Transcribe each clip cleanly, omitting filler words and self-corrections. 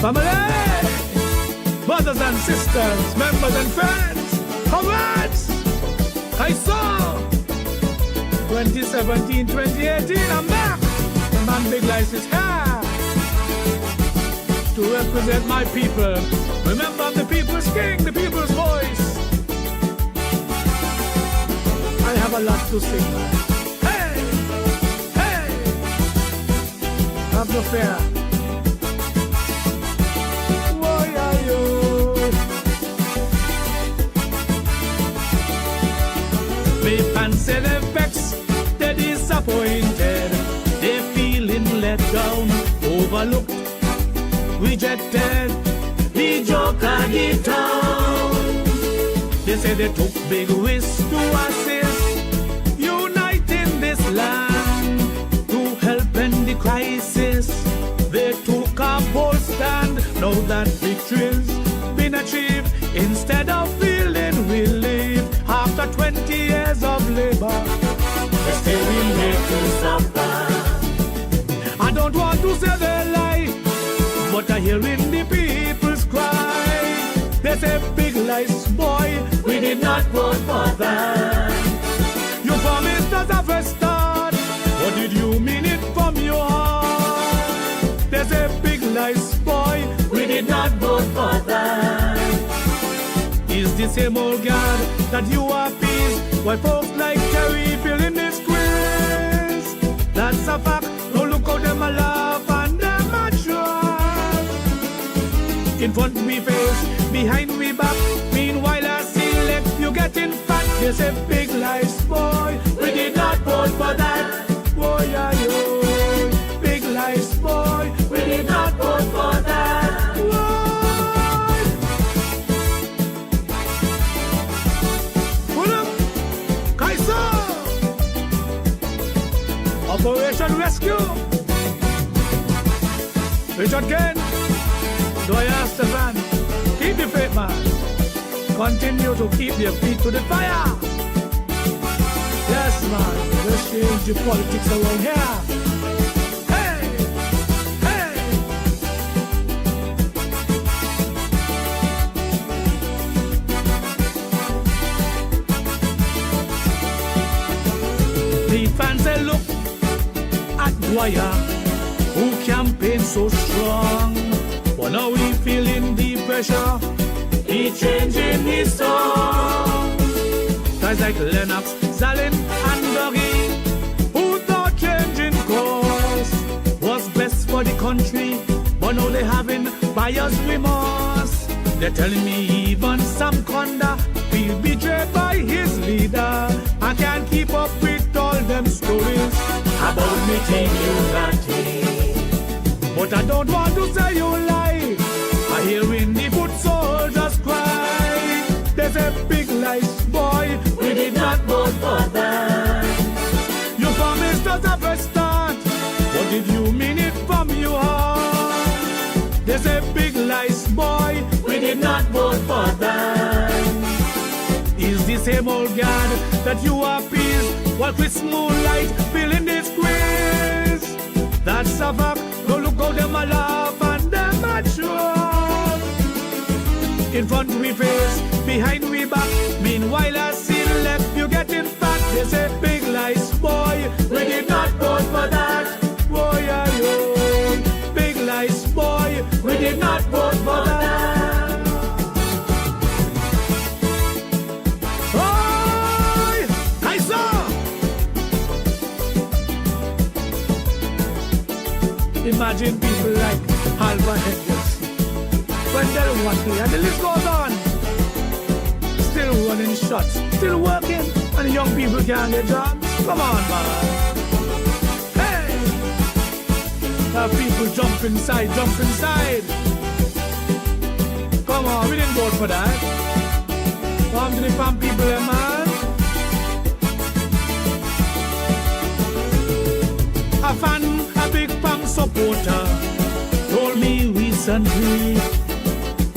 Family, brothers and sisters, members and friends, comrades, I saw 2017, 2018, I'm back. The man Big Lice is here to represent my people. Remember, I'm the people's king, the people's voice. I have a lot to sing. Hey, hey, have no fear. Me fans say they're vexed, they're disappointed, they're feeling let down, overlooked, rejected, the joke of the town. They say they took big risks to assist, uniting this land, to help end the crisis. They took a bold stand, now that victory's been achieved, instead of feeling relieved. After 20 years of labor, they still will make to suffer. I don't want to say they lie, but I hear in the people's cry. They say Big Lice, boy, we did not vote for that. You promised us a fresh start, or did you mean it from your heart? They say Big Lice, boy, we did not vote for that. Is the same old God that you appease, why folks like Terry feeling this squeeze? That's a fact, no look how them a laugh and them a try. In front we face, behind we back, meanwhile I select you getting fat. They say Big Lice, boy, we did not vote for that. Boy, yeah, yo, Big Lice, boy, we did not vote for that. Operation Rescue. Richard Kane, do I ask Stefan, keep the faith, man. Continue to keep your feet to the fire. Yes, man, let's change the politics around here. Hey, hey. The fans say, look, Wire, who campaign so strong, but now we feeling the pressure, he changing his song. Guys like Lennox, Zalin and Dougie, who thought changing course was best for the country, but now they having buyer's remorse. They're telling me even Sam Conda feel betrayed by his leader. I can't keep up with all them stories about meeting unity, but I don't want to say you lie. I hear in the foot soldiers cry. They say Big Lice, boy, we did not vote for that. You promised us a fresh start, but did you mean it from your heart? They say Big Lice, boy, we did not vote for that. Is the same old God that you appease, while Chris Moonlight feeling this squeeze? That's a fact, no look how them a laugh and them a joke. In front we face, behind we back, meanwhile I see left you getting fat. They say Big Lice, boy, we did not vote for that. Boy, yeah, yo, Big Lice, boy, we did not vote for that. Imagine people like Alva Hedges, when they're working, and the list goes on. Still running shots, still working, and young people can't get jobs. Come on, man. Hey! Have people jump inside, jump inside. Come on, we didn't vote for that. Come to the farm people, man. A fan, a big Pam supporter, told me recently,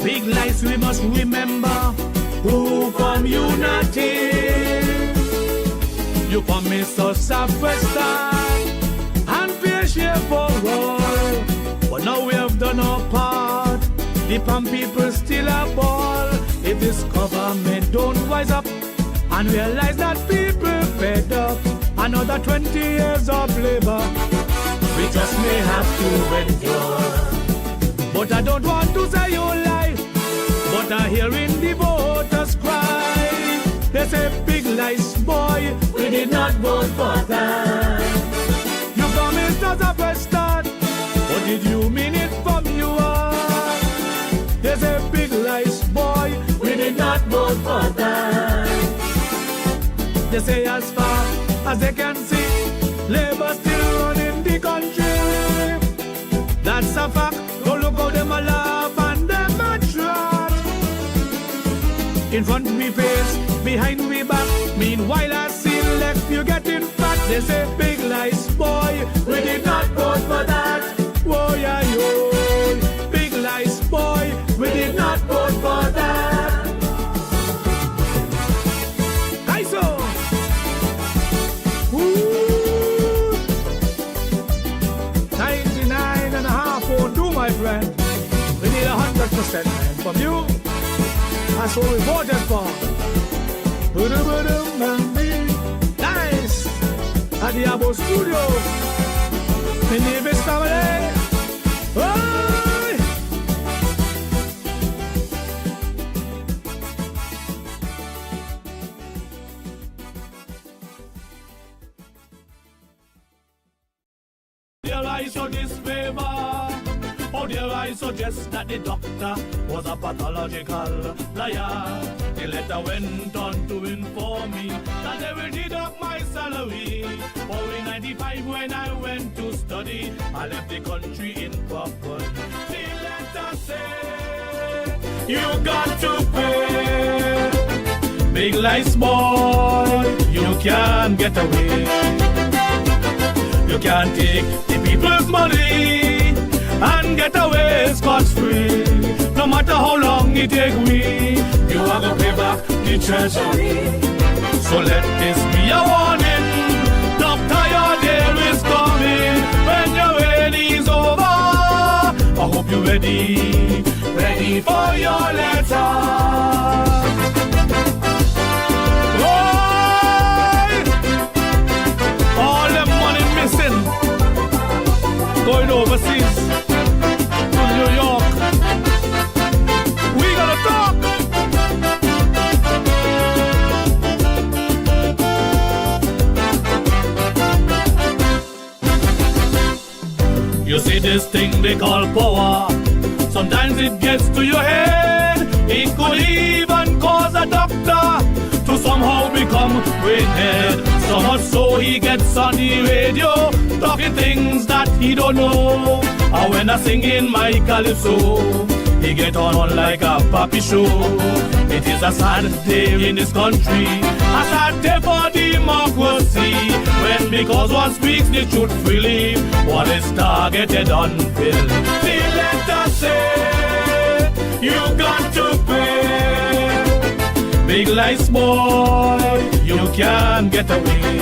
Big Lice we must remember, who community. You promised us a fresh start and fair share for all, but now we have done our part. The palm people still a ball. If this government don't wise up and realize that people fed up, another 20 years of labor we just may have to endure. But I don't want to say you lie, but I hearing the voters cry. They say big lies, boy, we did not vote for that. You promised us a fresh start, but did you mean it from your heart? They say big lies, boy, we did not vote for that. They say as far as they can see, Labour still running the country. That's a fact. Don't look how them a laugh and them a trot. In front we face, behind we back. Meanwhile I see left you getting fat. They say big lies, boy, we did not vote for that. Whoa, yeah, yo. Big lies, boy, we did not vote for that. My friend, we need 100% man from you. That's what we voted for. Nice. At the Abo Studio. In the Ibis family. Hey. There I show disfavor. Oh dear, I suggest that the doctor was a pathological liar. The letter went on to inform me that they will deduct my salary. For in 95 when I went to study, I left the country in purple. The letter said, you got to pay. Big lies, boy, you can't get away. You can't take the people's money and get away scot-free. No matter how long it take we, you are gonna pay back the treasury. So let this be a warning. Doctor, your day is coming. When your waiting is over, I hope you're ready for your letter. Boy, all the money missing, going overseas. New York, we gotta talk. You see this thing they call power. Sometimes it gets to your head. It could even cause a doctor to somehow become brainhead. So much so he gets on the radio talking things that he don't know. And when I sing in my calypso, he get on like a puppy show. It is a sad day in this country, a sad day for democracy. When because one speaks the truth freely, what is targeted unfilled. The letter say, you got to pay. Big lies, boy, you can't get away.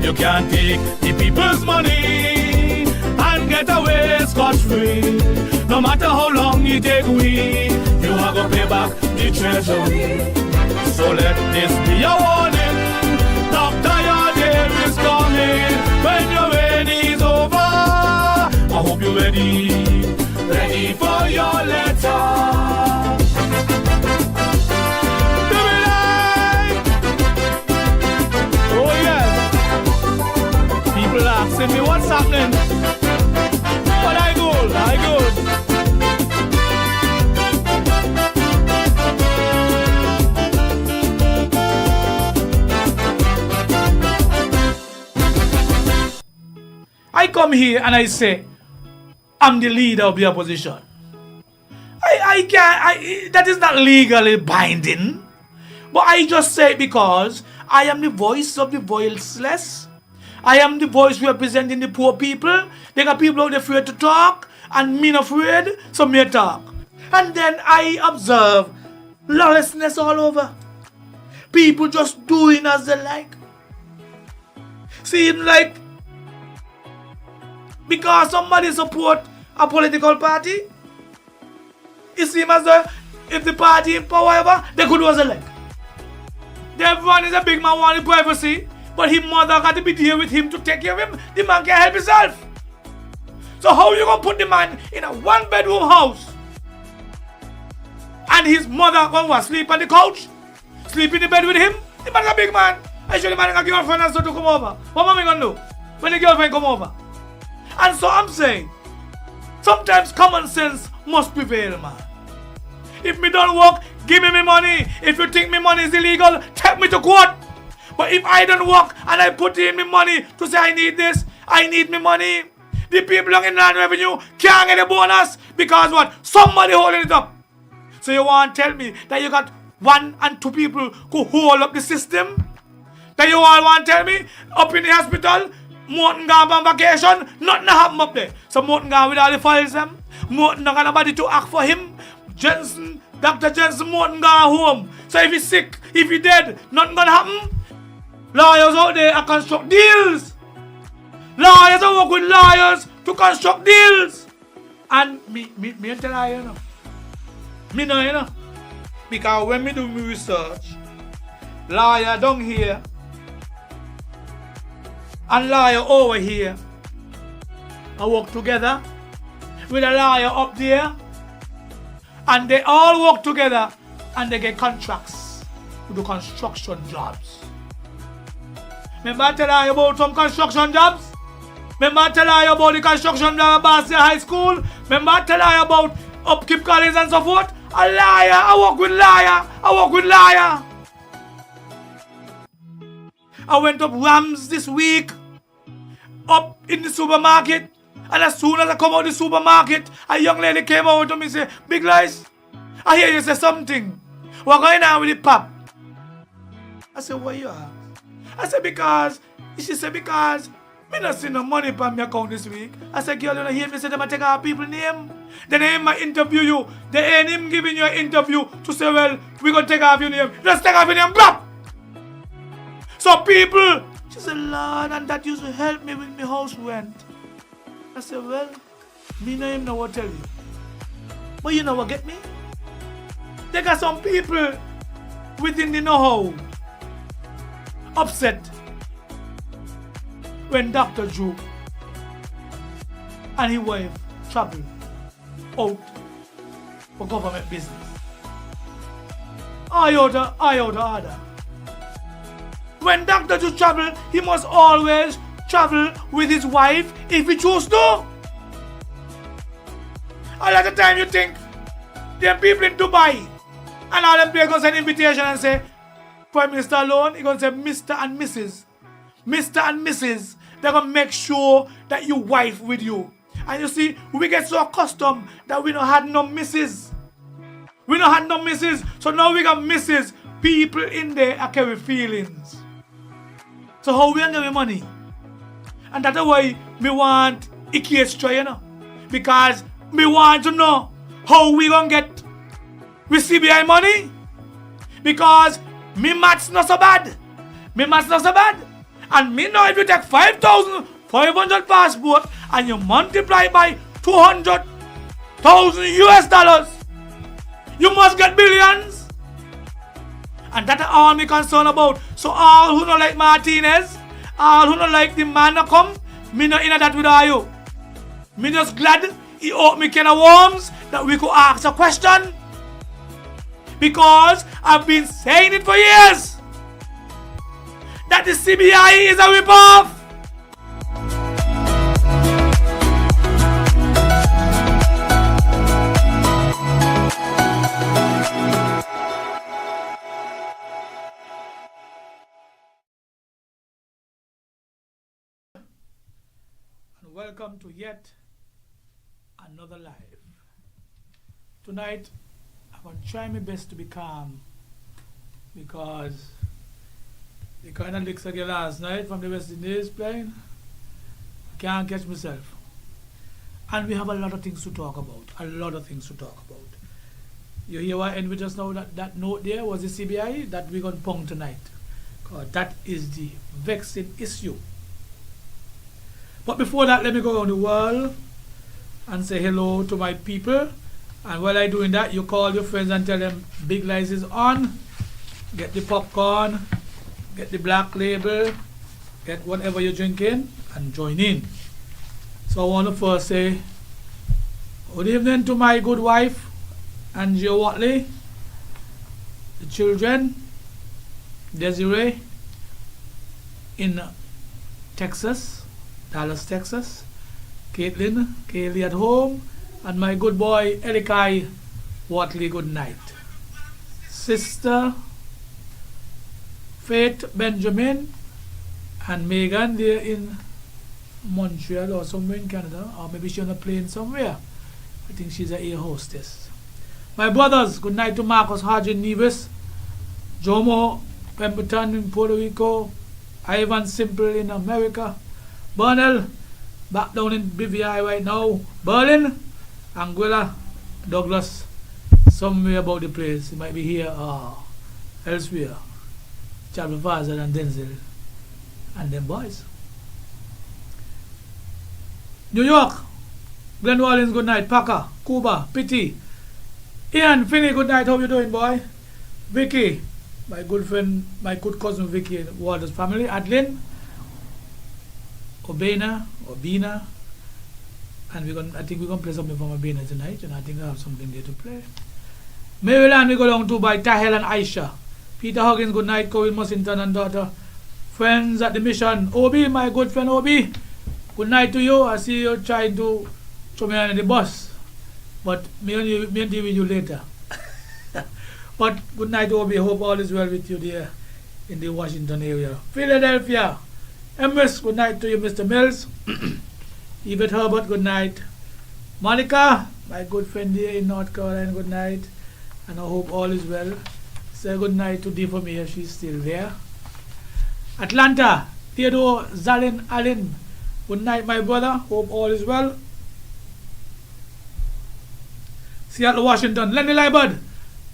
You can't take the people's money and get away scot-free. No matter how long it take we, you are gonna pay back the treasury. So let this be a warning. Doctor, your day is coming. When your waiting is over, I hope you're ready for your letter. Asking me what's happening, but I good. I come here and I say, I'm the leader of the opposition. I can't, that is not legally binding, but I just say it because I am the voice of the voiceless. I am the voice representing the poor people. They got people out there afraid to talk, and me not afraid, so me talk. And then I observe lawlessness all over. People just doing as they like. Seem like because somebody support a political party, it seems as though if the party in power ever, they could was elect. Everyone is a big man wanting privacy, but his mother got to be there with him to take care of him. The man can't help himself. So how you gonna put the man in a one-bedroom house and his mother gonna sleep on the couch, sleep in the bed with him? The man's a big man. I show the man a girlfriend and so to come over. What am I gonna do when the girlfriend come over? And so I'm saying, sometimes common sense must prevail, man. If me don't work, give me my money. If you think my money is illegal, take me to court. But if I don't work and I put in my money to say I need this, I need my money, the people in land revenue can't get a bonus because what? Somebody holding it up. So you want to tell me that you got 1 and 2 people who hold up the system? That you all want to tell me up in the hospital, Morton gone on vacation, nothing happen up there. So Morton gone with all the files them. Morton not got nobody to act for him. Jensen, Dr. Jensen Morton gone home. So if he's sick, if he's dead, nothing gonna happen. Lawyers out there are construct deals. Lawyers are work with lawyers to construct deals. And me tell you know. Me know you know. Because when me do my research, lawyer down here and lawyer over here, I work together with a lawyer up there, and they all work together and they get contracts to do construction jobs. Remember I tell you about some construction jobs? Remember I tell you about the construction job at Bastia High School? Remember I tell you about Upkeep College and so forth? A liar, I work with liar, I work with liar. I went up Rams this week, up in the supermarket, and as soon as I come out of the supermarket, a young lady came over to me and said, Big Lice, I hear you say something. What's going on with the pop? I said, what you ask? I said, because, she said, because me not see no money on my account this week. I said, girl, you don't hear me say them I take our people name? Then they ain't interview you. They ain't him giving you an interview to say, well, we gonna take off your name. Let's take off your name, blah! So people, she said, Lord, and that used to help me with my house rent. I said, well, me know him know what tell you. But you know what get me? They got some people within the know-how upset when Dr. Drew and his wife traveled out for government business. I order. When Dr. Drew travel, he must always travel with his wife if he choose to. A lot of time you think them people in Dubai and all them people gonna send invitation and say Prime Minister alone, he gonna say Mr. and Mrs. Mr. and Mrs. They're gonna make sure that you wife with you. And you see, we get so accustomed that we don't have no misses. We don't have no misses. So now we got misses. People in there are carry feelings. So how we gonna get money? And that's why me want a case try, you know. Because me want to know how we gonna get with CBI money. Because me maths not so bad. And me know if you take 5,500 passport and you multiply by 200,000 US dollars, you must get billions. And that's all me concerned about. So all who don't like Martinez, all who don't like the man that come, me not in that with all you. Me just glad he opened me can of worms that we could ask a question. Because I've been saying it for years that the CBI is a rip-off. And welcome to yet another live. Tonight, I'm going to try my best to be calm because the kind of licks I get last night from the West Indies playing, I can't catch myself. And we have a lot of things to talk about. You hear what ended with just now, that note there was the CBI that we're going to pong tonight. Because that is the vexing issue. But before that, let me go around the world and say hello to my people And while I'm doing that, you call your friends and tell them Big Lies is on. Get the popcorn, get the black label, get whatever you're drinking, and join in. So I want to first say good evening to my good wife, Angie Watley, the children, Desiree in Texas, Dallas, Texas, Caitlin, Kaylee at home, and my good boy Elikai Watley, good night. Sister Faith Benjamin and Megan, they're in Montreal or somewhere in Canada, or maybe she's on a plane somewhere. I think she's an air hostess. My brothers, good night to Marcus Hodgin Nevis, Jomo Pemberton in Puerto Rico, Ivan Simple in America, Bernal back down in BVI right now, Berlin, Anguilla, Douglas, somewhere about the place. He might be here or elsewhere. Travel faster than Denzel and them boys. New York, Glen Orleans, good night. Packer, Cuba, Pity, Ian, Finney, good night. How you doing, boy? Vicky, my good friend, my good cousin Vicky and Walter's family. Adeline, Obina, and I think we're gonna play something from Obina tonight, and I think I have something there to play. Maryland, we go down to by Tahel and Aisha. Peter Huggins, good night. Cowell Mussington and daughter. Friends at the mission. Obi, my good friend Obi, good night to you. I see you trying to throw me on the bus, but me and deal with you later. But good night, Obi. Hope all is well with you there in the Washington area. Philadelphia, Empress, good night to you, Mr. Mills. Yvette Herbert, good night. Monica, my good friend there in North Carolina, good night. And I hope all is well. Say good night to Dee for me, she's still there. Atlanta, Theodore Zalin Allen, good night, my brother. Hope all is well. Seattle, Washington, Lenny Liberd,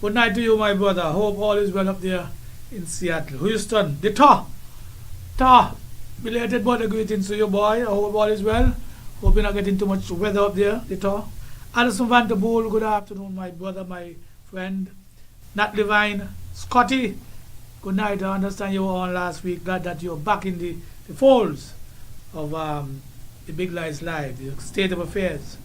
good night to you, my brother. Hope all is well up there in Seattle. Houston, the Ta, belated birthday greetings to you, boy. I hope all is well. Hope you're not getting too much weather up there, the Ta. Addison Vanderpool, good afternoon, my brother, my friend. Nat Levine, Scotty, good night. I understand you were on last week. Glad that you're back in the folds of the Big Lies Live, the state of affairs.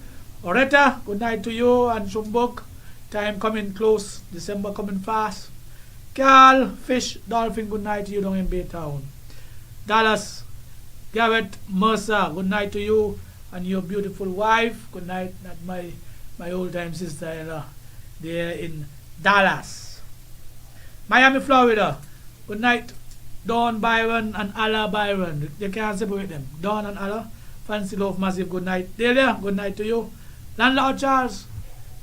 Oretta, good night to you and Shumbuk. Time coming close, December coming fast. Carl, Fish, Dolphin, good night to you down in Baytown. Dallas, Garrett, Mercer, good night to you and your beautiful wife. Good night, not my old time sister-in-law there in Dallas. Miami, Florida, good night. Dawn Byron and Allah Byron. They can't separate them. Dawn and Allah. Fancy Love Massive, good night. Delia, good night to you. Landlord Charles,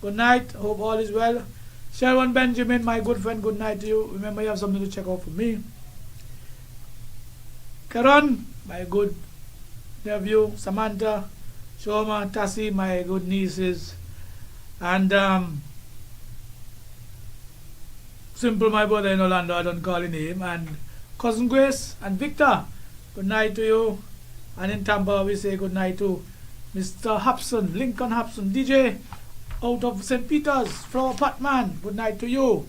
good night. Hope all is well. Sharon Benjamin, my good friend, good night to you. Remember, you have something to check out for me. Karan, my good nephew. Samantha, Shoma, Tassie, my good nieces. And Simple, my brother in Orlando, I don't call his name. And Cousin Grace and Victor, good night to you. And in Tampa, we say good night to Mr. Hobson, Lincoln Hobson, DJ out of St. Peter's, Flower Patman, good night to you.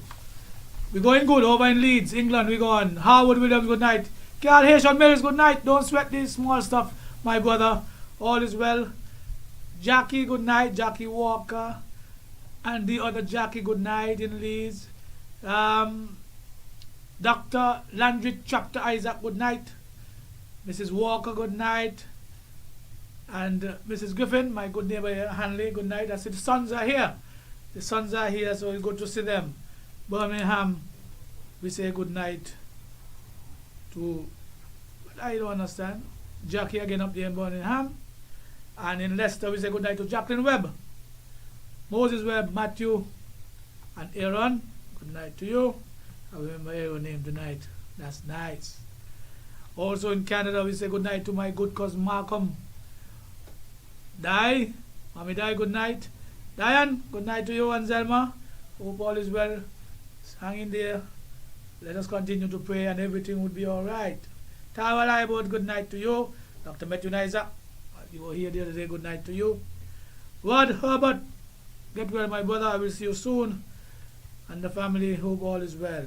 We're going good over in Leeds, England, we're going. Howard Williams, good night. Carl Haitian Mills, good night. Don't sweat this small stuff, my brother. All is well. Jackie, good night. Jackie Walker. And the other Jackie, good night in Leeds. Dr. Landry Chapter Isaac, good night. Mrs. Walker, good night. And Mrs. Griffin, my good neighbor here, Hanley, good night. I see the sons are here. The sons are here, so it's good to see them. Birmingham, we say good night to, I don't understand, Jackie again up there in Birmingham. And in Leicester, we say good night to Jacqueline Webb, Moses Webb, Matthew, and Aaron. Good night to you. I remember Aaron's name tonight. That's nice. Also in Canada, we say good night to my good cousin Malcolm. Di, Mommy Di, good night. Diane, good night to you and Zelma. Hope all is well. Hang in there. Let us continue to pray and everything would be alright. Tara Leibert, good night to you. Dr. Matthew Isaac, you were here the other day, good night to you. Rod Herbert, Get well, my brother. I will see you soon. And the family, hope all is well.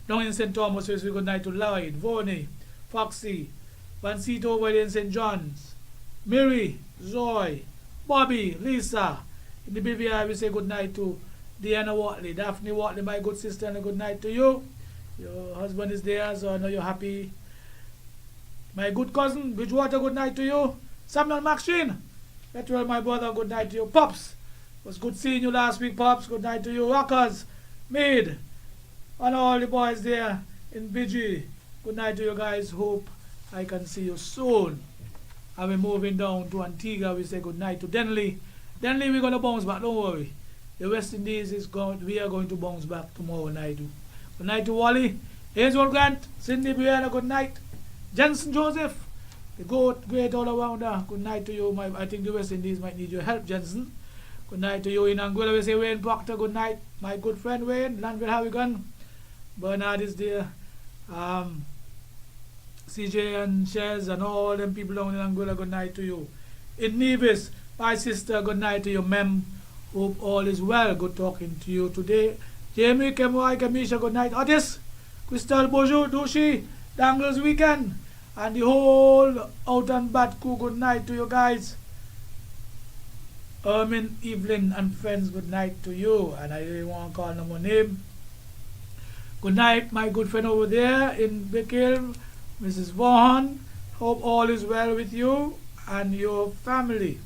Down in St. Thomas, we say good night to Lloyd, Vonnie, Foxy, Vancito over there in St. John's, Mary, Zoe, Bobby, Lisa. In the BVI, we say good night to Deanna Watley, Daphne Watley, my good sister, and a good night to you. Your husband is there, so I know you're happy. My good cousin, Bridgewater, good night to you. Samuel Maxine, get well, my brother, good night to you. Pops, it was good seeing you last week, Pops, good night to you. Rockers, Maid, and all the boys there in Birdie, good night to you guys. Hope I can see you soon. And we're moving down to Antigua. We say good night to Denley. Denley, we're going to bounce back, don't worry. The West Indies we are going to bounce back tomorrow night. Good night to Wally, Hazel Grant, Cindy Brianna, good night. Jensen Joseph, the GOAT, great all-arounder, good night to you. I think the West Indies might need your help, Jensen. Good night to you. In Anguilla, we say Wayne Proctor, good night. My good friend Wayne, Landville Harrigan. Bernard is there. CJ and Shez and all them people down in Anguilla, good night to you. In Nevis, my sister, good night to you, Mem. Hope all is well. Good talking to you today. Jamie, Kemoy, Kamisha, good night. Otis, Crystal, Bojo, Dushi, Dangles Weekend, and the whole Out and Bat crew, good night to you guys. Ermin, Evelyn, and friends, good night to you. And I really want to call no more name. Good night, my good friend over there in Bickhill, Mrs. Vaughan. Hope all is well with you and your family.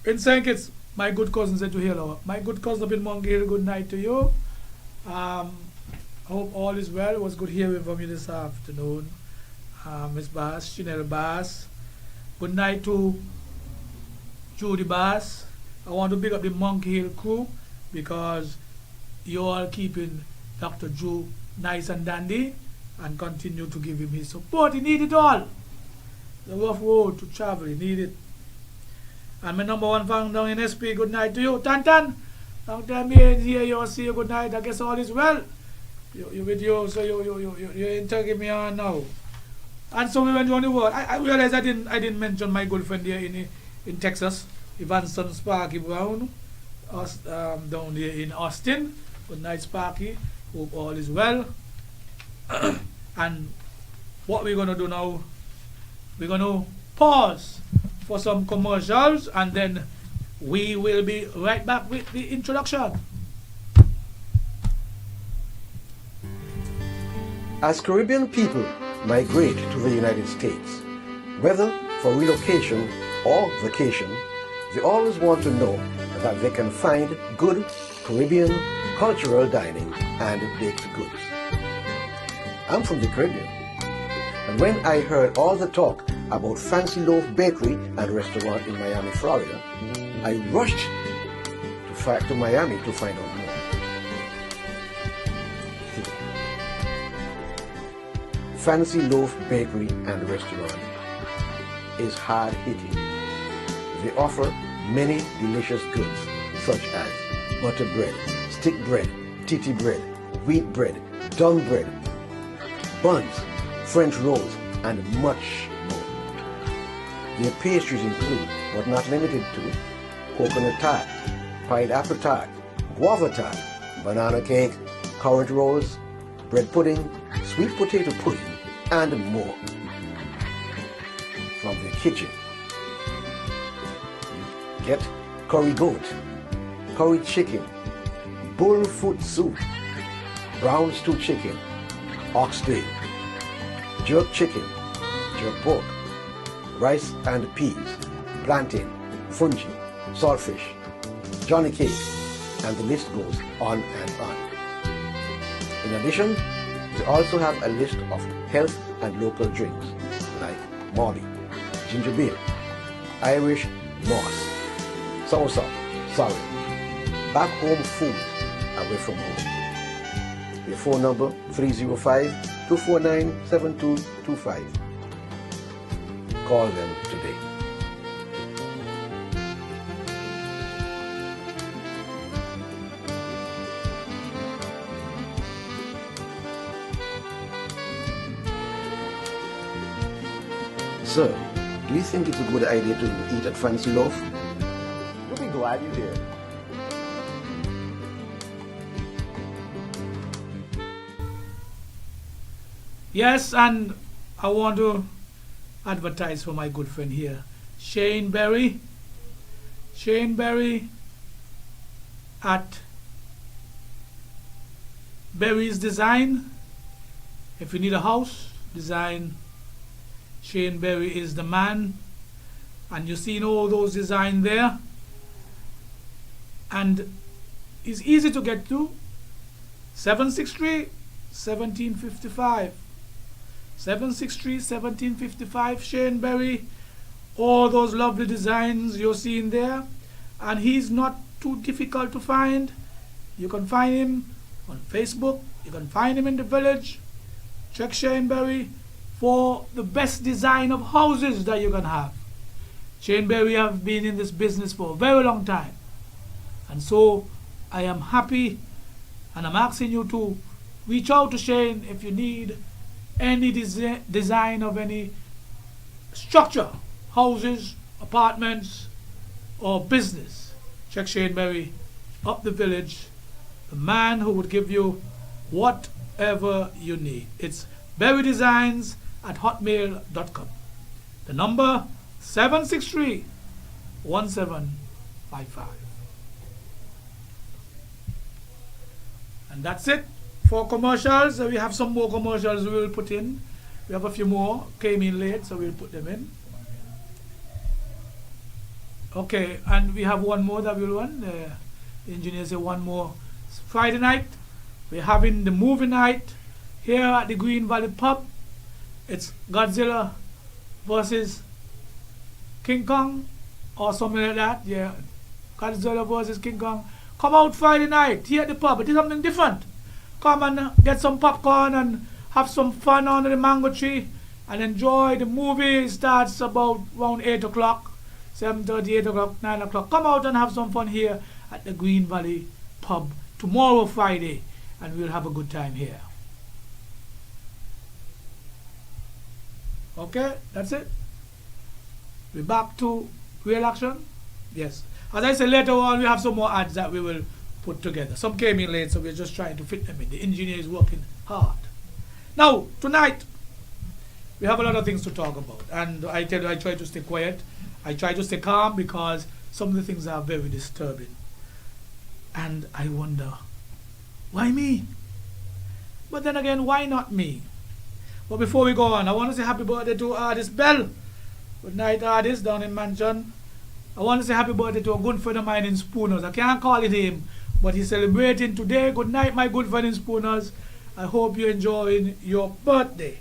In St. Kitts, my good cousin said to hello. My good cousin up in Monkey Hill, good night to you. Hope all is well. It was good hearing from you this afternoon. Miss Bass, Chanel Bass. Good night to Judy Bass. I want to big up the Monkey Hill crew because you all keeping Dr. Drew nice and dandy and continue to give him his support. He needs it all. The rough road to travel, he needs it. And my number one fan down in SP, good night to you. Tantan, long time here, you see you, good night. I guess all is well. You with you, so you interrogate me on now. And so we went on the world. I realized I didn't mention my good friend here in Texas, Evanston Sparky Brown, down there in Austin. Good night, Sparky. Hope all is well. And what we're gonna do now, we're gonna pause for some commercials and then we will be right back with the introduction. As Caribbean people migrate to the United States, whether for relocation or vacation, they always want to know that they can find good Caribbean cultural dining and baked goods. I'm from the Caribbean, and when I heard all the talk about Fancy Loaf Bakery and Restaurant in Miami, Florida, I rushed to Miami to find out more. Fancy Loaf Bakery and Restaurant is hard-hitting. They offer many delicious goods such as butter bread, stick bread, titty bread, wheat bread, dum bread, buns, French rolls, and much more. Their pastries include, but not limited to, coconut tart, pineapple tart, guava tart, banana cake, currant rolls, bread pudding, sweet potato pudding, and more. From the kitchen, you get curry goat, curry chicken, bullfoot soup, brown stew chicken, oxtail, jerk chicken, jerk pork, rice and peas, plantain, fungi, saltfish, johnny cake, and the list goes on and on. In addition, they also have a list of health and local drinks like Molly, ginger beer, Irish moss, soursop, sorry, back home food away from home. Their phone number 305-249-7225. Call them today. Sir, do you think it's a good idea to eat at Fancy Loaf? You'll be glad you did. Yes, and I want to advertise for my good friend here, Shane Berry. Shane Berry at Berry's Design. If you need a house design, Shane Berry is the man. And you've seen all those designs there. And it's easy to get to. 763 1755. 763 1755. Shane Berry. All those lovely designs you're seeing there. And he's not too difficult to find. You can find him on Facebook. You can find him in the village. Check Shane Berry for the best design of houses that you can have. Shane Berry have been in this business for a very long time. And so I am happy, and I'm asking you to reach out to Shane if you need any design of any structure, houses, apartments, or business. Check Shane Berry up the village, the man who would give you whatever you need. It's berrydesigns@hotmail.com. The number 763 1755. And that's it for commercials. We have some more commercials we will put in. We have a few more came in late, so we'll put them in. Okay, and we have one more that we'll run. The engineer said one more. It's Friday night. We're having the movie night here at the Green Valley Pub. It's Godzilla versus King Kong or something like that. Yeah, Godzilla versus King Kong. Come out Friday night here at the pub. It is something different. Come and get some popcorn and have some fun under the mango tree and enjoy the movie. It starts about around 8 o'clock, 7:30, 8 o'clock, 9 o'clock. Come out and have some fun here at the Green Valley Pub tomorrow, Friday, and we'll have a good time here. Okay, that's it. We're back to real action. Yes. As I said, later on, we have some more ads that we will put together. Some came in late, so we're just trying to fit them in. The engineer is working hard. Now, tonight, we have a lot of things to talk about. And I tell you, I try to stay quiet. I try to stay calm because some of the things are very disturbing. And I wonder, why me? But then again, why not me? But before we go on, I want to say happy birthday to Artist Bell. Good night, Artist, down in Mansion. I want to say happy birthday to a good friend of mine in Spooners. I can't call it him, but he's celebrating today. Good night, my good friend in Spooners. I hope you're enjoying your birthday.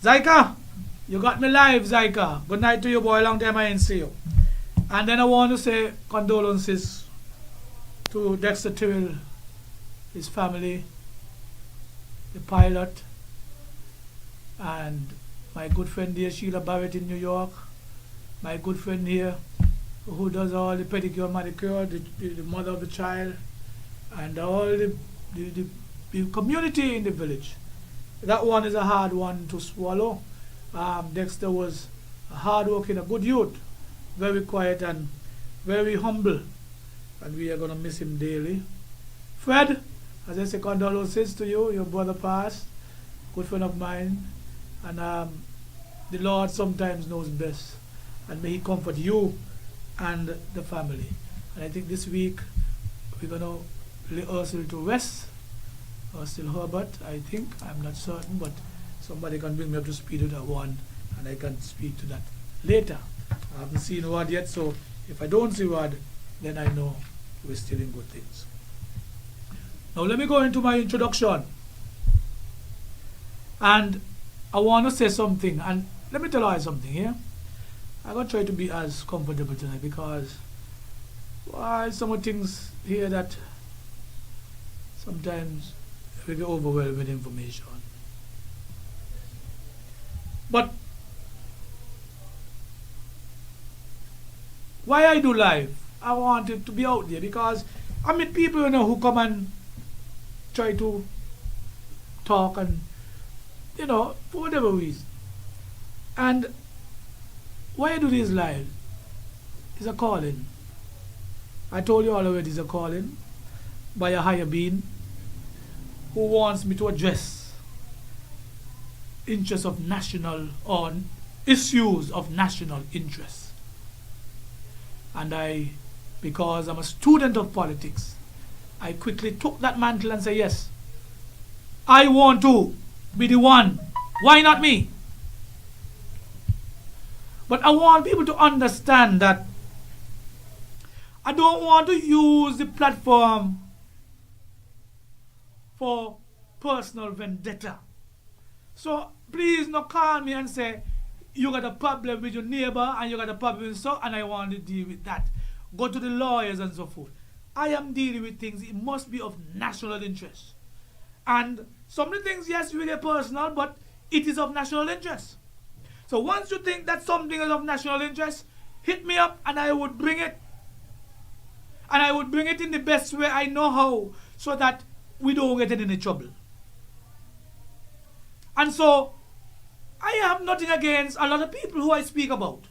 Zyka, you got me live, Zyka. Good night to you, boy. Long time I ain't see you. And then I want to say condolences to Dexter Tyrrell, his family, the pilot, and my good friend here, Sheila Barrett in New York. My good friend here who does all the pedicure, manicure, the mother of the child, and all the community in the village. That one is a hard one to swallow. Dexter was a hard-working, a good youth, very quiet and very humble, and we are going to miss him daily. Fred, as I say, condolences to you, your brother passed, good friend of mine, and the Lord sometimes knows best. And may He comfort you and the family. And I think this week we're going to lay Ursula to rest. Ursula Herbert, I think. I'm not certain, but somebody can bring me up to speed with that one, and I can speak to that later. I haven't seen Rod yet, so if I don't see Rod, then I know we're still in good things. Now let me go into my introduction. And I want to say something, and let me tell you something here. I'm going to try to be as comfortable tonight because some of things here that sometimes we get overwhelmed with information. But why I do live? I want it to be out there because I meet people who come and try to talk and for whatever reason. And why I do this live? It's a calling. I told you all already, it's a calling by a higher being who wants me to address interests of national or issues of national interest. And because I'm a student of politics, I quickly took that mantle and said, yes, I want to be the one. Why not me? But I want people to understand that I don't want to use the platform for personal vendetta. So please not call me and say, you got a problem with your neighbor and you got a problem with so, and I want to deal with that. Go to the lawyers and so forth. I am dealing with things, it must be of national interest. And some of the things, yes, we get personal, but it is of national interest. So once you think that something is of national interest, hit me up and I would bring it. And I would bring it in the best way I know how, so that we don't get in any trouble. And so, I have nothing against a lot of people who I speak about.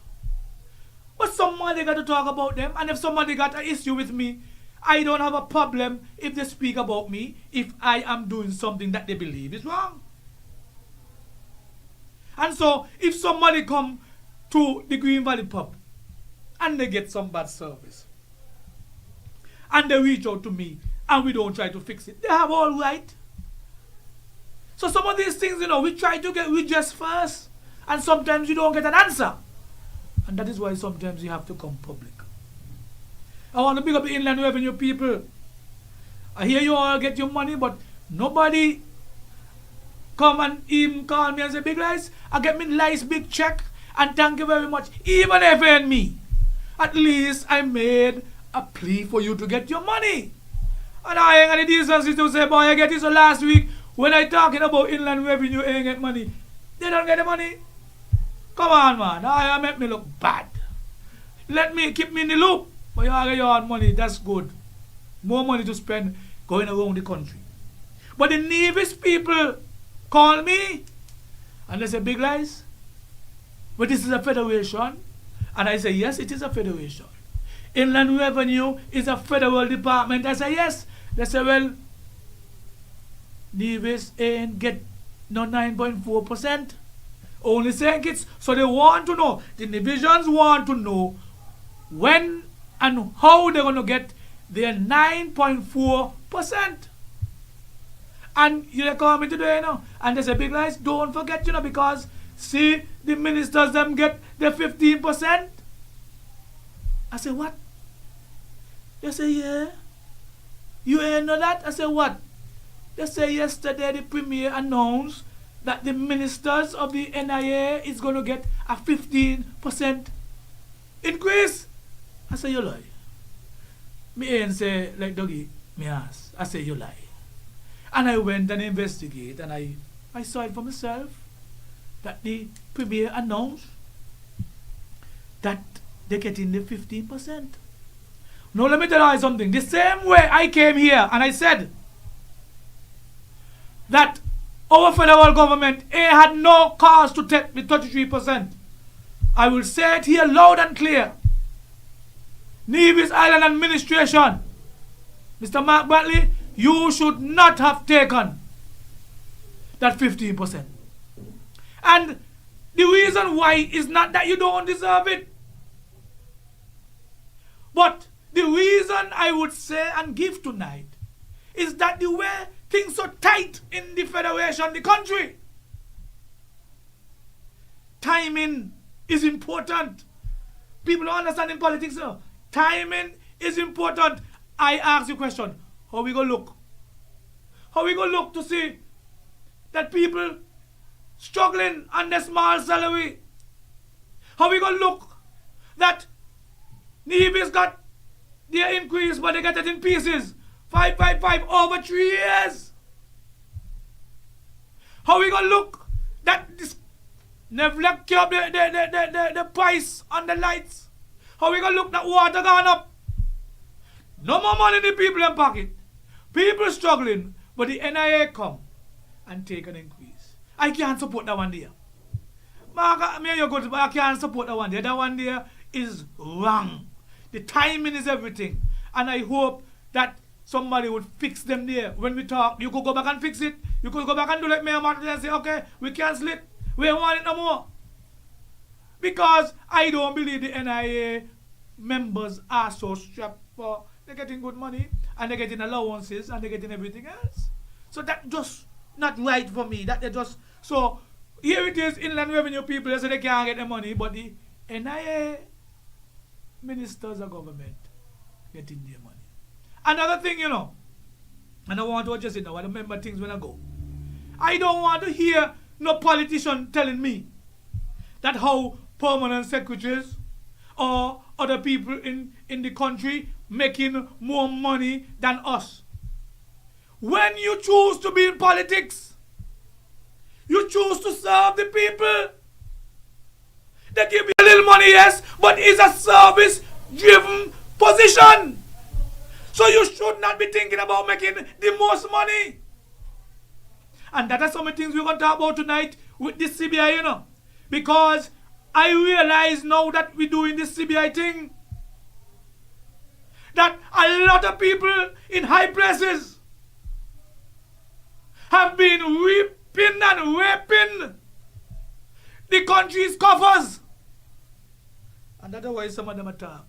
But somebody got to talk about them, and if somebody got an issue with me, I don't have a problem if they speak about me if I am doing something that they believe is wrong. And so, if somebody come to the Green Valley pub and they get some bad service, and they reach out to me and we don't try to fix it, they have all right. So some of these things, we try to get redressed first, and sometimes you don't get an answer. And that is why sometimes you have to come public. I want to pick up the Inland Revenue people. I hear you all get your money, but nobody come and even call me and say, Big Lice, I get me nice big check, and thank you very much. Even if it ain't me, at least I made a plea for you to get your money. And I ain't got the decency to say, boy, I get this last week. When I talking about Inland Revenue, I ain't get money. They don't get the money. Come on, man. I make me look bad. Let me keep me in the loop. But you get your own money, that's good. More money to spend going around the country. But the Nevis people call me and they say, Big Lice, but this is a federation. And I say, yes, it is a federation. Inland Revenue is a federal department. I say, yes. They say, well, Nevis ain't get no 9.4%. Only saying it's, so they want to know, the divisions want to know when and how they're going to get their 9.4%. And they call me today, and they say, Big Lice, don't forget, because see, the ministers, them get their 15%. I say, what? They say, yeah. You ain't know that? I say, what? They say yesterday the Premier announced that the ministers of the NIA is going to get a 15% increase. I say, you lie. Me ain't say, like Dougie, me ask. I say, you lie. And I went and investigate, and I saw it for myself that the Premier announced that they're getting the 15%. Now let me tell you something. The same way I came here and I said that our federal government had no cause to take the 33%. I will say it here loud and clear. Nevis Island Administration, Mr. Mark Bradley, you should not have taken that 15%. And the reason why is not that you don't deserve it. But the reason I would say and give tonight is that the way things are tight in the federation, the country, timing is important. People don't understand in politics, timing is important. I ask you a question, how we go look? How we go look to see that people struggling on their small salary? How we go look that Nevis got their increase, but they get it in pieces. 555 over 3 years. How we gonna look that this never keep up the price on the lights? How we gonna look that water gone up? No more money in the people in pocket. People struggling, but the NIA come and take an increase. I can't support that one there. Mark, me and you good, but I can't support that one there. That one there is wrong. The timing is everything. And I hope that somebody would fix them there. When we talk, you could go back and fix it. You could go back and do like Mayor Martin and say, okay, we cancel it. We don't want it no more. Because I don't believe the NIA members are so strapped for they're getting good money and they're getting allowances and they're getting everything else. So that just not right for me. That they just so here it is, inland revenue people, they say they can't get the money, but the NIA ministers of government getting their money. Another thing, you know, and I want to address it now, I remember things when I go. I don't want to hear no politician telling me that how permanent secretaries or other people in the country making more money than us. When you choose to be in politics, you choose to serve the people. They give you a little money, yes, but it's a service-driven position. So you should not be thinking about making the most money. And that are some of the things we're going to talk about tonight with this CBI, you know. Because I realize now that we're doing this CBI thing, that a lot of people in high places have been reaping and raping the country's coffers. And that's why some of them attack.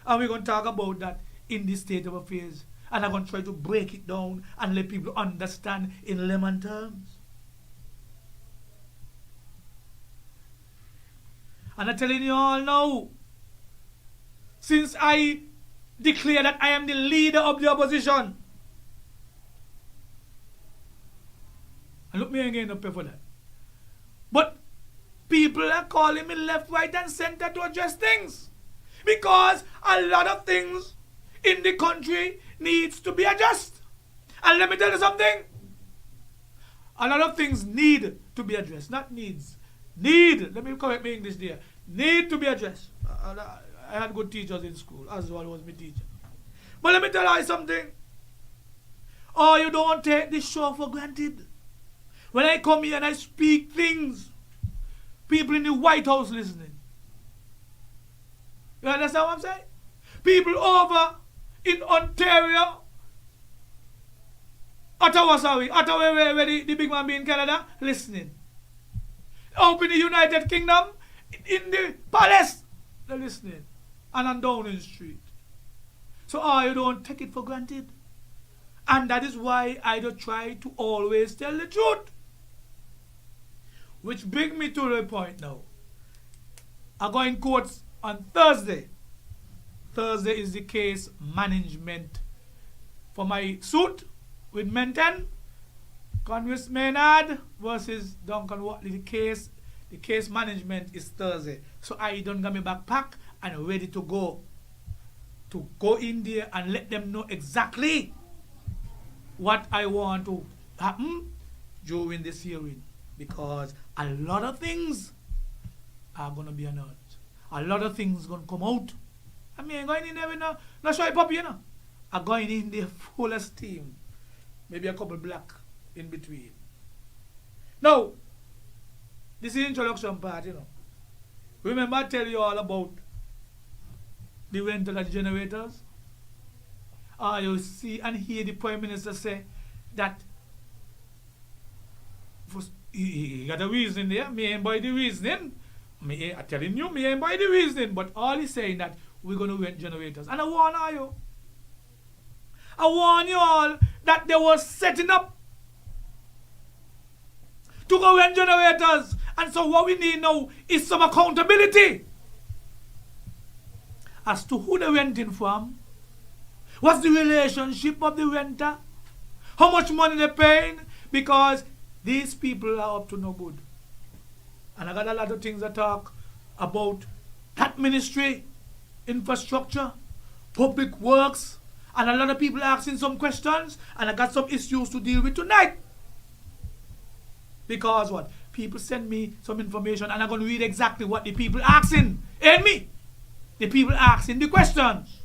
And we're going to talk about that in this state of affairs. And I'm going to try to break it down and let people understand in layman terms. And I'm telling you all now, since I declare that I am the leader of the opposition, and look, me ain't getting no pay for that. But people are calling me left, right, and center to address things. Because a lot of things in the country needs to be addressed. And let me tell you something. A lot of things need to be addressed, not needs. Need, let me correct my English there. Need to be addressed. I had good teachers in school, as well was my teacher. But let me tell you something. Oh, you don't take this show for granted. When I come here and I speak things, people in the White House listening. You understand what I'm saying? People over in Ontario, Ottawa, where the big man be in Canada, listening. Up in the United Kingdom, in the palace, they're listening. And on Downing Street. So you don't take it for granted. And that is why I do try to always tell the truth. Which brings me to the point now. I go in courts on Thursday. Thursday is the case management for my suit with Menton, Congress Maynard versus Duncan Watley. The case management is Thursday. So I done got my backpack and ready to go in there and let them know exactly what I want to happen during this hearing. Because a lot of things are going to be announced. A lot of things going to come out. I mean, I'm going in there with no shy puppy, you know. I'm going in there full of steam. Maybe a couple black in between. Now, this is the introduction part, you know. Remember I tell you all about the rental of the generators? You see and hear the Prime Minister say that he got a reason there. Me ain't buy the reasoning. I'm telling you, me ain't buy the reasoning. But all he's saying that we're going to rent generators. And I warn you. I warn you all that they were setting up to go rent generators. And so what we need now is some accountability as to who they're renting from. What's the relationship of the renter? How much money they're paying? Because these people are up to no good. And I got a lot of things to talk about that ministry, infrastructure, public works, and a lot of people are asking some questions, and I got some issues to deal with tonight. Because what? People send me some information, and I'm going to read exactly what the people asking. And me. The people asking the questions.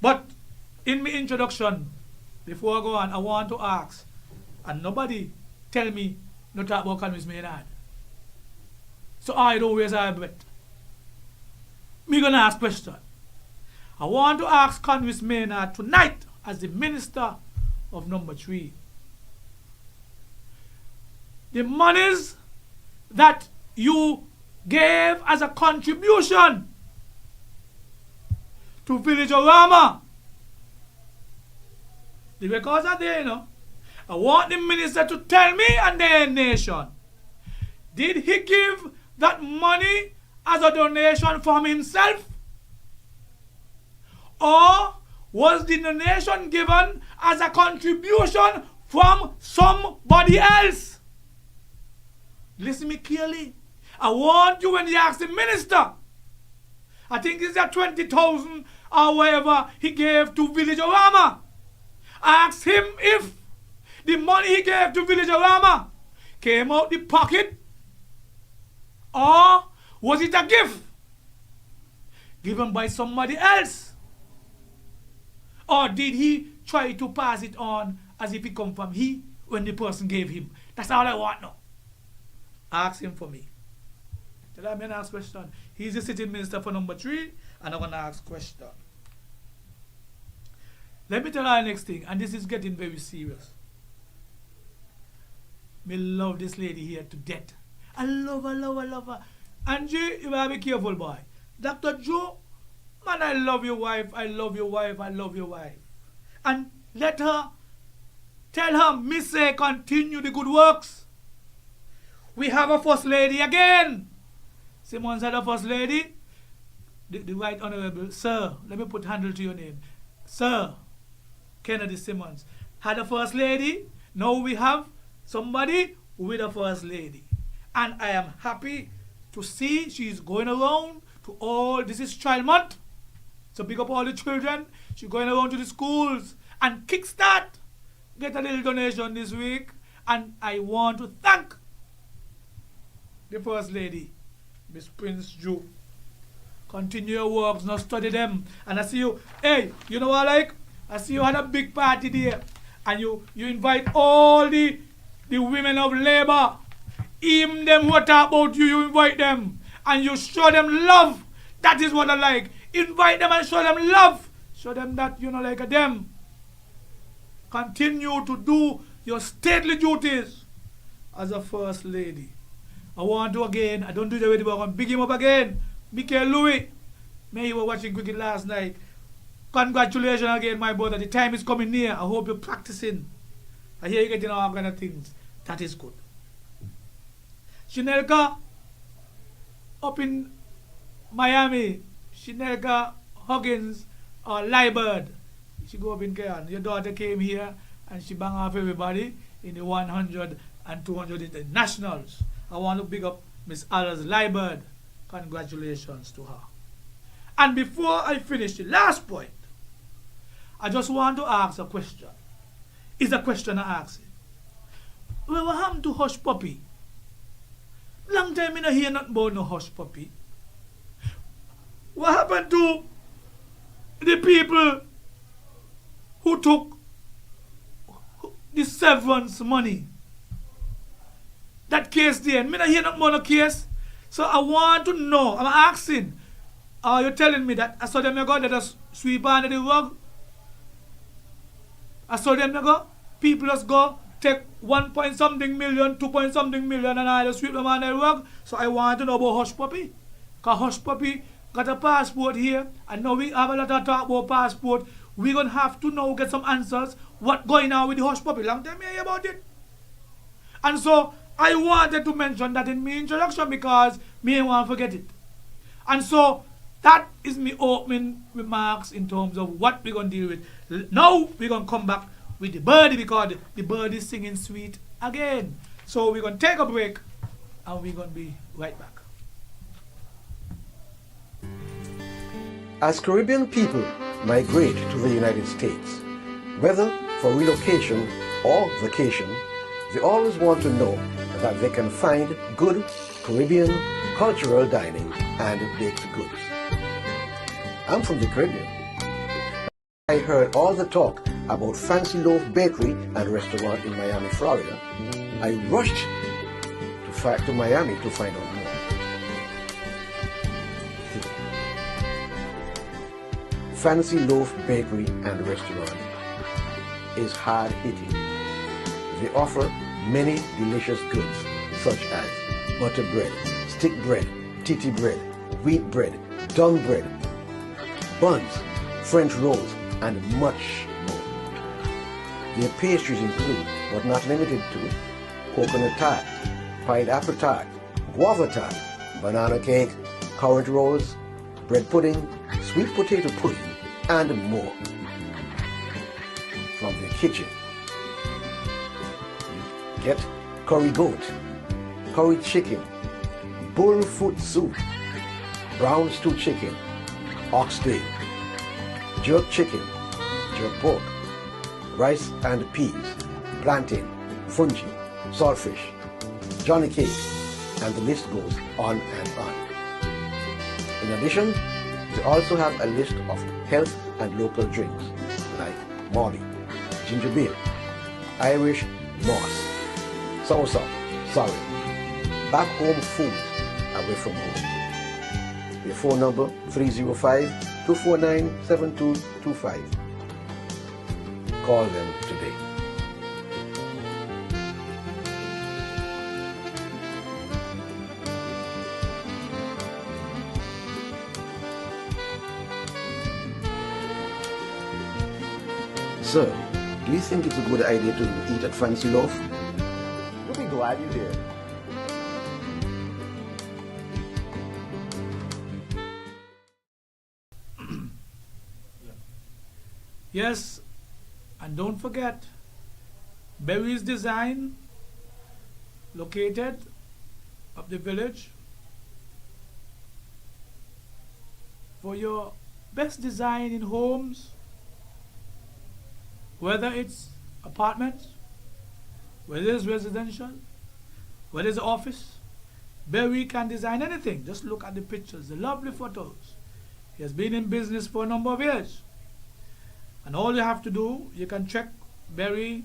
But in my introduction, before I go on, I want to ask, and nobody tell me no talk about Congress Maynard. So I don't waste my breath. Me gonna ask question. I want to ask Congress Maynard tonight as the Minister of Number 3. the monies that you gave as a contribution to Village Orama. The records are there, you know. I want the minister to tell me and the nation, did he give that money as a donation from himself? Or was the donation given as a contribution from somebody else? Listen me clearly. I want you when you ask the minister, I think it's that 20,000 or whatever he gave to Village Orama. Ask him if the money he gave to Village Orama came out the pocket, or was it a gift given by somebody else? Or did he try to pass it on as if it come from he when the person gave him? That's all I want now. Ask him for me. Tell me and ask question. He's the sitting minister for number 3, and I'm going to ask question. Let me tell you the next thing, and this is getting very serious. Me love this lady here to death. I love her. Angie, you better be careful, boy. Dr. Joe, man, I love your wife. And let her, tell her, me say, continue the good works. We have a first lady again. Simmons had a first lady. The right honorable, sir, let me put handle to your name. Sir Kennedy Simmons had a first lady. Now we have somebody with a first lady. And I am happy to see she's going around to all, this is Child Month, so pick up all the children. She's going around to the schools and kickstart, get a little donation this week. And I want to thank the First Lady, Miss Prince Ju. Continue your works, not study them. And I see you, hey, you know what I like? I see you had a big party there. And you invite all the women of labor. Even them who talk about you, you invite them. And you show them love. That is what I like. Invite them and show them love. Show them that you know like them. Continue to do your stately duties as a First Lady. I want to again, I don't do it already, but I'm going to big him up again. Michael Louis, may you were watching cricket last night. Congratulations again, my brother. The time is coming near. I hope you're practicing. I hear you getting all kind of things. That is good. Shinelka, up in Miami, Shinelka Huggins or Liebird. She go up in Cairn. Your daughter came here and she bang off everybody in the 100 and 200 internationals. I want to big up Miss Alice Liebird. Congratulations to her. And before I finish the last point, I just want to ask a question. It's a question I ask. Well, what happened to Hush Puppy? Long time I don't hear nothing about no Hush Puppy. What happened to the people who took the severance money? That case there, I don't hear nothing about no case. So I want to know, I'm asking, are you telling me that I saw them go, that just sweep under the rug? I saw them go, people just go, take 1 point something million, 2 point something million, and I just sweep them under the rug. So I want to know about Hush Puppy. Because Hush Puppy got a passport here, and now we have a lot of talk about passport. We're going to have to now get some answers. What going on with the Hush Puppy? Long time I hear about it. And so I wanted to mention that in my introduction because me ain't want to forget it. And so that is my opening remarks in terms of what we're going to deal with. Now we're going to come back with the Birdie because the Birdie is singing sweet again. So we're going to take a break and we're going to be right back. As Caribbean people migrate to the United States, whether for relocation or vacation, they always want to know that they can find good Caribbean cultural dining and baked goods. I'm from the Caribbean. I heard all the talk about Fancy Loaf Bakery and Restaurant in Miami, Florida. I rushed to Miami to find out more. Fancy Loaf Bakery and Restaurant is hard-hitting. They offer many delicious goods such as butter bread, stick bread, titi bread, wheat bread, dun bread, buns, French rolls, and much more. Their pastries include, but not limited to, coconut tart, pineapple tart, guava tart, banana cake, currant rolls, bread pudding, sweet potato pudding, and more. From their kitchen, you get curry goat, curry chicken, bullfoot soup, brown stew chicken, oxtail, jerk chicken, jerk pork, rice and peas, plantain, fungi, saltfish, johnny cake, and the list goes on and on. In addition, we also have a list of health and local drinks like Molly, ginger beer, Irish moss, soursop, sorry, back home food away from home. Their phone number 305-249-7225. Call them today. Sir, do you think it's a good idea to eat at Fancy Loaf? You'll be glad you did. Yes, and don't forget, Berry's Design, located up the village, for your best design in homes, whether it's apartments, whether it's residential, whether it's office. Berry can design anything. Just look at the pictures, the lovely photos. He has been in business for a number of years. And all you have to do, you can check Berry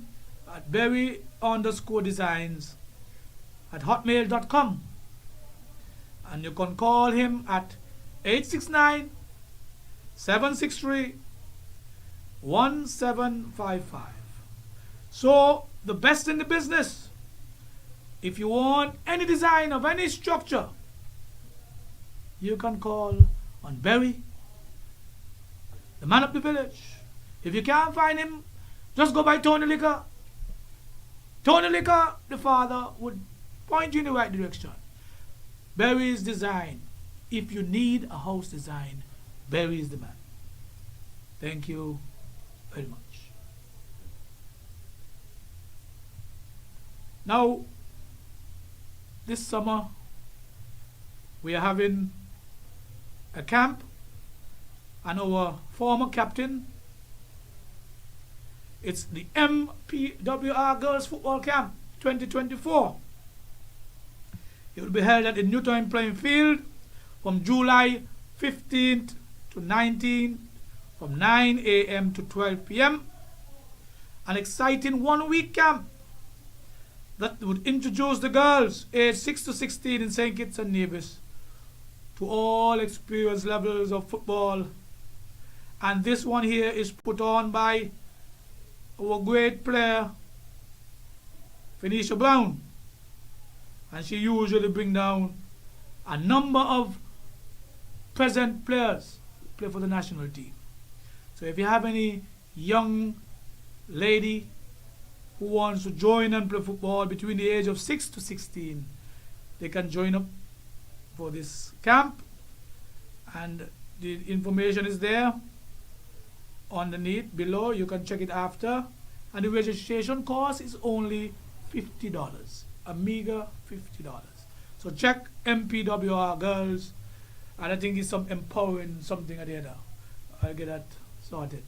at berry_designs at hotmail.com. And you can call him at 869-763-1755. So, the best in the business. If you want any design of any structure, you can call on Berry, the man of the village. If you can't find him, just go by Tony Liquor. Tony Liquor, the father, would point you in the right direction. Berry's Design. If you need a house design, Berry is the man. Thank you very much. Now, this summer, we are having a camp, and our former captain, it's the MPWR Girls Football Camp 2024. It will be held at the Newtown Playing Field from July 15th to 19th from 9 a.m. to 12 p.m. An exciting one-week camp that would introduce the girls aged 6 to 16 in St. Kitts and Nevis to all experience levels of football. And this one here is put on by our great player, Phoenicia Brown. And she usually bring down a number of present players who play for the national team. So if you have any young lady who wants to join and play football between the age of 6 to 16, they can join up for this camp. And the information is there underneath below. You can check it after. And the registration cost is only $50. A meager $50. So check MPWR Girls. And I think it's some empowering something at the end. I'll get that sorted.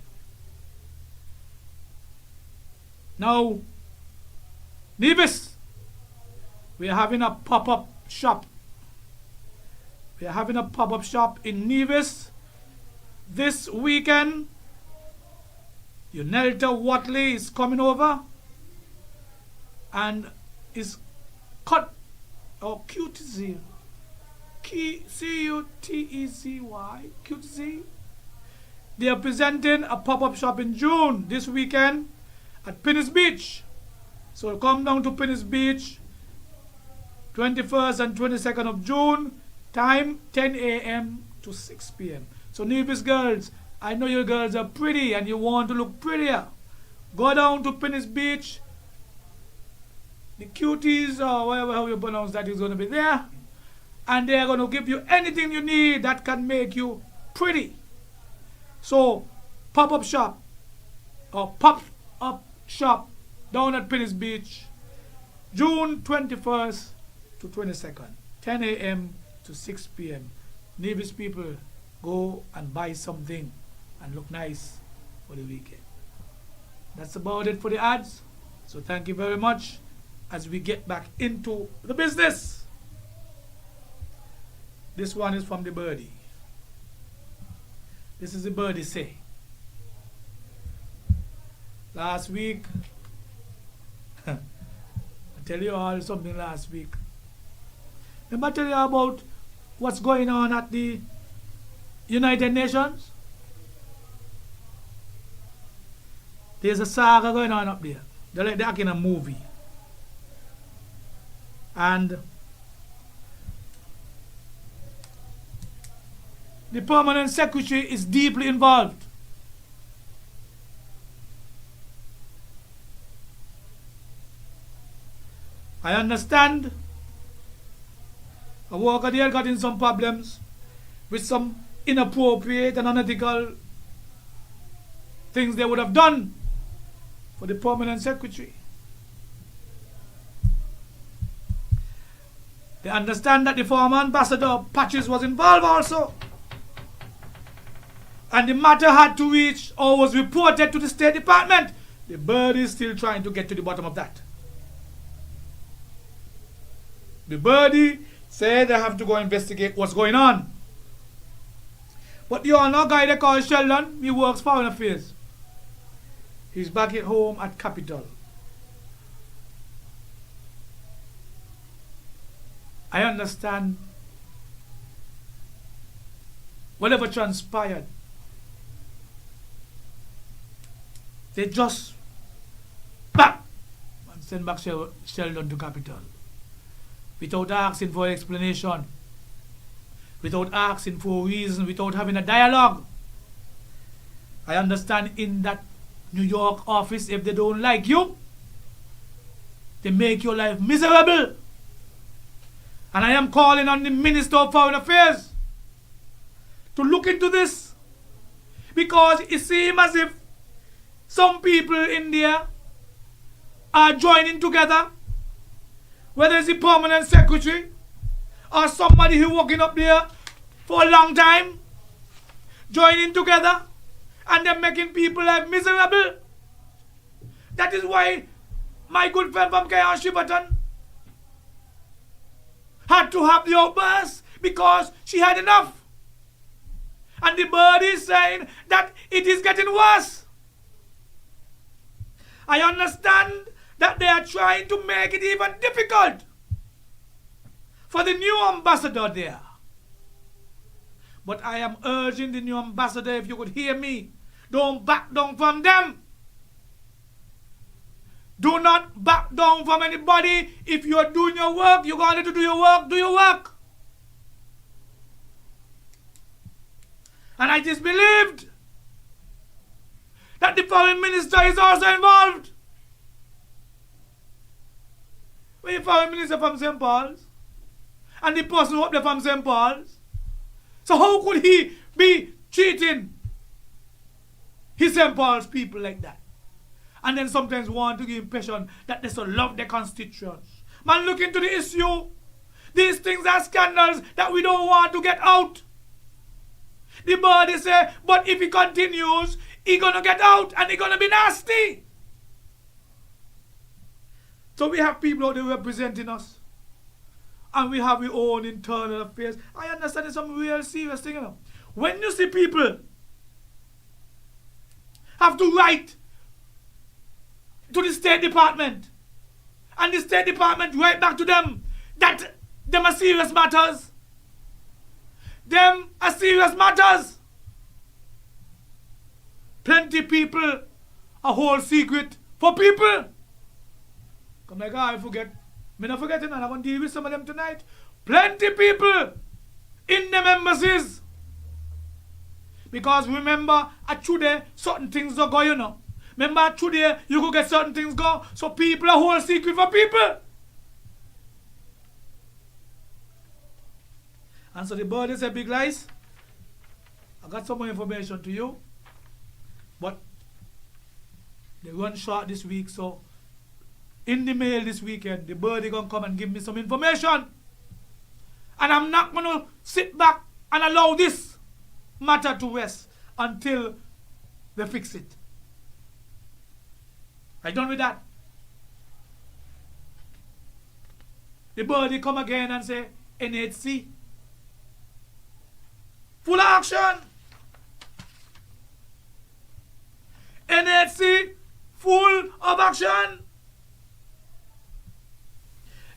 Now, Nevis, we are having a pop-up shop. We are having a pop-up shop in Nevis this weekend. Unelta Watley is coming over and is cut or QTZ. C-U-T-E-Z-Y QTZ. They are presenting a pop-up shop in June this weekend at Pinnis Beach. So come down to Pennis Beach, 21st and 22nd of June, time 10 a.m. to 6 p.m. So Nevis girls, I know you girls are pretty and you want to look prettier. Go down to Pennis Beach. The cuties or whatever how you pronounce that is going to be there. And they are going to give you anything you need that can make you pretty. So pop-up shop or pop-up shop down at Pennis Beach, June 21st to 22nd, 10 a.m. to 6 p.m. Nevis people, go and buy something and look nice for the weekend. That's about it for the ads. So thank you very much as we get back into the business. This one is from the Birdie. This is the Birdie say. Last week, I tell you all something last week. Remember I tell you about what's going on at the United Nations? There's a saga going on up there. They're like they're acting a movie. And the permanent secretary is deeply involved. I understand a worker there got in some problems with some inappropriate and unethical things they would have done for the permanent secretary. They understand that the former ambassador Patches was involved also. And the matter had to reach or was reported to the State Department. The Birdie is still trying to get to the bottom of that. The Birdie said they have to go investigate what's going on. But you all know a guy they call Sheldon, he works for Foreign Affairs. He's back at home at Capitol. I understand whatever transpired. They just back and send back Sheldon to Capitol. Without asking for explanation, without asking for a reason, without having a dialogue. I understand in that New York office, if they don't like you, they make your life miserable. And I am calling on the Minister of Foreign Affairs to look into this, because it seems as if some people in there are joining together, whether it's the permanent secretary or somebody who working up there for a long time, joining together and they're making people life miserable. That is why my good friend from Kayan Shiverton had to have the outburst, because she had enough. And the Birdie is saying that it is getting worse. I understand that they are trying to make it even difficult for the new ambassador there. But I am urging the new ambassador, if you could hear me, don't back down from them. Do not back down from anybody. If you are doing your work, you're going to do your work, do your work. And I just believed that the foreign minister is also involved. When the foreign minister from St. Paul's, and the person who up there from St. Paul's, so how could he be treating his St. Paul's people like that? And then sometimes want to give impression that they so love their constituents. Man, look into the issue. These things are scandals that we don't want to get out. The Birdie say, but if he continues, he gonna get out and he gonna be nasty. So we have people out there representing us. And we have our own internal affairs. I understand it's some real serious thing, you know. When you see people have to write to the State Department, and the State Department write back to them that them are serious matters. Them are serious matters. Plenty people a whole secret for people. Come like, I forget. Me not forgetting, and I'm going to deal with some of them tonight. Plenty people in them embassies. Because remember, at today, certain things are going on. Remember, at today, you could get certain things go. So people are whole secret for people. And so the Birdie said, big lies. I got some more information to you. But they run short this week, so in the mail this weekend, the Birdie gonna come and give me some information. And I'm not gonna sit back and allow this matter to rest until they fix it. I done with that. The Birdie come again and say, NHC. Full action. NHC, full of action.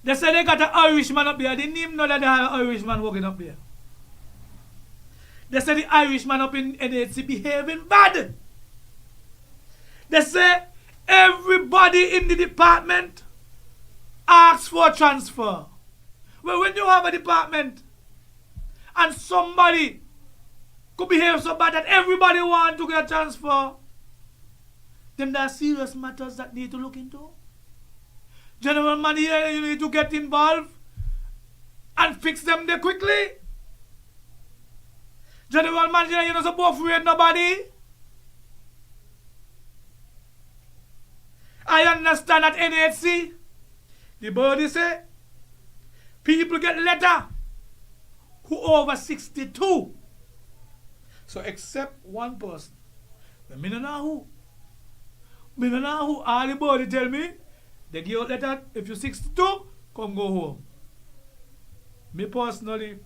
They say they got an Irishman up there. They didn't even know that they have an Irishman working up there. They say the Irishman up in NHC behaving bad. They say everybody in the department asks for a transfer. Well, when you have a department and somebody could behave so bad that everybody wants to get a transfer, then there are serious matters that need to look into. General manager, you need to get involved and fix them there quickly. General manager, you're not supposed to afraid nobody. I understand at NHC, the Birdie say, people get letter who over 62. So except one person. But me don't know who. Me don't know who. All the Birdie tell me, they give out letter, if you're 62, come go home. Me personally,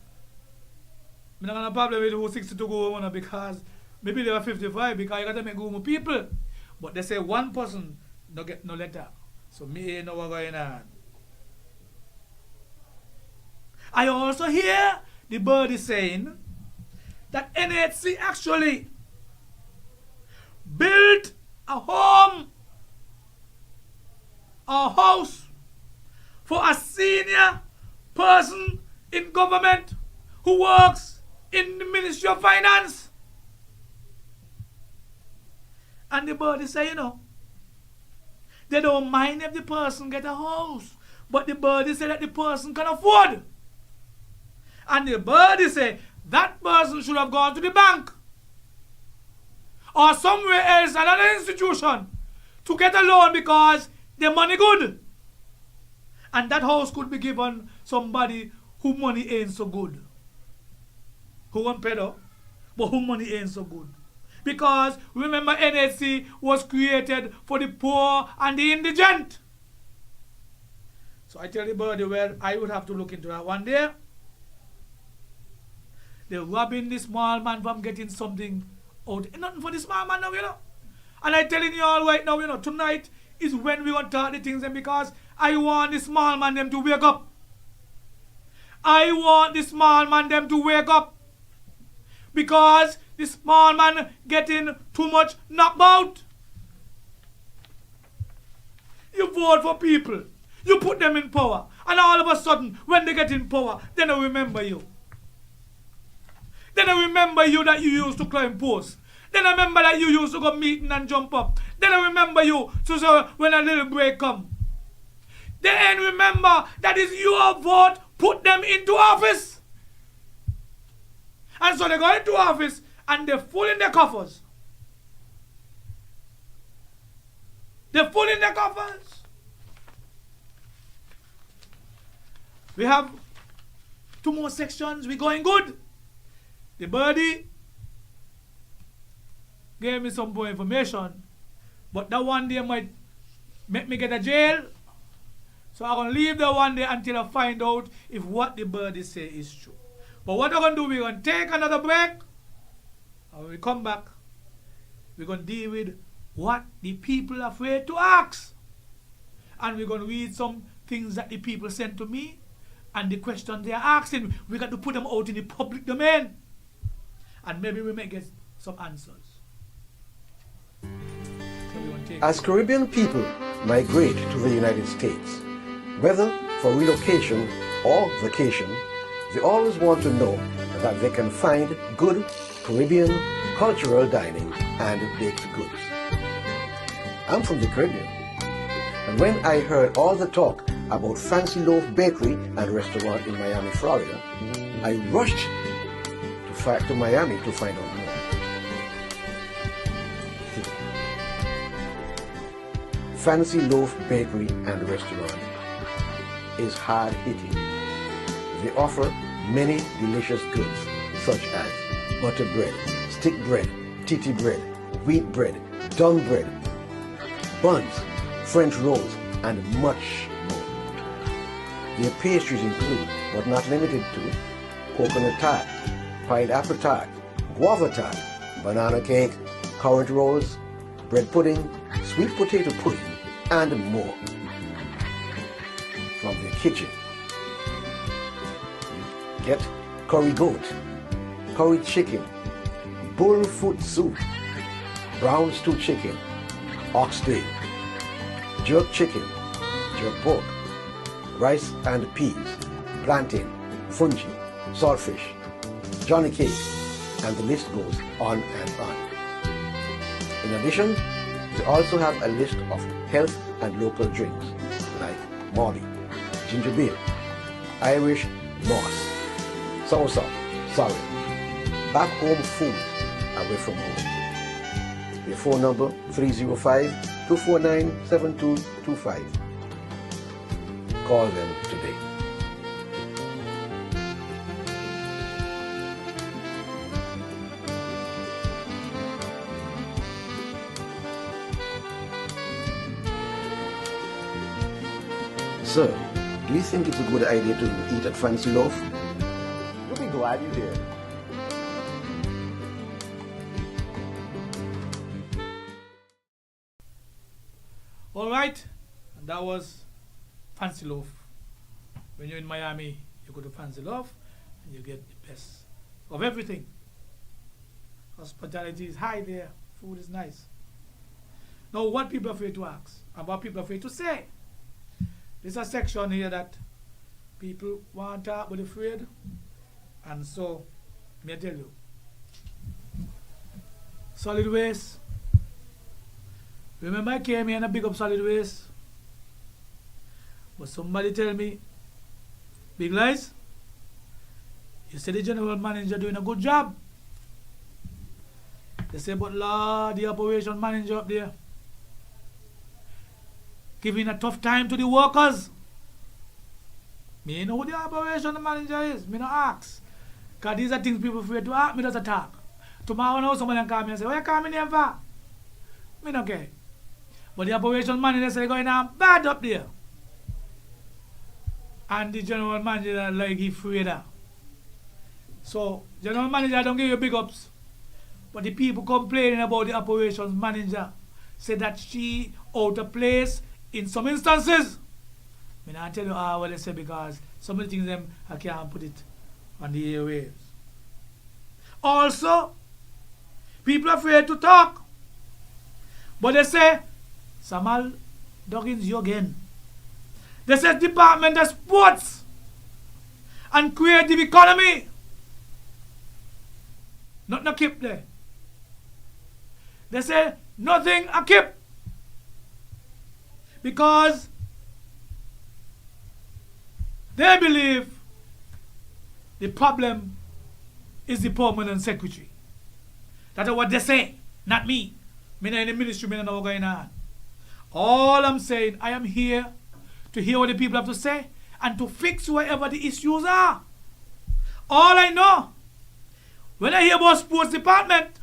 I don't have a problem with who 62 go home because maybe they were 55 because you got to make room with people. But they say one person don't get no letter. So me ain't know what's going on. I also hear the Birdie saying that NHC actually built a home, a house for a senior person in government who works in the Ministry of Finance. And the Birdie say, you know, they don't mind if the person get a house, but the Birdie say that the person can afford. And the Birdie say that person should have gone to the bank or somewhere else, another institution, to get a loan because the money good. And that house could be given somebody who money ain't so good. Who won't pay though, but who money ain't so good. Because remember, NHC was created for the poor and the indigent. So I tell the Birdie, well, I would have to look into that one day. They're robbing the small man from getting something out. Nothing for the small man now, you know. And I'm telling you all right now, you know, tonight is when we want to talk the things, and because I want the small man them to wake up. I want the small man them to wake up. Because the small man getting too much knocked out. You vote for people. You put them in power. And all of a sudden, when they get in power, then I remember you. Then I remember you that you used to climb posts. Then I remember that you used to go meeting and jump up. Then I remember you so when a little break come. Then remember that is your vote put them into office. And so they go into office and they're full in their coffers. They're full in their coffers. We have 2 more sections. We're going good. The Birdie gave me some more information, but that one day might make me get a jail. So I'm going to leave that one day until I find out if what the Birdie say is true. But what we're going to do, we're going to take another break. And when we come back, we're going to deal with what the people are afraid to ask. And we're going to read some things that the people sent to me. And the questions they are asking, we got to put them out in the public domain. And maybe we may get some answers. So As Caribbean people, migrate to the United States. Whether for relocation or vacation, they always want to know that they can find good Caribbean cultural dining and baked goods. I'm from the Caribbean, and when I heard all the talk about Fancy Loaf Bakery and Restaurant in Miami, Florida, I rushed to Miami to find out more. Fancy Loaf Bakery and Restaurant is hard-hitting. They offer many delicious goods such as butter bread, stick bread, titi bread, wheat bread, dung bread, buns, French rolls, and much more. Their pastries include, but not limited to, coconut tart, pineapple tart, guava tart, banana cake, currant rolls, bread pudding, sweet potato pudding, and more. From their kitchen, get curry goat, curry chicken, bullfoot soup, brown stew chicken, oxtail, jerk chicken, jerk pork, rice and peas, plantain, fungi, saltfish, Johnny cake, and the list goes on and on. In addition, they also have a list of health and local drinks like Molly, ginger beer, Irish moss, soursop, sorry, back home food away from home. Their phone number 305-249-7225. Call them today. Sir, do you think it's a good idea to eat at Fancy Loaf? You'll be glad you did. All right, and that was Fancy Loaf. When you're in Miami, you go to Fancy Loaf and you get the best of everything. Hospitality is high there. Food is nice. Now, what people are afraid to ask and what people are afraid to say. There's a section here that people want to talk but afraid. And so, may I tell you, solid waste. Remember I came here and I big up solid waste? But somebody tell me, Big Lies, you said the general manager doing a good job. They say, but Lord, the operation manager up there, giving a tough time to the workers. Me know who the operation manager is. Me no ask. Because these are things people afraid to ask. Me does talk. Tomorrow now someone call me and say, why you call me here for? Me no care. But the operation manager say going on bad up there. And the general manager like he afraid of. So general manager don't give you big ups. But the people complaining about the operations manager say that she out of place in some instances. I mean, I tell you what they say because some of the things them I can't put it on the airwaves. Also, people are afraid to talk. But they say, Samal Duggins, you again. They say Department of Sports and Creative Economy. Nothing a keep there. They say nothing a keep. Because they believe the problem is the permanent secretary. That's what they say, not me. Me not in the ministry, me not know what's going on. All I'm saying, I am here to hear what the people have to say and to fix whatever the issues are. All I know, when I hear about sports department,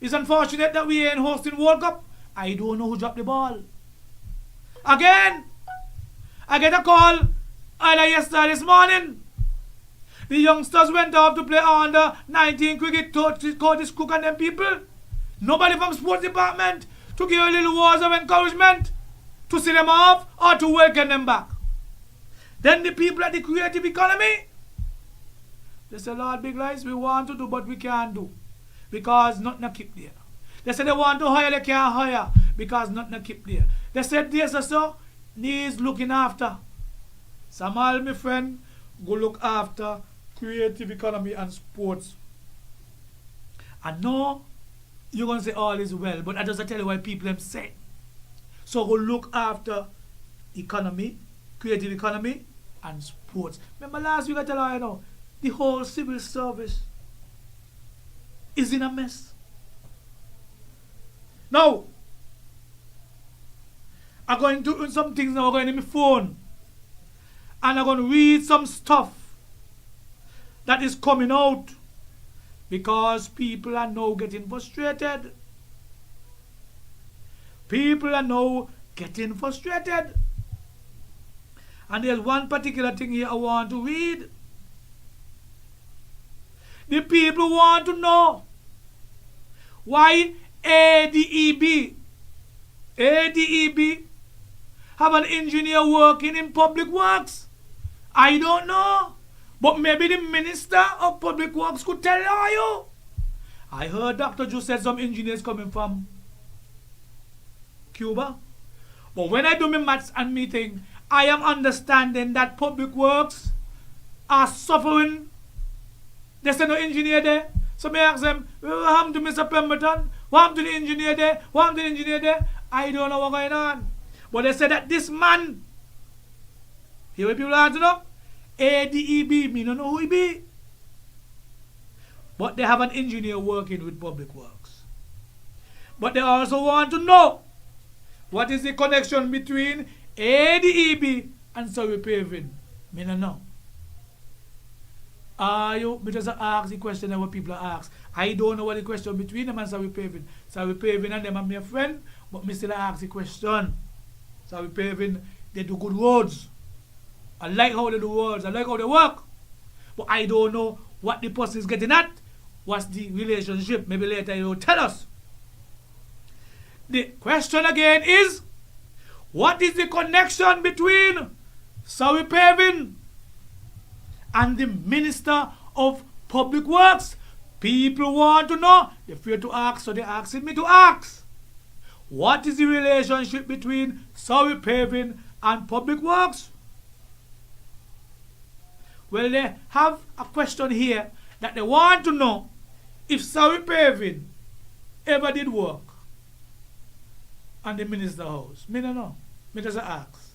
it's unfortunate that we ain't hosting World Cup. I don't know who dropped the ball. Again, I get a call either yesterday this morning. The youngsters went out to play under 19 cricket, Curtis Cook and them people. Nobody from sports department to give a little words of encouragement to see them off or to welcome them back. Then the people at the creative economy, they say, Lord Big Lies, we want to do but we can't do. Because nothing keep there. They say they want to hire, they can't hire. because nothing keep there. They said this or so, needs looking after. Samal, my friend, go look after creative economy and sports. I know you're going to say all is well, but I just tell you why people them say. So go look after economy, creative economy, and sports. Remember last week I tell you, the whole civil service is in a mess. Now, I'm going to do some things now. I'm going to my phone. And I'm going to read some stuff that is coming out. Because people are now getting frustrated. People are now getting frustrated. And there's one particular thing here I want to read. The people want to know why ADEB have an engineer working in public works. I don't know. But maybe the Minister of Public Works could tell you. I heard Dr. Joe said some engineers coming from Cuba. But when I do my maths and meeting, I am understanding that public works are suffering. There's no engineer there. So I ask them, what happened to Mr. Pemberton? What happened to the engineer there? What happened to the engineer there? I don't know what's going on. But they said that this man, here what people want to know? ADEB, me don't know who he be. But they have an engineer working with public works. But they also want to know what is the connection between ADEB and Surrey Paving. Me don't know. Me just ask the question that what people ask. I don't know what the question between them and Surrey Paving. Surrey Paving and them are my friend, but me still ask the question. Surrey Paving, they do good roads. I like how they do words. I like how they work. But I don't know what the person is getting at. What's the relationship? Maybe later you'll tell us. The question again is, what is the connection between Surrey Paving and the Minister of Public Works? People want to know. They're afraid to ask, so they're asking me to ask. What is the relationship between Surrey Paving and Public Works? Well, they have a question here that they want to know if Surrey Paving ever did work on the Minister's house. Me don't know. Me just ask.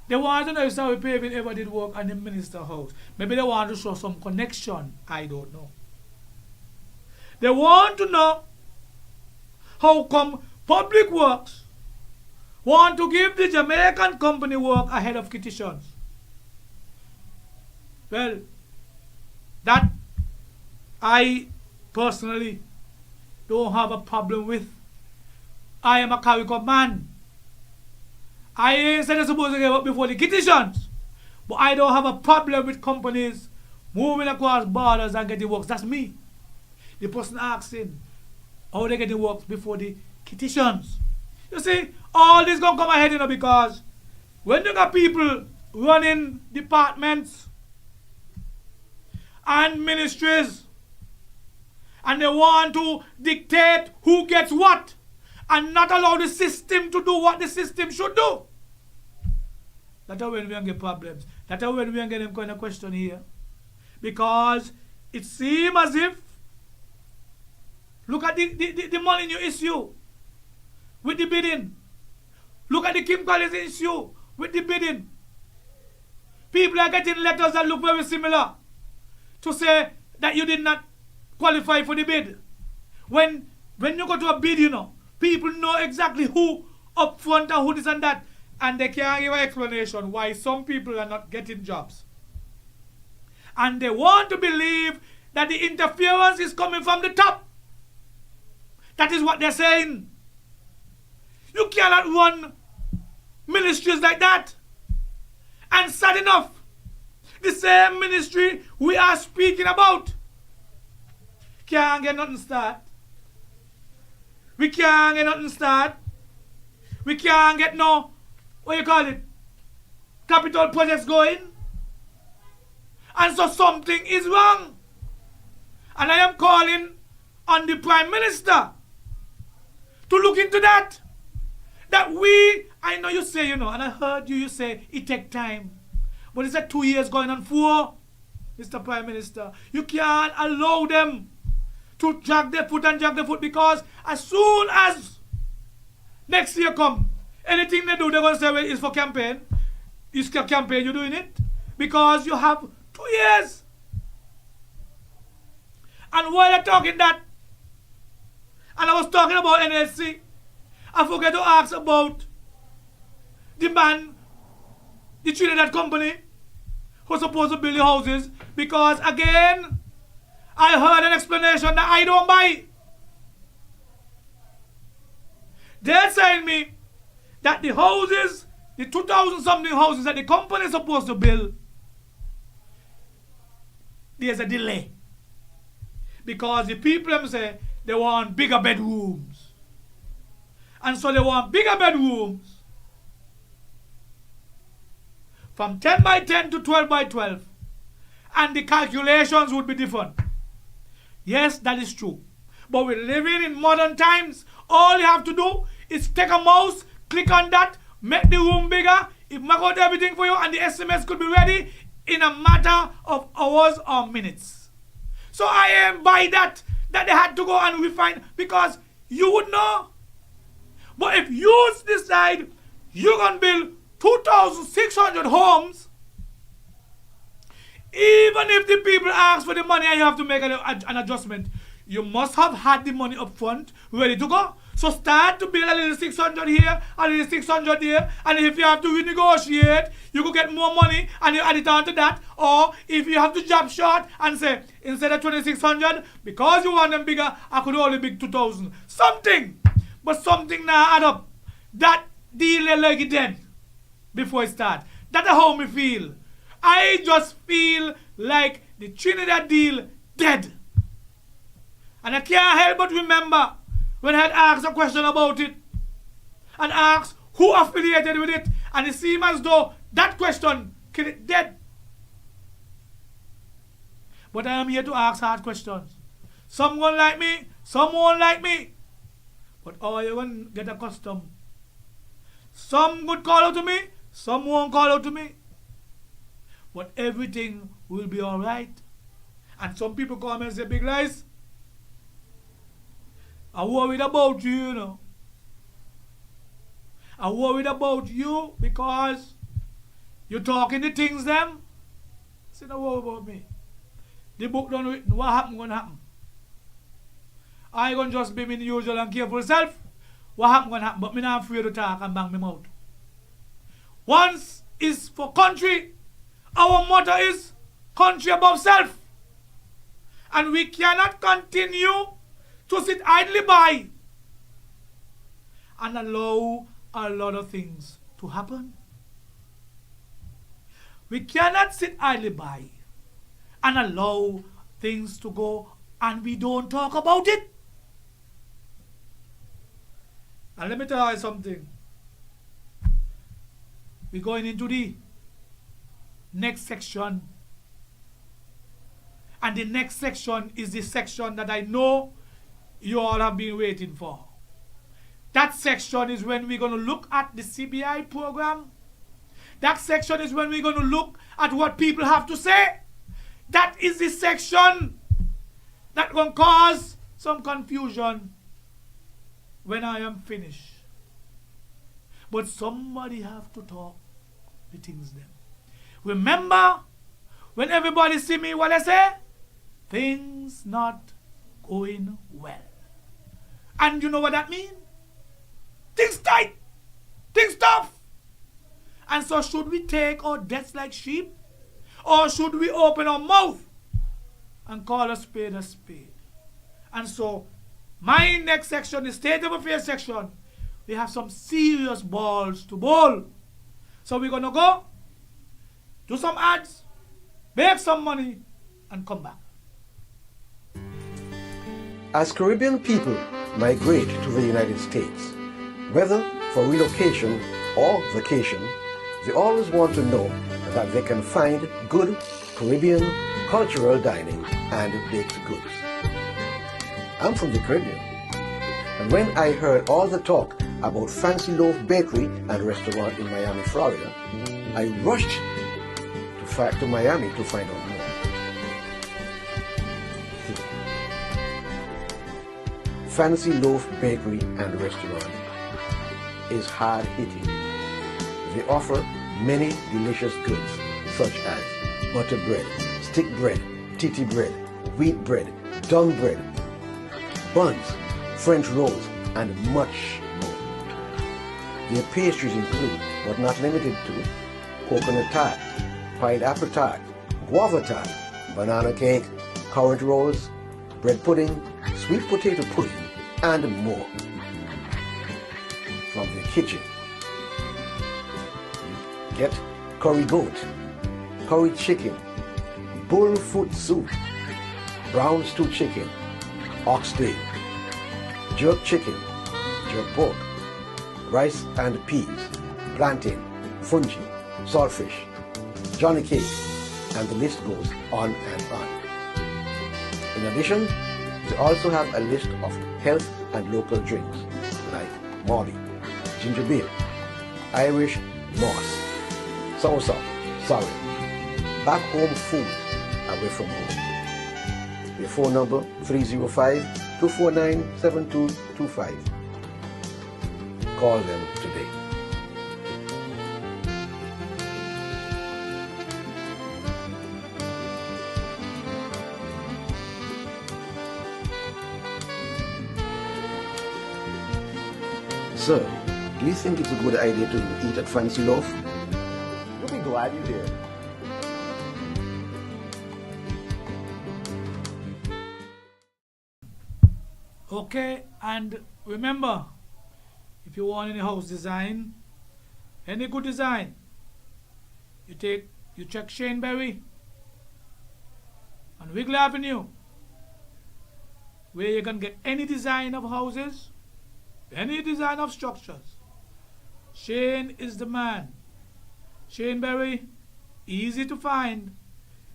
They want to know if Surrey Paving ever did work on the Minister's house. Maybe they want to show some connection. I don't know. They want to know how come Public Works want to give the Jamaican company work ahead of petitions. Well, that I personally don't have a problem with. I am a Caricom man. I ain't said they're supposed to give up before the petitions. But I don't have a problem with companies moving across borders and getting works. That's me. The person asking how they get the works before the petitions. You see, all this gonna come ahead, because when you got people running departments and ministries, and they want to dictate who gets what, and not allow the system to do what the system should do. That's how when we get problems. That's how when we get them kind of question here. Because it seems as if, look at the money you issue with the bidding. Look at the Kim Collins issue with the bidding. People are getting letters that look very similar to say that you did not qualify for the bid. When you go to a bid, people know exactly who up front and who this and that, and they can't give an explanation why some people are not getting jobs. And they want to believe that the interference is coming from the top. That is what they're saying. You cannot run ministries like that. And sad enough, the same ministry we are speaking about can't get nothing start. We can't get nothing start. We can't get no, capital projects going. And so something is wrong. And I am calling on the Prime Minister to look into that. that I know you say, and I heard you say it take time. But it's like 2 years going on 4, Mr. Prime Minister. You can't allow them to drag their foot because as soon as next year come, anything they do, they're going to say, well, it's for campaign. It's for campaign, you're doing it. Because you have 2 years. And while I'm talking that, and I was talking about NLC, I forget to ask about the man, the Trinidad company, who's supposed to build the houses, because again, I heard an explanation that I don't buy. They're saying me that the houses, the 2,000 something houses that the company is supposed to build, there's a delay. Because the people them say they want bigger bedrooms. And so they want bigger bedrooms from 10 by 10 to 12 by 12. And the calculations would be different. Yes, that is true. But we're living in modern times. All you have to do is take a mouse, click on that, make the room bigger, it mark out everything for you, and the SMS could be ready in a matter of hours or minutes. So I am by that they had to go and refine, because you would know. But if you decide you're going to build 2,600 homes, even if the people ask for the money and you have to make an adjustment, you must have had the money up front ready to go. So start to build a little 600 here, a little 600 there, and if you have to renegotiate, you could get more money and you add it on to that. Or if you have to jump short and say, instead of 2,600, because you want them bigger, I could only big 2,000. Something, but something now add up. That deal like it dead before it start. That's how me feel. I just feel like the Trinidad deal dead. And I can't help but remember when I had asked a question about it and asked who affiliated with it, and it seemed as though that question killed it dead. But I am here to ask hard questions. Some won't like me, some won't like me. But all you won't get accustomed. Some would call out to me, some won't call out to me. But everything will be alright. And some people come and say big lies. I'm worried about you, I'm worried about you because you're talking the things them. Say don't worry about me. The book done written. What happen gonna happen? I gonna just be my usual and careful self. What happen gonna happen? But me not afraid to talk and bang me mouth. Once is for country. Our motto is country above self. And we cannot continue to sit idly by and allow a lot of things to happen. We cannot sit idly by and allow things to go and we don't talk about it. And let me tell you something. We're going into the next section. And the next section is the section that I know you all have been waiting for. That section is when we're going to look at the CBI program. That section is when we're going to look at what people have to say. That is the section that's going to cause some confusion when I am finished. But somebody have to talk the things them. Remember, when everybody see me, what I say? Things not going well. And you know what that means? Things tight. Things tough. And so should we take our debts like sheep? Or should we open our mouth and call a spade a spade? And so my next section, the state of affairs section, we have some serious balls to bowl. So we're going to go, do some ads, make some money, and come back. As Caribbean people migrate to the United States, whether for relocation or vacation, they always want to know that they can find good Caribbean cultural dining and baked goods. I'm from the Caribbean, and when I heard all the talk about Fancy Loaf Bakery and Restaurant in Miami, Florida, I rushed to Miami to find out more. Fancy Loaf Bakery and Restaurant is hard-hitting. They offer many delicious goods such as butter bread, stick bread, titi bread, wheat bread, dun bread, buns, French rolls, and much more. Their pastries include, but not limited to, coconut tart, pineapple tart, guava tart, banana cake, currant rolls, bread pudding, sweet potato pudding, and more. From their kitchen, you get curry goat, curry chicken, bull foot soup, brown stew chicken, oxtail, jerk chicken, jerk pork, rice and peas, plantain, fungi, saltfish, johnny cake, and the list goes on and on. In addition, they also have a list of health and local drinks like Molly, ginger beer, Irish moss, soursop, sorry, back home food away from home. Their phone number 305-249-7225. Call them today. Sir, do you think it's a good idea to eat at Fancy Loaf? You'll be glad you did. Okay, and remember, if you want any house design, any good design, you check Shane Berry on Wrigley Avenue, where you can get any design of houses, any design of structures. Shane is the man. Shane Berry, easy to find.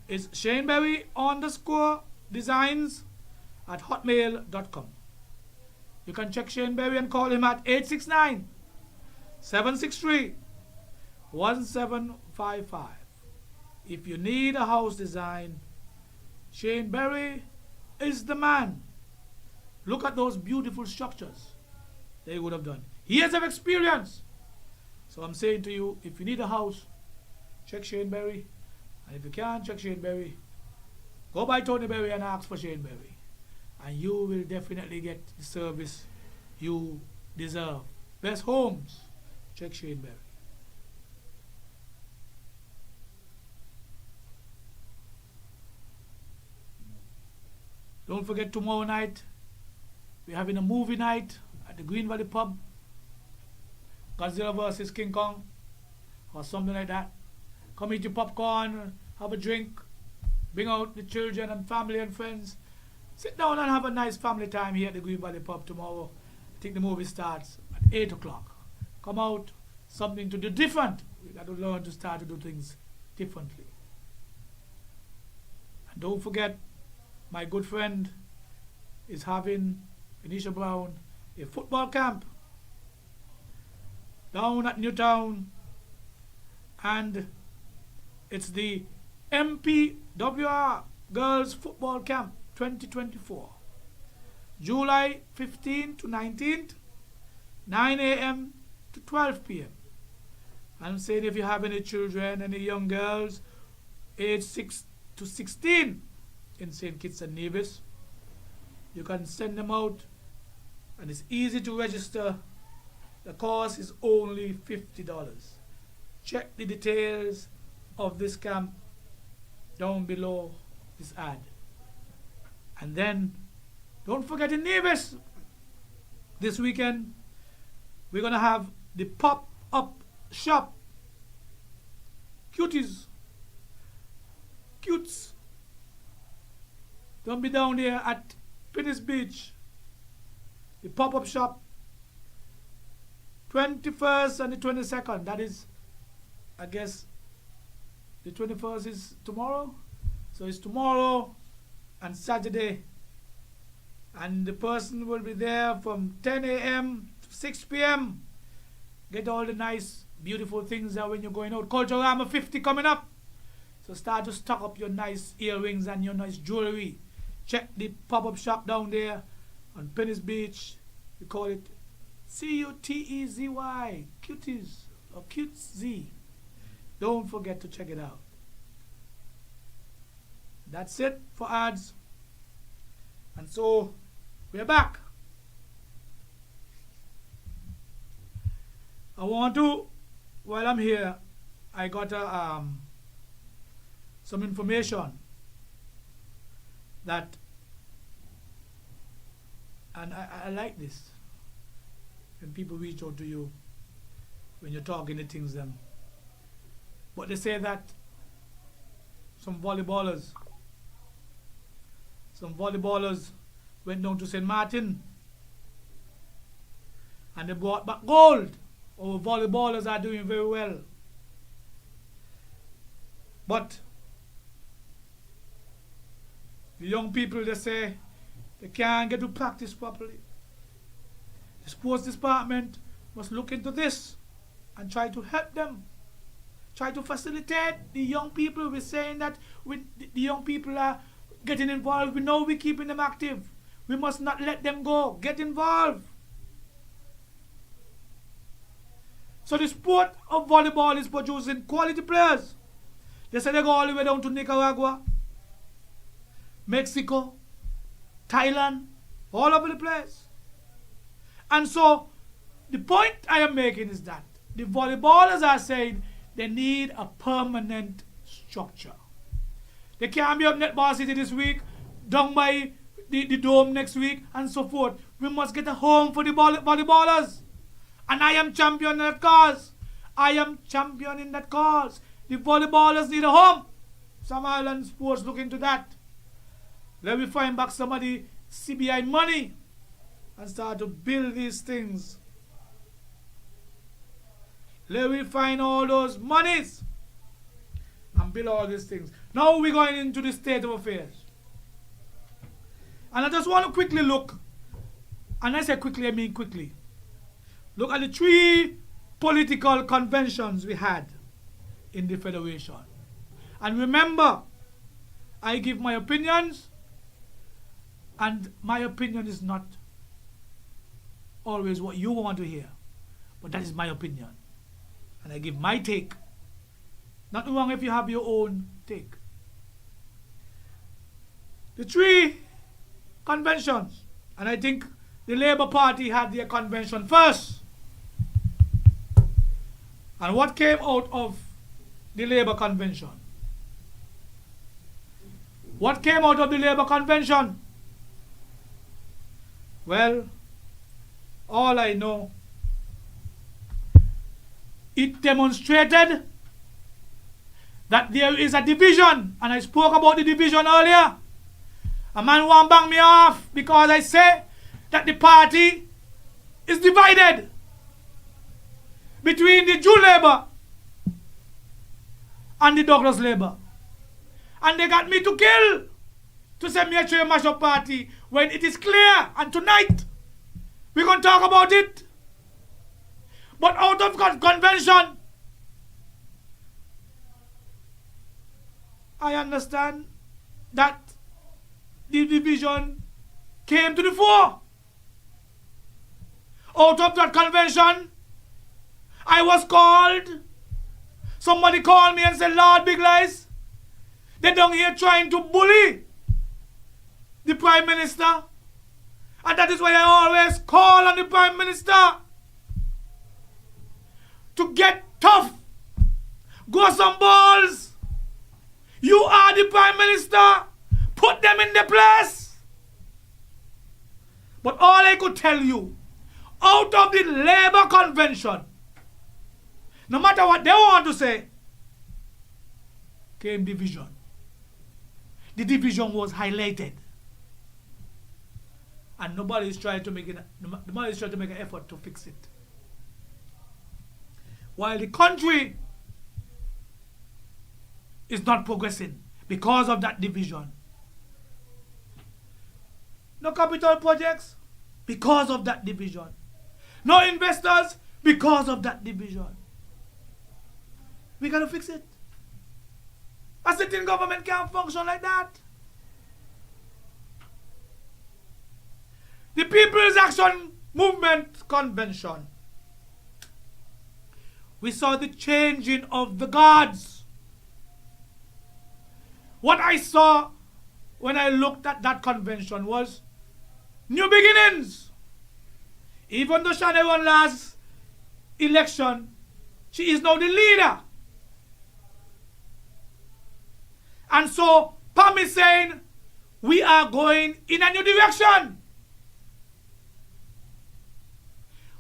It's ShaneBerry_designs at hotmail.com. You can check Shane Berry and call him at 869-763-1755. If you need a house design, Shane Berry is the man. Look at those beautiful structures they would have done. Years of experience. So I'm saying to you, if you need a house, check Shane Berry. And if you can't check Shane Berry, go by Tony Berry and ask for Shane Berry. And you will definitely get the service you deserve. Best homes, check Shane Berry. Don't forget, tomorrow night we're having a movie night at the Green Valley Pub. Godzilla vs. King Kong or something like that. Come eat your popcorn, have a drink, bring out the children and family and friends. Sit down and have a nice family time here at the Green Valley Pub tomorrow. I think the movie starts at 8 o'clock. Come out, something to do different. We got to learn to start to do things differently. And don't forget, my good friend is having, Venetia Brown, a football camp down at Newtown, and it's the MPWR Girls Football Camp 2024, July 15th to 19th, 9 a.m. to 12 p.m. I'm saying, if you have any children, any young girls, age 6 to 16 in St. Kitts and Nevis, you can send them out, and it's easy to register. The cost is only $50. Check the details of this camp down below this ad. And then, don't forget, in Nevis, this weekend, we're going to have the pop-up shop. Cutes. Don't be down there at Venice Beach. The pop-up shop, 21st and the 22nd. That is, I guess, the 21st is tomorrow. So it's tomorrow and Saturday. And the person will be there from 10 a.m. to 6 p.m. Get all the nice, beautiful things there when you're going out. Culturama 50 coming up. So start to stock up your nice earrings and your nice jewelry. Check the pop-up shop down there on Pennis Beach. We call it Cutezy, Cuties or Cutesy. Don't forget to check it out. That's it for ads. And so we're back. I want to, while I'm here, I got some information that, and I like this when people reach out to you when you're talking the things them. But they say that some volleyballers went down to St. Martin and they brought back gold. Our volleyballers are doing very well. But the young people, they say they can't get to practice properly. The sports department must look into this and try to help them. Try to facilitate the young people. We're saying that the young people are getting involved. We know we're keeping them active. We must not let them go. Get involved. So the sport of volleyball is producing quality players. They say they go all the way down to Nicaragua, Mexico, Thailand, all over the place. And so the point I am making is that the volleyballers are saying they need a permanent structure. They can't be up Netball City this week, down by the dome next week, and so forth. We must get a home for the volleyballers. And I am championing that cause. I am championing that cause. The volleyballers need a home. Some island sports look into that. Let me find back some of the CBI money and start to build these things. Let me find all those monies and build all these things. Now we're going into the state of affairs. And I just want to quickly look, and I say quickly, I mean quickly. Look at the 3 political conventions we had in the Federation. And remember, I give my opinions, and my opinion is not always what you want to hear, but that is my opinion. And I give my take. Nothing wrong if you have your own take. The 3 conventions, and I think the Labour Party had their convention first. And what came out of the Labour Convention? What came out of the Labour Convention? Well, all I know, it demonstrated that there is a division, and I spoke about the division earlier. A man won't bang me off because I say that the party is divided between the Jew Labour and the Douglas Labour. And they got me to kill to say me a trade mash up party when it is clear, and tonight we're going to talk about it. But out of convention, I understand that the division came to the fore. Out of that convention, I was called. Somebody called me and said, Lord Big Lies, they're down here trying to bully the Prime Minister. And that is why I always call on the Prime Minister to get tough. Go some balls. You are the Prime Minister. Put them in their place. But all I could tell you, out of the Labour Convention, no matter what they want to say, came division. The division was highlighted. And nobody is trying to make an effort to fix it. While the country is not progressing because of that division. No capital projects because of that division. no investors because of that division. We got to fix it. A sitting government can't function like that. The People's Action Movement Convention. We saw the changing of the guards. What I saw when I looked at that convention was new beginnings. Even though Shanae won last election, she is now the leader. And so Pam is saying, we are going in a new direction.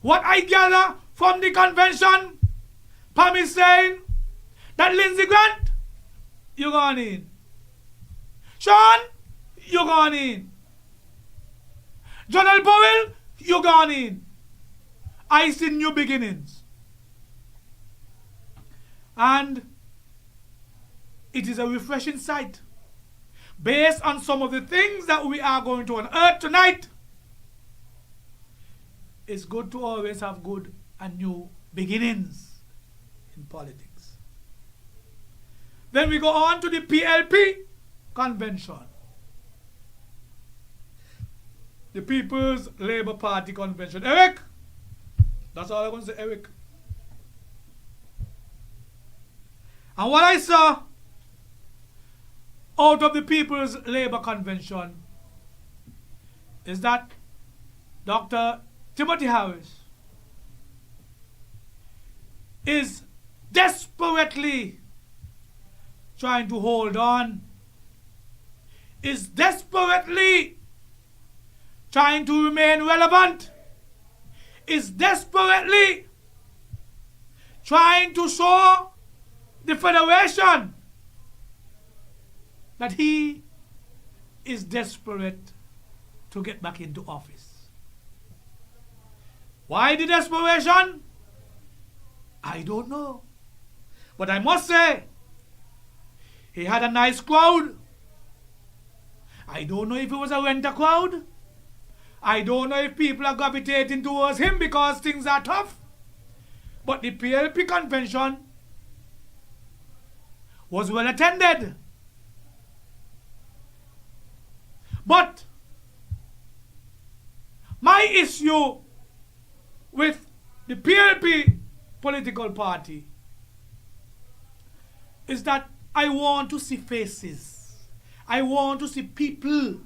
What I gather from the convention, Pam is saying that Lindsey Grant, you're going in. Sean, you're going in. Jonathan Powell, you're going in. I see new beginnings. And it is a refreshing sight. Based on some of the things that we are going to unearth tonight, it's good to always have good and new beginnings in politics. Then we go on to the PLP convention. The People's Labour Party convention. Eric! That's all I want to say, Eric. And what I saw out of the People's Labour Convention is that Dr. Timothy Harris is desperately trying to hold on, is desperately trying to remain relevant, is desperately trying to show the Federation that he is desperate to get back into office. Why the desperation? I don't know. But I must say, he had a nice crowd. I don't know if it was a renter crowd. I don't know if people are gravitating towards him because things are tough. But the PLP convention was well attended. But my issue with the PLP political party is that I want to see faces. I want to see people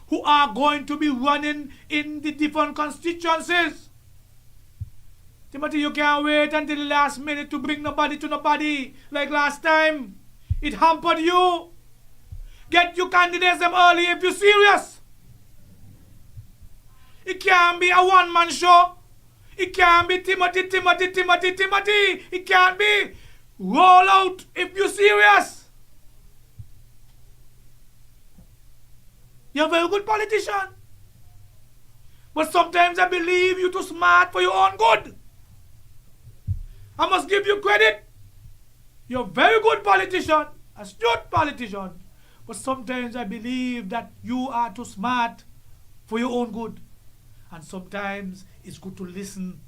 who are going to be running in the different constituencies. Timothy, you can't wait until the last minute to bring nobody to nobody like last time. It hampered you. Get your candidates them early if you're serious. It can't be a one-man show. It can't be Timothy. It can't be. Roll out if you're serious. You're a very good politician. But sometimes I believe you're too smart for your own good. I must give you credit. You're a very good politician, astute politician. But sometimes I believe that you are too smart for your own good. And sometimes it's good to listen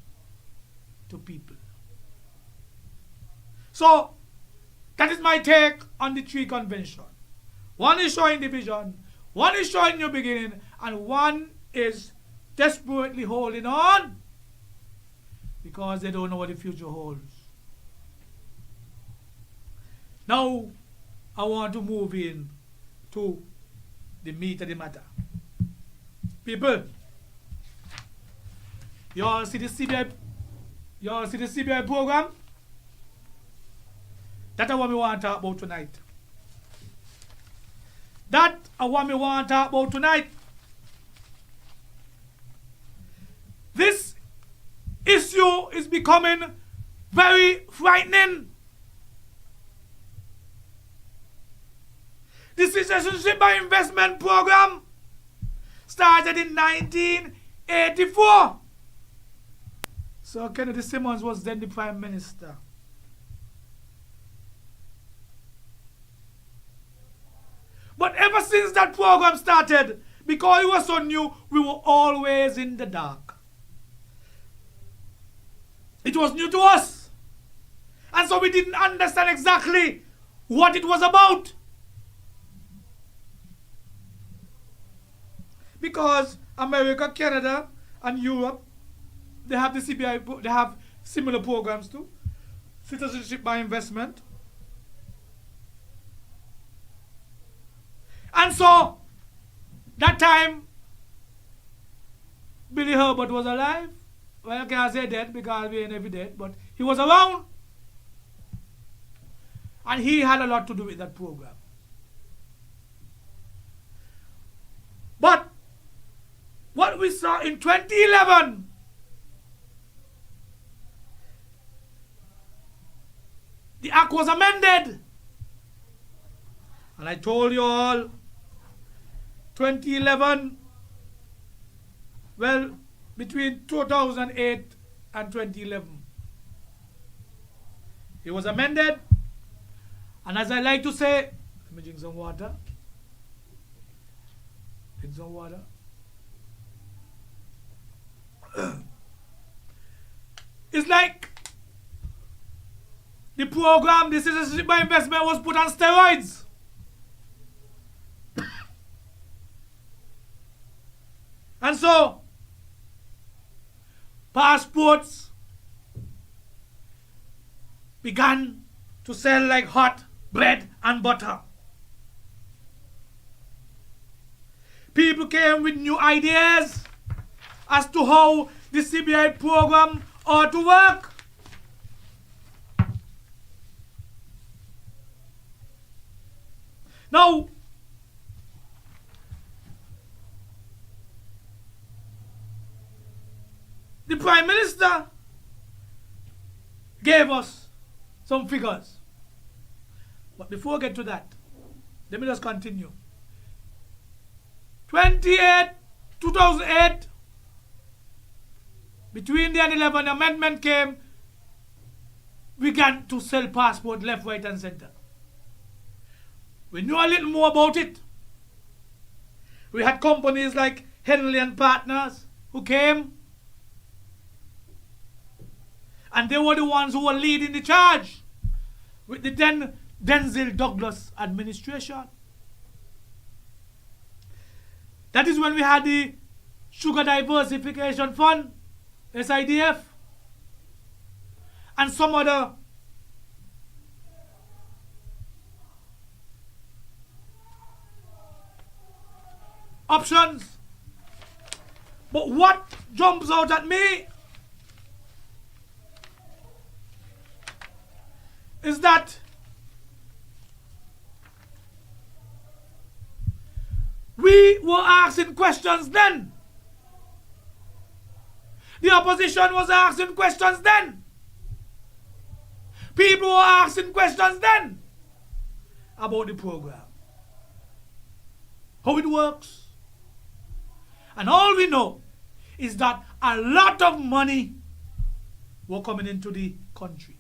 to people. So, that is my take on the three convention. One is showing division, one is showing new beginning, and one is desperately holding on because they don't know what the future holds. Now, I want to move in to the meat of the matter. People, you all see the CBI program? That's what we want to talk about tonight. This issue is becoming very frightening. The Citizenship by Investment program started in 1984. Sir Kennedy Simmons was then the Prime Minister. But ever since that program started, because it was so new, we were always in the dark. It was new to us. And so we didn't understand exactly what it was about. Because America, Canada, and Europe, they have the CBI, they have similar programs too. Citizenship by investment. And so, that time, Billy Herbert was alive. Well, I can't say dead because we ain't every dead, but he was around. And he had a lot to do with that program. But what we saw in 2011, the act was amended. And I told you all, 2011, well, between 2008 and 2011, it was amended. And as I like to say, let me drink some water. Drink some water. It's like the program, the citizenship by investment, was put on steroids. And so, passports began to sell like hot bread and butter. People came with new ideas as to how the CBI program ought to work. Now, the Prime Minister gave us some figures. But before I get to that, let me just continue. 2008, between the 11 amendment came, we began to sell passport left, right and center. We knew a little more about it. We had companies like Henley and Partners who came, and they were the ones who were leading the charge with the then Denzel Douglas administration. That is when we had the Sugar Diversification Fund, SIDF, and some other options. But what jumps out at me is that we were asking questions then. The opposition was asking questions then. People were asking questions then about the program, how it works. And all we know is that a lot of money were coming into the country.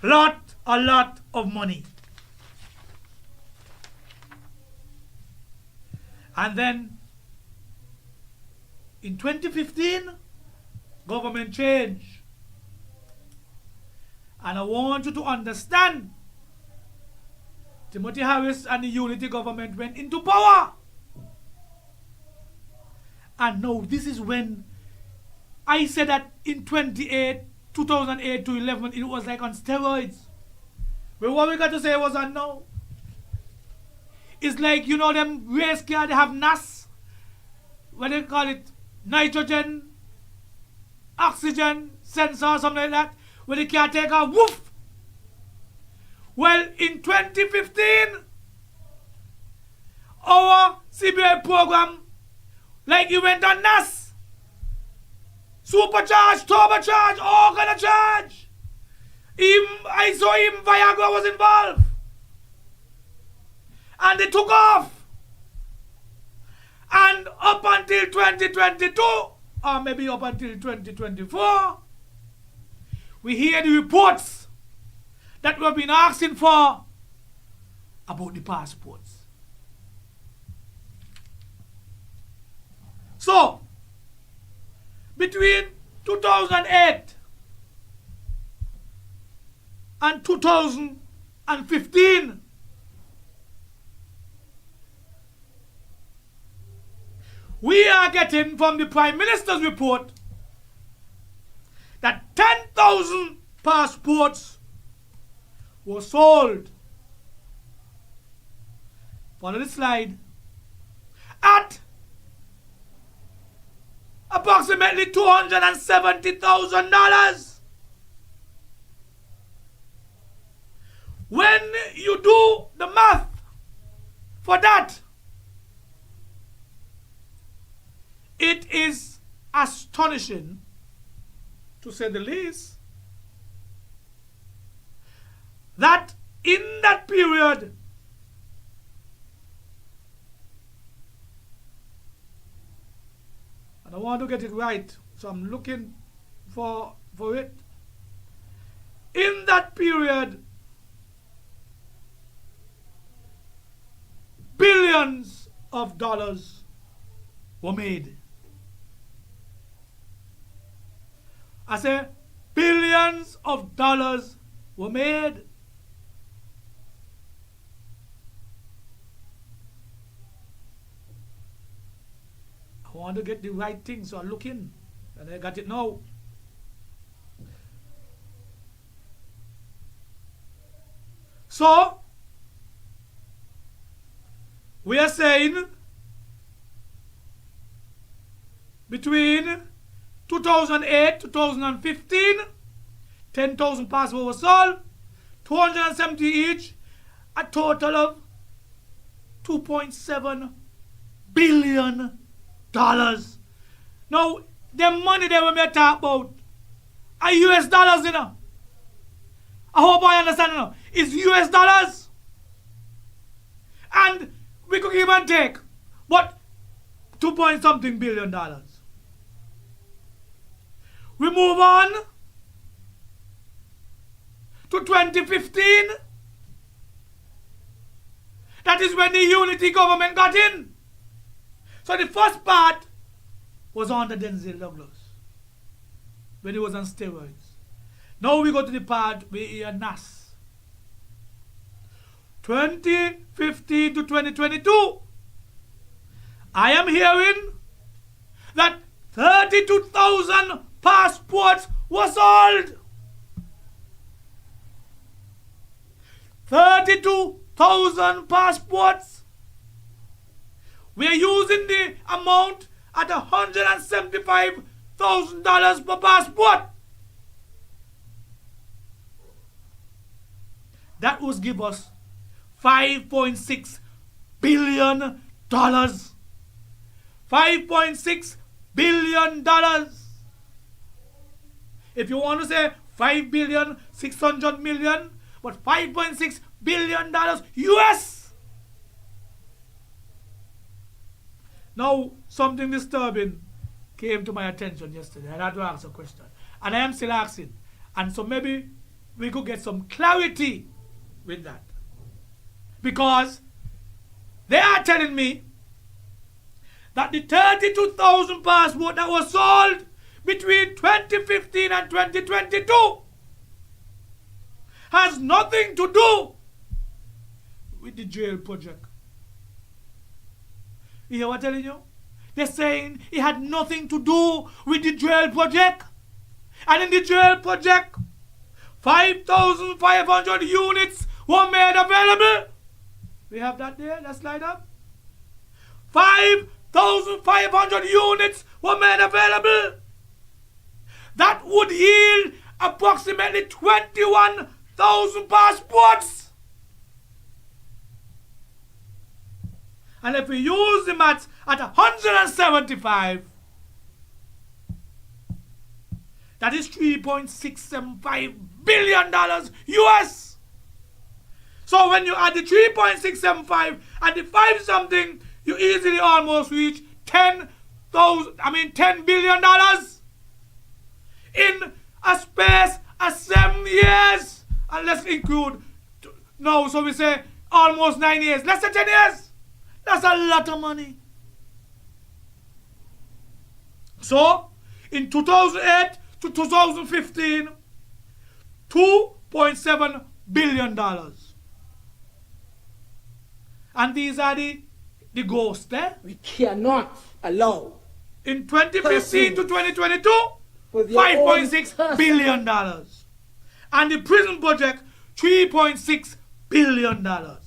A lot of money. And then in 2015, government change. And I want you to understand, Timothy Harris and the unity government went into power. And now this is when I said that in 2008 to 11, it was like on steroids. But what we got to say was on now. It's like, you know, them race car, they have NAS, what they call it, nitrogen, oxygen sensor, something like that, where they can take a woof. Well, in 2015, our CBI program, like you went on NAS, supercharged, turbocharged, all kind of charge. I saw him, Viagra was involved. And they took off. And up until 2022, or maybe up until 2024, we hear the reports that we've been asking for about the passports. So, between 2008 and 2015, we are getting from the Prime Minister's report that 10,000 passports were sold. Follow the slide. At approximately $270,000. When you do the math for that, it is astonishing, to say the least, that in that period, and I want to get it right, so I'm looking for it. In that period, billions of dollars were made. I say billions of dollars were made. I want to get the right thing, so I look in, and I got it now. So, we are saying between 2008 to 2015, 10,000 passports were sold, 270 each, a total of $2.7 billion. Now, the money they were talk about are US dollars, you know. I hope I understand, you know. It's US dollars. And we could give and take, but 2-point-something billion dollars. We move on to 2015. That is when the unity government got in. So the first part was under Denzel Douglas, when he was on steroids. Now we go to the part where he had NAS. 2015 to 2022, I am hearing that 32,000 passports were sold. 32,000 passports. We are using the amount at $175,000 per passport. That would give us $5.6 billion. $5.6 billion. If you want to say $5,600,000,000, but $5.6 billion US. Now, something disturbing came to my attention yesterday. I had to ask a question. And I am still asking. And so maybe we could get some clarity with that. Because they are telling me that the 32,000 passports that were sold between 2015 and 2022 has nothing to do with the jail project. You hear what I'm telling you? They're saying it had nothing to do with the jail project. And in the jail project, 5,500 units were made available. We have that there, that slide up. 5,500 units were made available. That would yield approximately 21,000 passports. And if we use the maths at 175, that is $3.675 billion US. So when you add the 3.675 and the 5 something, you easily almost reach $10 billion in a space of 7 years. And let's include now, so we say almost 9 years. Let's say 10 years. That's a lot of money. So, In 2008 to 2015, $2.7 billion. And these are the ghosts there. We cannot allow In 2015 to 2022, for their $5.6 own billion. And the prison budget, $3.6 billion. $1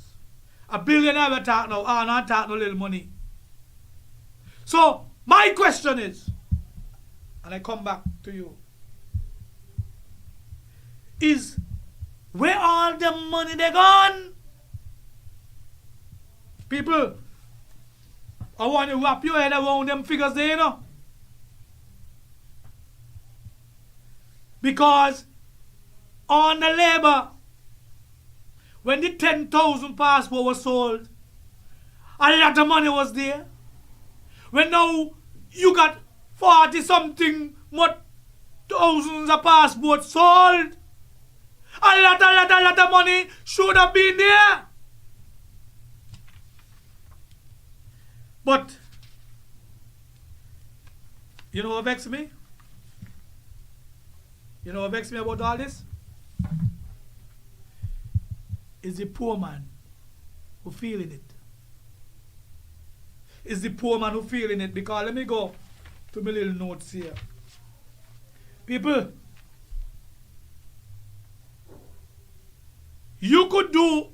billion we're talking now, I'm not talking no little money. So, my question is, and I come back to you, is where all the money they gone? People, I want you to wrap your head around them figures there, you know. Because on the labor, when the 10,000 passport was sold, a lot of money was there. When now you got 40 something more thousands of passports sold, a lot of money should have been there. But you know what vexes me? You know what vexes me about all this? Is the poor man who feeling it. Is the poor man who feeling it. Because let me go to my little notes here. People, you could do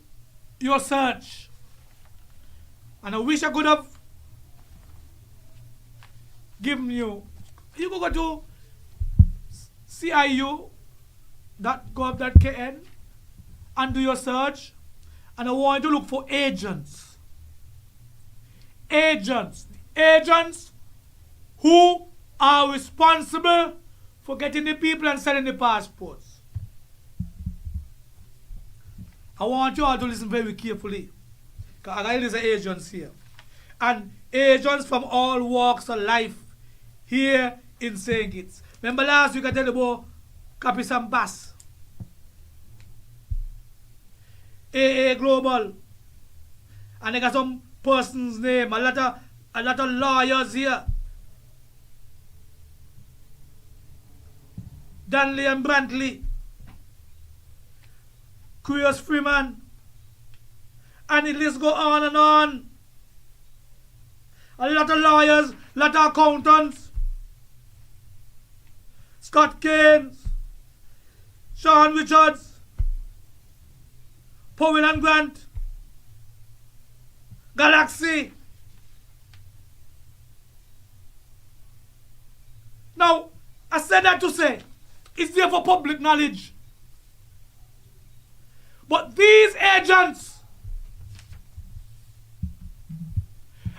your search. And I wish I could have given you. You could go to ciu.gov.kn and do your search. And I want you to look for agents. Agents who are responsible for getting the people and selling the passports. I want you all to listen very carefully. Because I got agents here. And agents from all walks of life here in St. Kitts. Remember last week I told you about Capitan Bass, AA Global, and they got some person's name, a lot of lawyers here. Danley and Brantley, Curious Freeman, and the list go on and on. A lot of lawyers, a lot of accountants, Scott Keynes, Sean Richards, Powell and Grant, Galaxy. Now, I said that to say, it's there for public knowledge. But these agents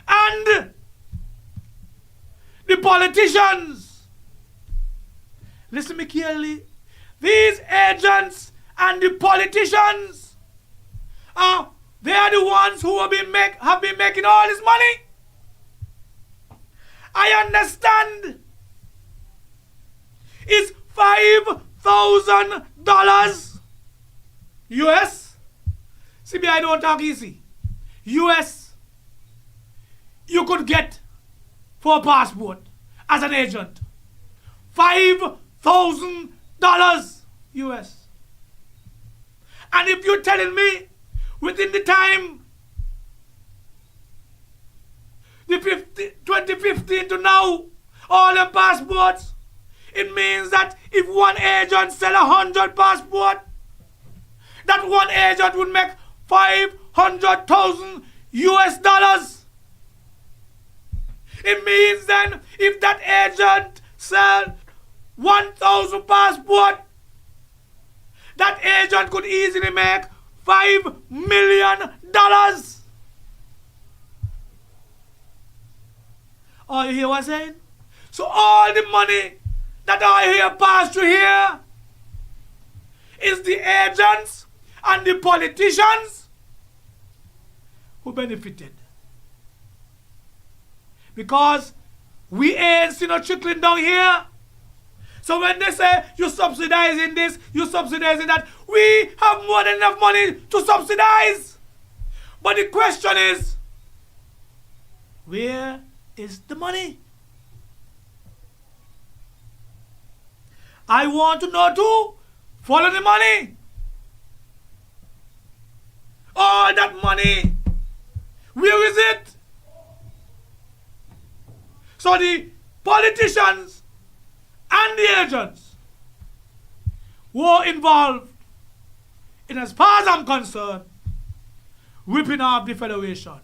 and the politicians, listen me carefully, these agents and the politicians, they are the ones who have been making all this money. I understand. It's $5,000 US. See, I don't talk easy. US, you could get for a passport as an agent. $5,000 US. And if you're telling me within the time, the 2015 to now, all them passports, it means that if one agent sell 100 passports, that one agent would make 500,000 US dollars. It means then if that agent sell 1,000 passports, that agent could easily make $5 million. Oh, you hear what I'm saying? So all the money that I hear pass through here is the agents and the politicians who benefited. Because we ain't seen no trickling down here. So when they say you're subsidizing this, you're subsidizing that, we have more than enough money to subsidize. But the question is, where is the money? I want to know too. Follow the money. All that money, where is it? So the politicians and the agents were involved in, as far as I'm concerned, ripping off the Federation.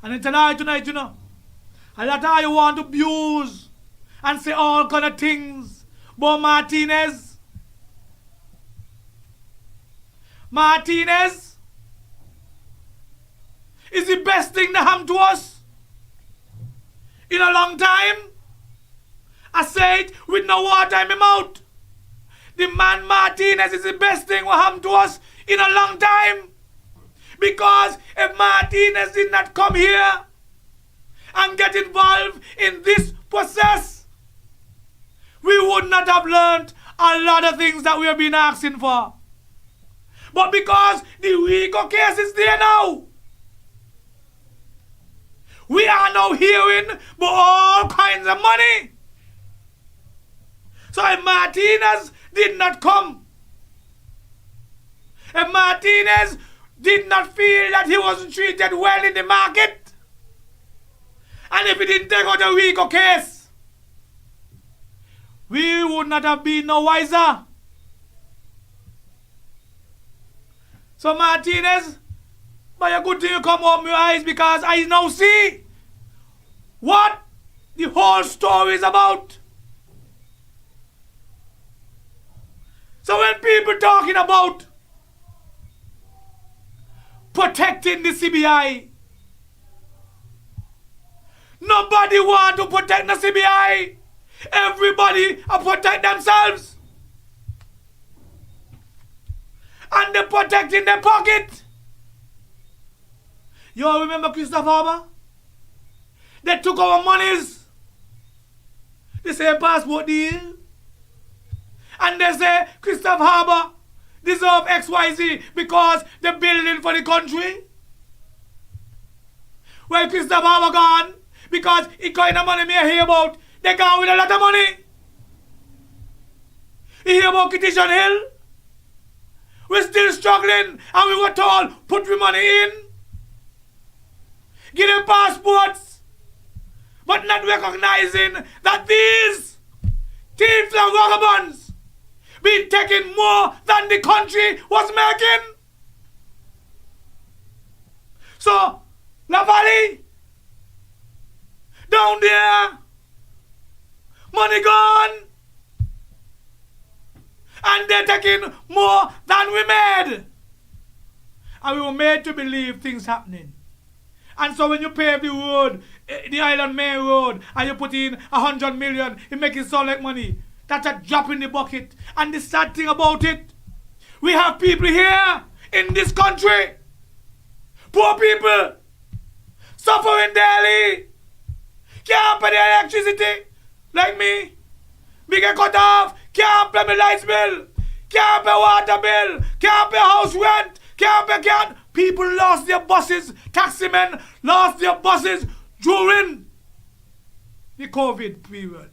And tonight, you know, and that's how you want to abuse and say all kind of things about Martinez. Martinez is the best thing that happened to us in a long time. I say it with no water in my mouth. The man Martinez is the best thing that happened to us in a long time. Because if Martinez did not come here and get involved in this process, we would not have learned a lot of things that we have been asking for. But because the RICO case is there now, we are now hearing about all kinds of money. So if Martinez did not come, if Martinez did not feel that he wasn't treated well in the market, and if he didn't take out the RICO case, we would not have been no wiser. So Martinez, by a good thing you come open your eyes, because I now see what the whole story is about. So when people talking about protecting the CBI, nobody want to protect the CBI. Everybody protect themselves. And they protecting their pocket. You all remember Christopher Harbour? They took our monies. They say passport deal. And they say Christopher Harbour deserve XYZ because they're building for the country. Well, Christopher Harbour gone because he kind of money me hear about. They gone with a lot of money. You hear about Kitchen Hill? We're still struggling and we were told, put the money in. Give them passports. But not recognizing that these thieves and vagabonds been taking more than the country was making. So, La Valley, down there, money gone. And they're taking more than we made. And we were made to believe things happening. And so when you pave the road, the Island Main Road, and you put in 100 million, it makes it sound like money. That's a drop in the bucket. And the sad thing about it, we have people here in this country, poor people, suffering daily, can't pay their electricity, like me. We get cut off, can't pay my lights bill, can't pay water bill, can't pay house rent, can't. People lost their buses, taxi men lost their buses during the COVID period.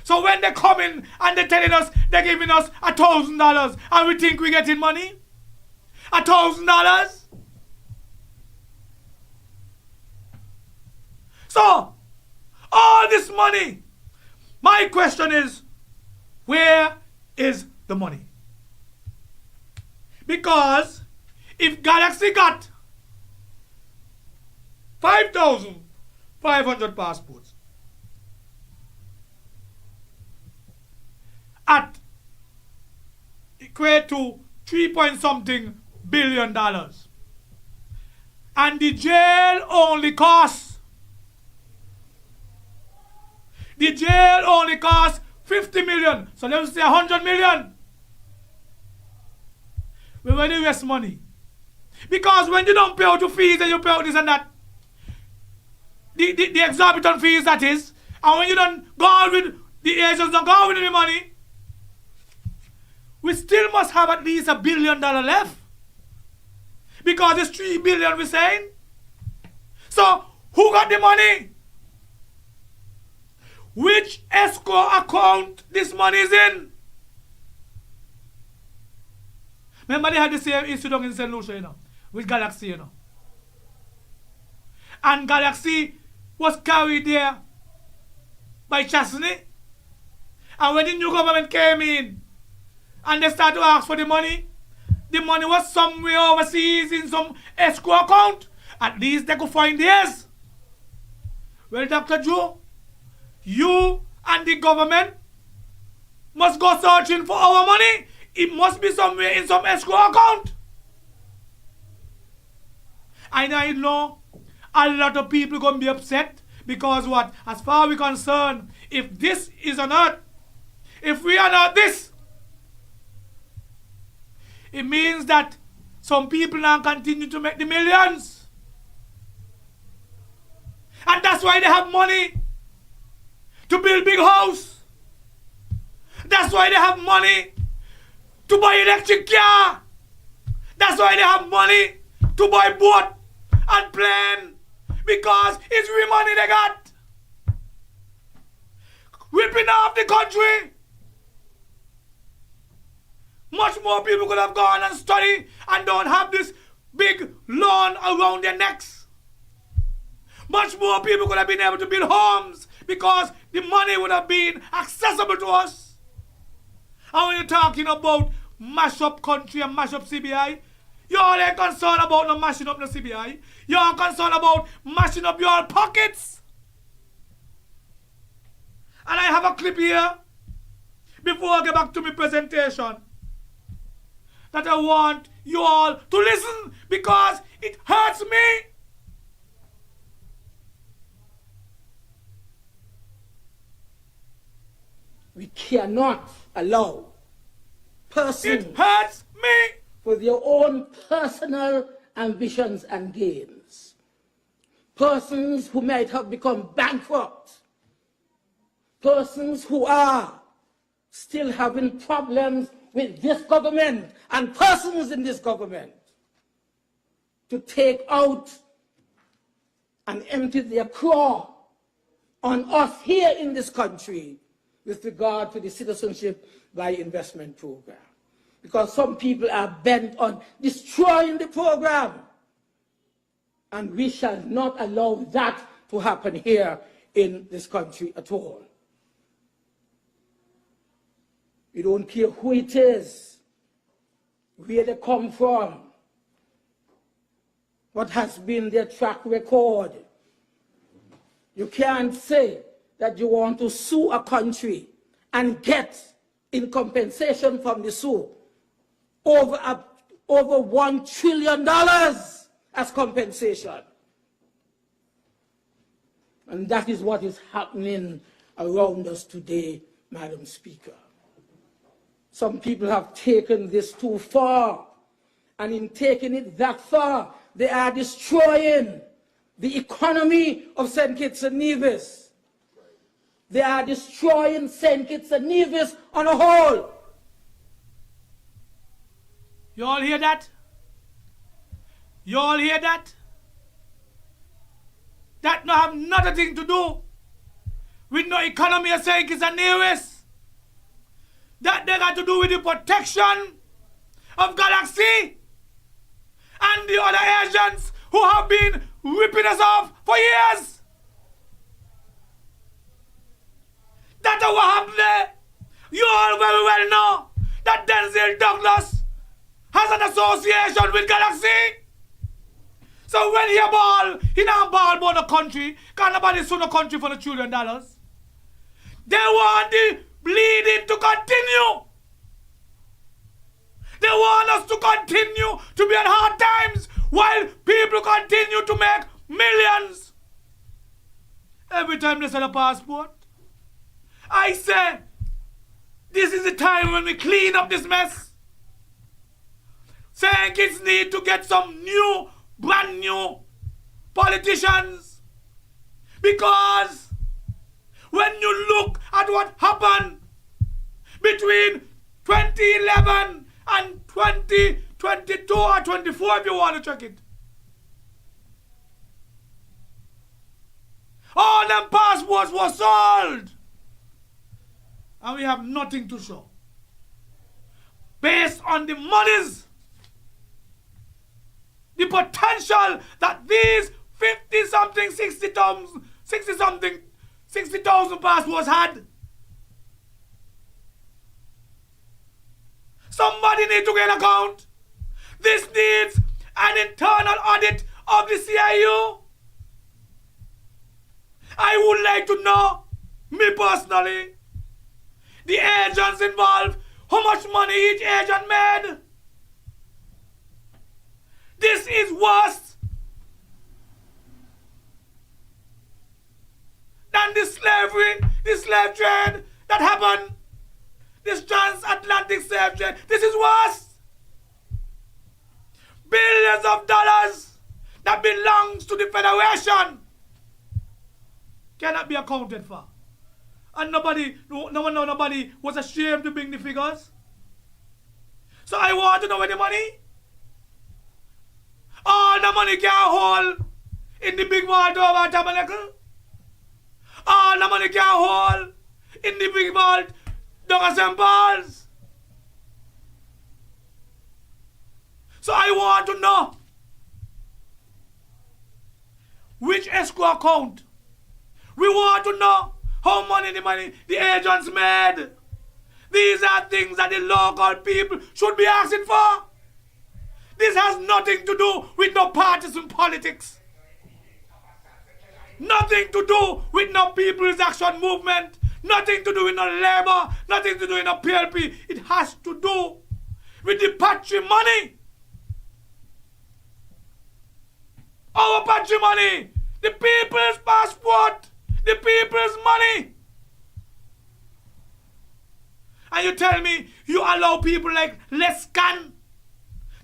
So when they come in and they're telling us they're giving us $1,000 and we think we're getting money? $1,000? So, all this money, my question is, where is the money? Because if Galaxy got 5,500 passports at equate to 3-point-something billion dollars, and the jail only costs 50 million, so let's say 100 million. We will invest money. Because when you don't pay out the fees and you pay out this and that, the exorbitant fees that is, and when you don't go out with the agents, don't go out with any money, we still must have at least $1 billion left. Because it's 3 billion we're saying. So, who got the money? which escrow account this money is in. Remember they had the same issue down in St. Lucia, with Galaxy, And Galaxy was carried there by Chastity. And when the new government came in and they started to ask for the money was somewhere overseas in some escrow account. At least they could find theirs. Well, Dr. Joe, you and the government must go searching for our money. It must be somewhere in some escrow account. And I know a lot of people going to be upset because what? As far as we're concerned, if this is on earth, if we are not this, it means that some people now continue to make the millions. And that's why they have money to build big house. That's why they have money to buy electric car. That's why they have money to buy boat and plane. Because it's real money they got. Ripping off the country. Much more people could have gone and studied and don't have this big loan around their necks. Much more people could have been able to build homes because the money would have been accessible to us. And when you're talking about mash up country and mash up CBI, you all ain't concerned about no mashing up the CBI. You're concerned about mashing up your pockets. And I have a clip here before I get back to my presentation that I want you all to listen because it hurts me. We cannot allow persons It hurts me. with their own personal ambitions and gains. Persons who might have become bankrupt. Persons who are still having problems with this government and persons in this government to take out and empty their claw on us here in this country with regard to the citizenship by investment program. Because some people are bent on destroying the program. And we shall not allow that to happen here in this country at all. We don't care who it is, where they come from, what has been their track record. You can't say that you want to sue a country and get in compensation from the sue over $1 trillion as compensation. And that is what is happening around us today, Madam Speaker. Some people have taken this too far, and in taking it that far, they are destroying the economy of St. Kitts and Nevis. They are destroying St. Kitts and Nevis on a whole. You all hear that? You all hear that? That no have nothing to do with no economy of St. Kitts and Nevis. That they got to do with the protection of Galaxy and the other Asians who have been ripping us off for years. That's what happened there. You all very well know that Denzel Douglas has an association with Galaxy. So when he ball, he not ball about the country. Can't nobody sue the country for the $1 trillion. They want the bleeding to continue. They want us to continue to be in hard times while people continue to make millions. Every time they sell a passport, I say, this is the time when we clean up this mess. St. Kitts need to get some new, brand new politicians. Because when you look at what happened between 2011 and 2022 or 24 if you want to check it, all them passports were sold. and we have nothing to show. Based on the monies, the potential that these 50-something, 60,000 passports had. Somebody needs to get an account. This needs an internal audit of the CIU. I would like to know, me personally, the agents involved, how much money each agent made. This is worse than the slave trade that happened. This transatlantic slave trade. This is worse. Billions of dollars that belongs to the Federation cannot be accounted for. And nobody was ashamed to bring the figures. So I want to know where the money. All the money can hold in the big vault over Tabernacle. All the money can hold in the big vault down at St. Paul's. So I want to know which escrow account. We want to know how money the agents made. These are things that the local people should be asking for. This has nothing to do with no partisan politics. Nothing to do with no People's Action Movement. Nothing to do with no Labour. Nothing to do with no PLP. It has to do with the patrimony. Our patrimony. The people's passport. The people's money. And you tell me you allow people like Lescan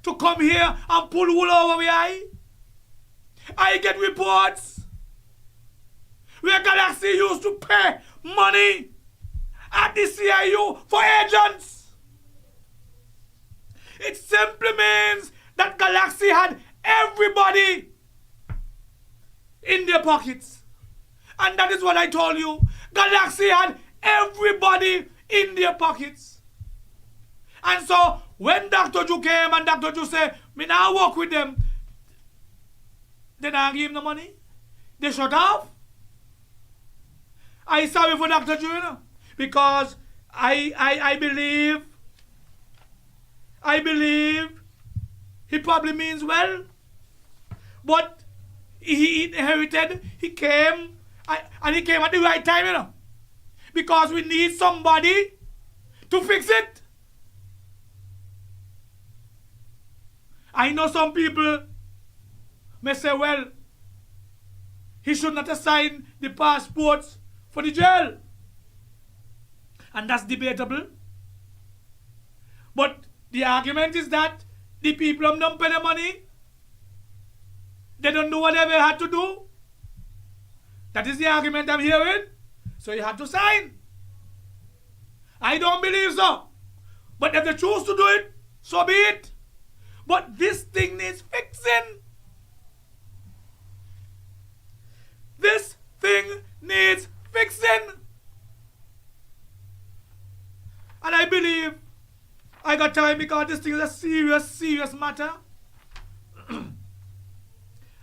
to come here and pull wool over my eye? I get reports where Galaxy used to pay money at the CIU for agents. It simply means that Galaxy had everybody in their pockets. And that is what I told you. Galaxy had everybody in their pockets. And so when Dr. Ju came and Dr. Ju said, me now work with them, then I give him the money. They shut off. I sorry for Dr. Ju, you know, because I believe he probably means well, but he inherited, he came, and he came at the right time, you know, because we need somebody to fix it. I know some people may say, well, he should not assign the passports for the jail. And that's debatable. But the argument is that the people don't pay the money. They don't do whatever they had to do. That is the argument I'm hearing. So you have to sign. I don't believe so. But if they choose to do it, so be it. But this thing needs fixing. This thing needs fixing. And I believe I got time because this thing is a serious, serious matter. And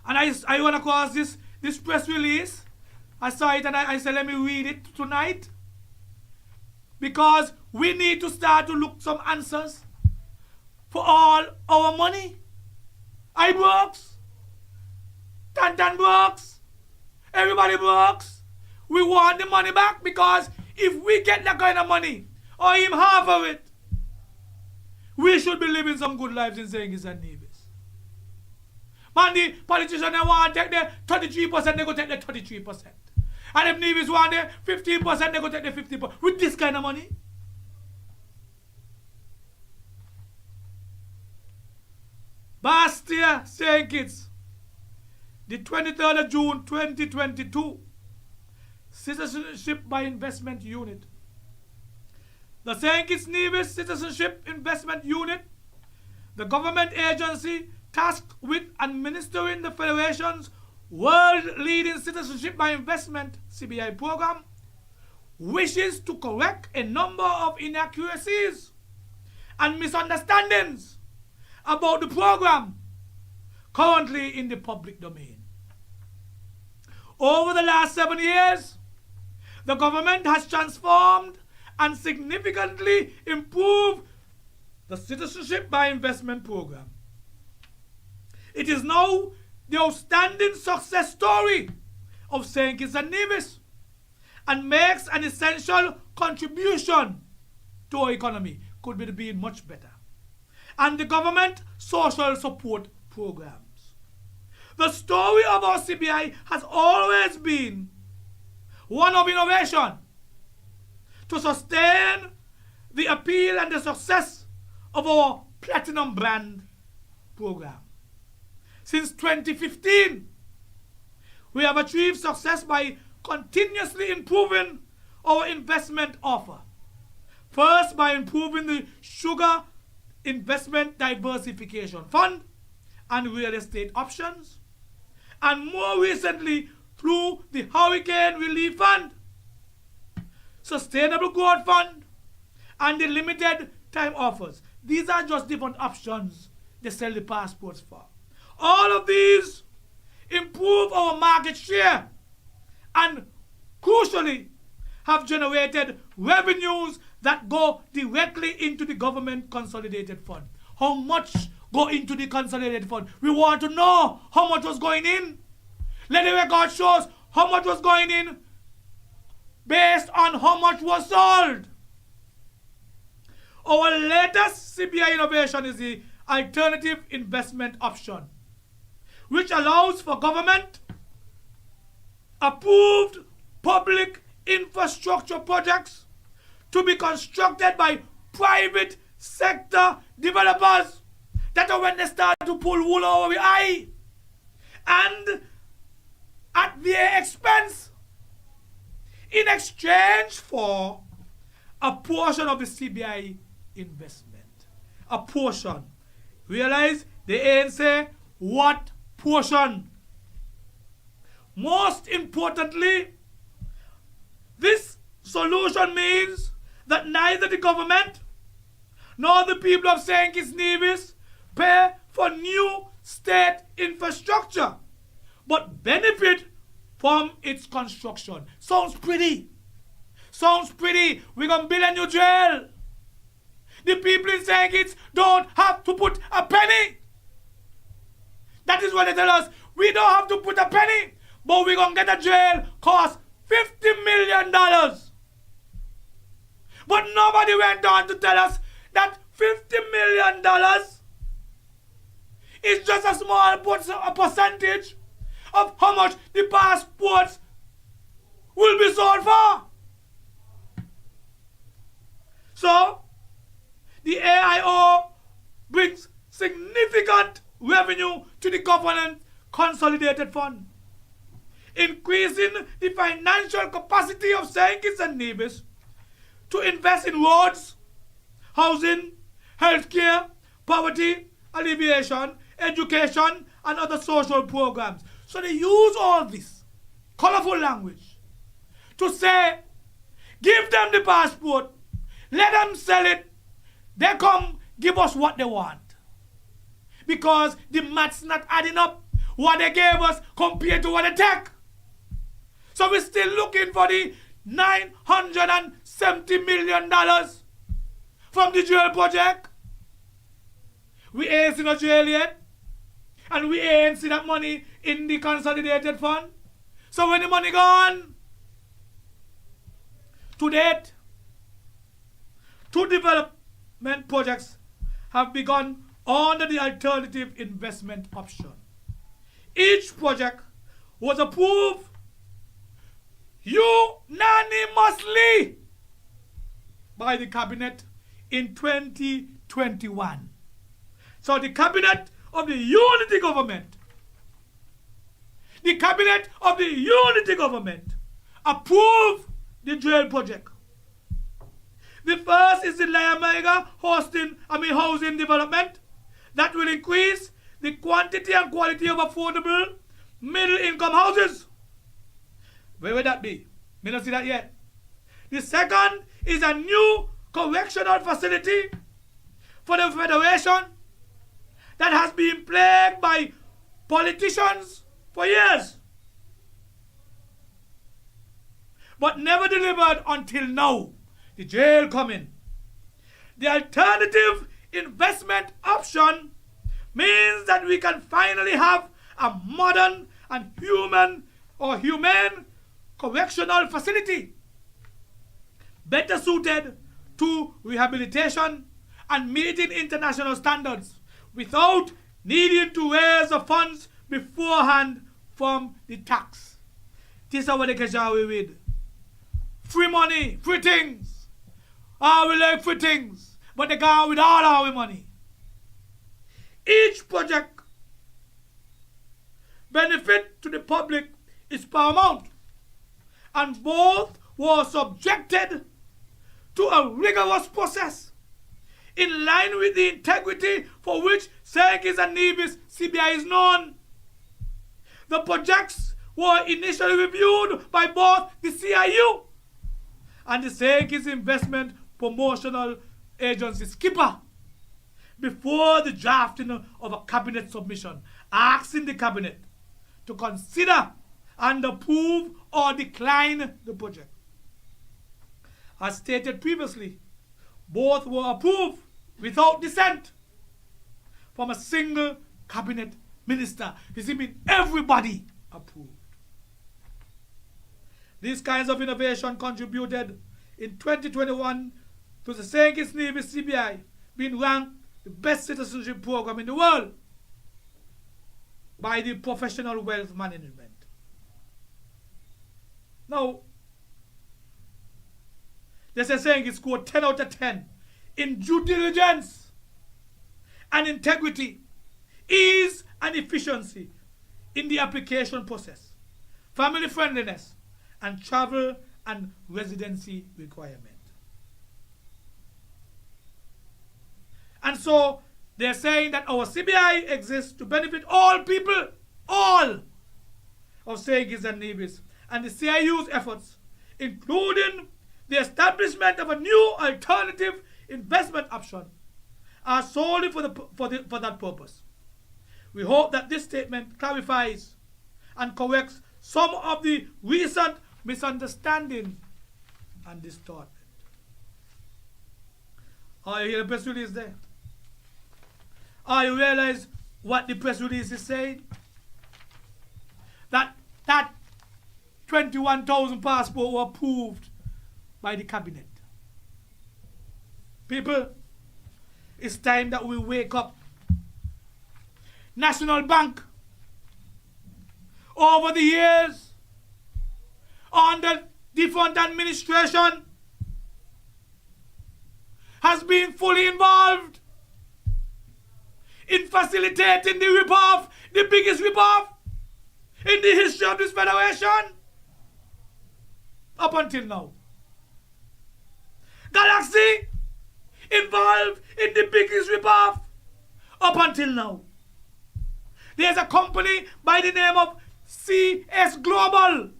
I want to cause this press release. I saw it and I said, let me read it tonight. Because we need to start to look some answers for all our money. I Brooks. Tantan Brooks. Everybody Brooks. We want the money back because if we get that kind of money, or even half of it, we should be living some good lives in St. Kitts and Nevis. Man, the politicians they want to take the 33%, they go take the 33%. And if Nevis want the 15%, they go take the 50%. With this kind of money. Bastia, St. Kitts, the 23rd of June 2022, Citizenship by Investment Unit. The St. Kitts Nevis Citizenship Investment Unit, the government agency tasked with administering the Federation's world-leading Citizenship by Investment (CBI) program, wishes to correct a number of inaccuracies and misunderstandings about the program currently in the public domain. Over the last 7 years, the government has transformed and significantly improved the Citizenship by Investment program. It is now the outstanding success story of St. Kitts and Nevis and makes an essential contribution to our economy. Could be being much better. And the government social support programs. The story of our CBI has always been one of innovation to sustain the appeal and the success of our Platinum Brand program. Since 2015, we have achieved success by continuously improving our investment offer. First, by improving the Sugar Investment Diversification Fund and real estate options, and more recently through the Hurricane Relief Fund, Sustainable Growth Fund, and the limited time offers. These are just different options they sell the passports for. All of these improve our market share and, crucially, have generated revenues that go directly into the government consolidated fund. How much go into the consolidated fund? We want to know how much was going in. Let the record show us how much was going in based on how much was sold. Our latest CBI innovation is the alternative investment option, which allows for government approved public infrastructure projects to be constructed by private sector developers. That is when they start to pull wool over the eye and at their expense in exchange for a portion of the CBI investment. A portion. Realize they ain't say what portion. Most importantly, this solution means that neither the government nor the people of St. Kitts Nevis pay for new state infrastructure, but benefit from its construction. Sounds pretty. Sounds pretty. We're going to build a new jail. The people in St. Kitts don't have to put a penny. That is what they tell us. We don't have to put a penny, but we're going to get a jail cost $50 million. But nobody went on to tell us that $50 million is just a small percentage of how much the passports will be sold for. So, the AIO brings significant revenue to the government consolidated fund, increasing the financial capacity of St. Kitts and Nevis to invest in roads, housing, healthcare, poverty alleviation, education, and other social programs. So they use all this colorful language to say, give them the passport, let them sell it, they come give us what they want. Because the math's not adding up what they gave us compared to what they take. So we're still looking for the $970 million from the jail project. We ain't seen no jail yet. And we ain't seen that money in the consolidated fund. So when the money gone, to date, 2 development projects have begun under the alternative investment option. Each project was approved unanimously by the cabinet in 2021. So the cabinet of the unity government, approved the jail project. The first is the Layamega housing development that will increase the quantity and quality of affordable middle income houses. Where will that be? Me not see that yet. The second is a new correctional facility for the Federation that has been plagued by politicians for years, but never delivered until now. The jail coming. The alternative investment option means that we can finally have a modern and humane correctional facility better suited to rehabilitation and meeting international standards without needing to raise the funds beforehand from the tax. This is what they catch away with. Free money, free things. We like free things, but they go with all our money. Each project benefit to the public is paramount, and both were subjected to a rigorous process in line with the integrity for which Senkis and Nevis CBI is known. The projects were initially reviewed by both the CIU and the Senkis Investment Promotional Agency skipper before the drafting of a cabinet submission, asking the cabinet to consider and approve or decline the project. As stated previously, both were approved without dissent from a single cabinet minister. This means everybody approved. These kinds of innovation contributed in 2021 to the Senkis Nevis CBI being ranked the best citizenship program in the world by the Professional Wealth Management. Now, this is saying it scored 10 out of 10 in due diligence and integrity, ease and efficiency in the application process, family friendliness, and travel and residency requirement. And so they're saying that our CBI exists to benefit all people, all of Senkis and Nevis, and the CIU's efforts, including the establishment of a new alternative investment option, are solely for that purpose. We hope that this statement clarifies and corrects some of the recent misunderstanding and distortion. Are you hear the press release there? Are you realize what the press release is saying? That 21,000 passports were approved by the cabinet. People, it's time that we wake up. National Bank, over the years, under different administration, has been fully involved in facilitating the rip-off, the biggest rip-off in the history of this federation up until now. Galaxy involved in the biggest rip-off up until now. There's a company by the name of CS Global.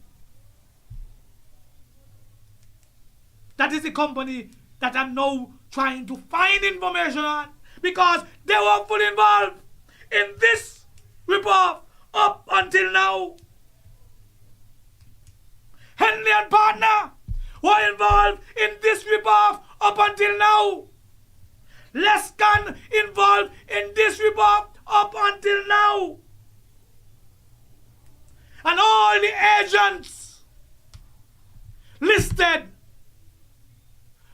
That is the company that I'm now trying to find information on, because they were fully involved in this rip-off up until now. Henley and partner were involved in this rip-off up until now. Lescan involved in this rip-off up until now. And all the agents listed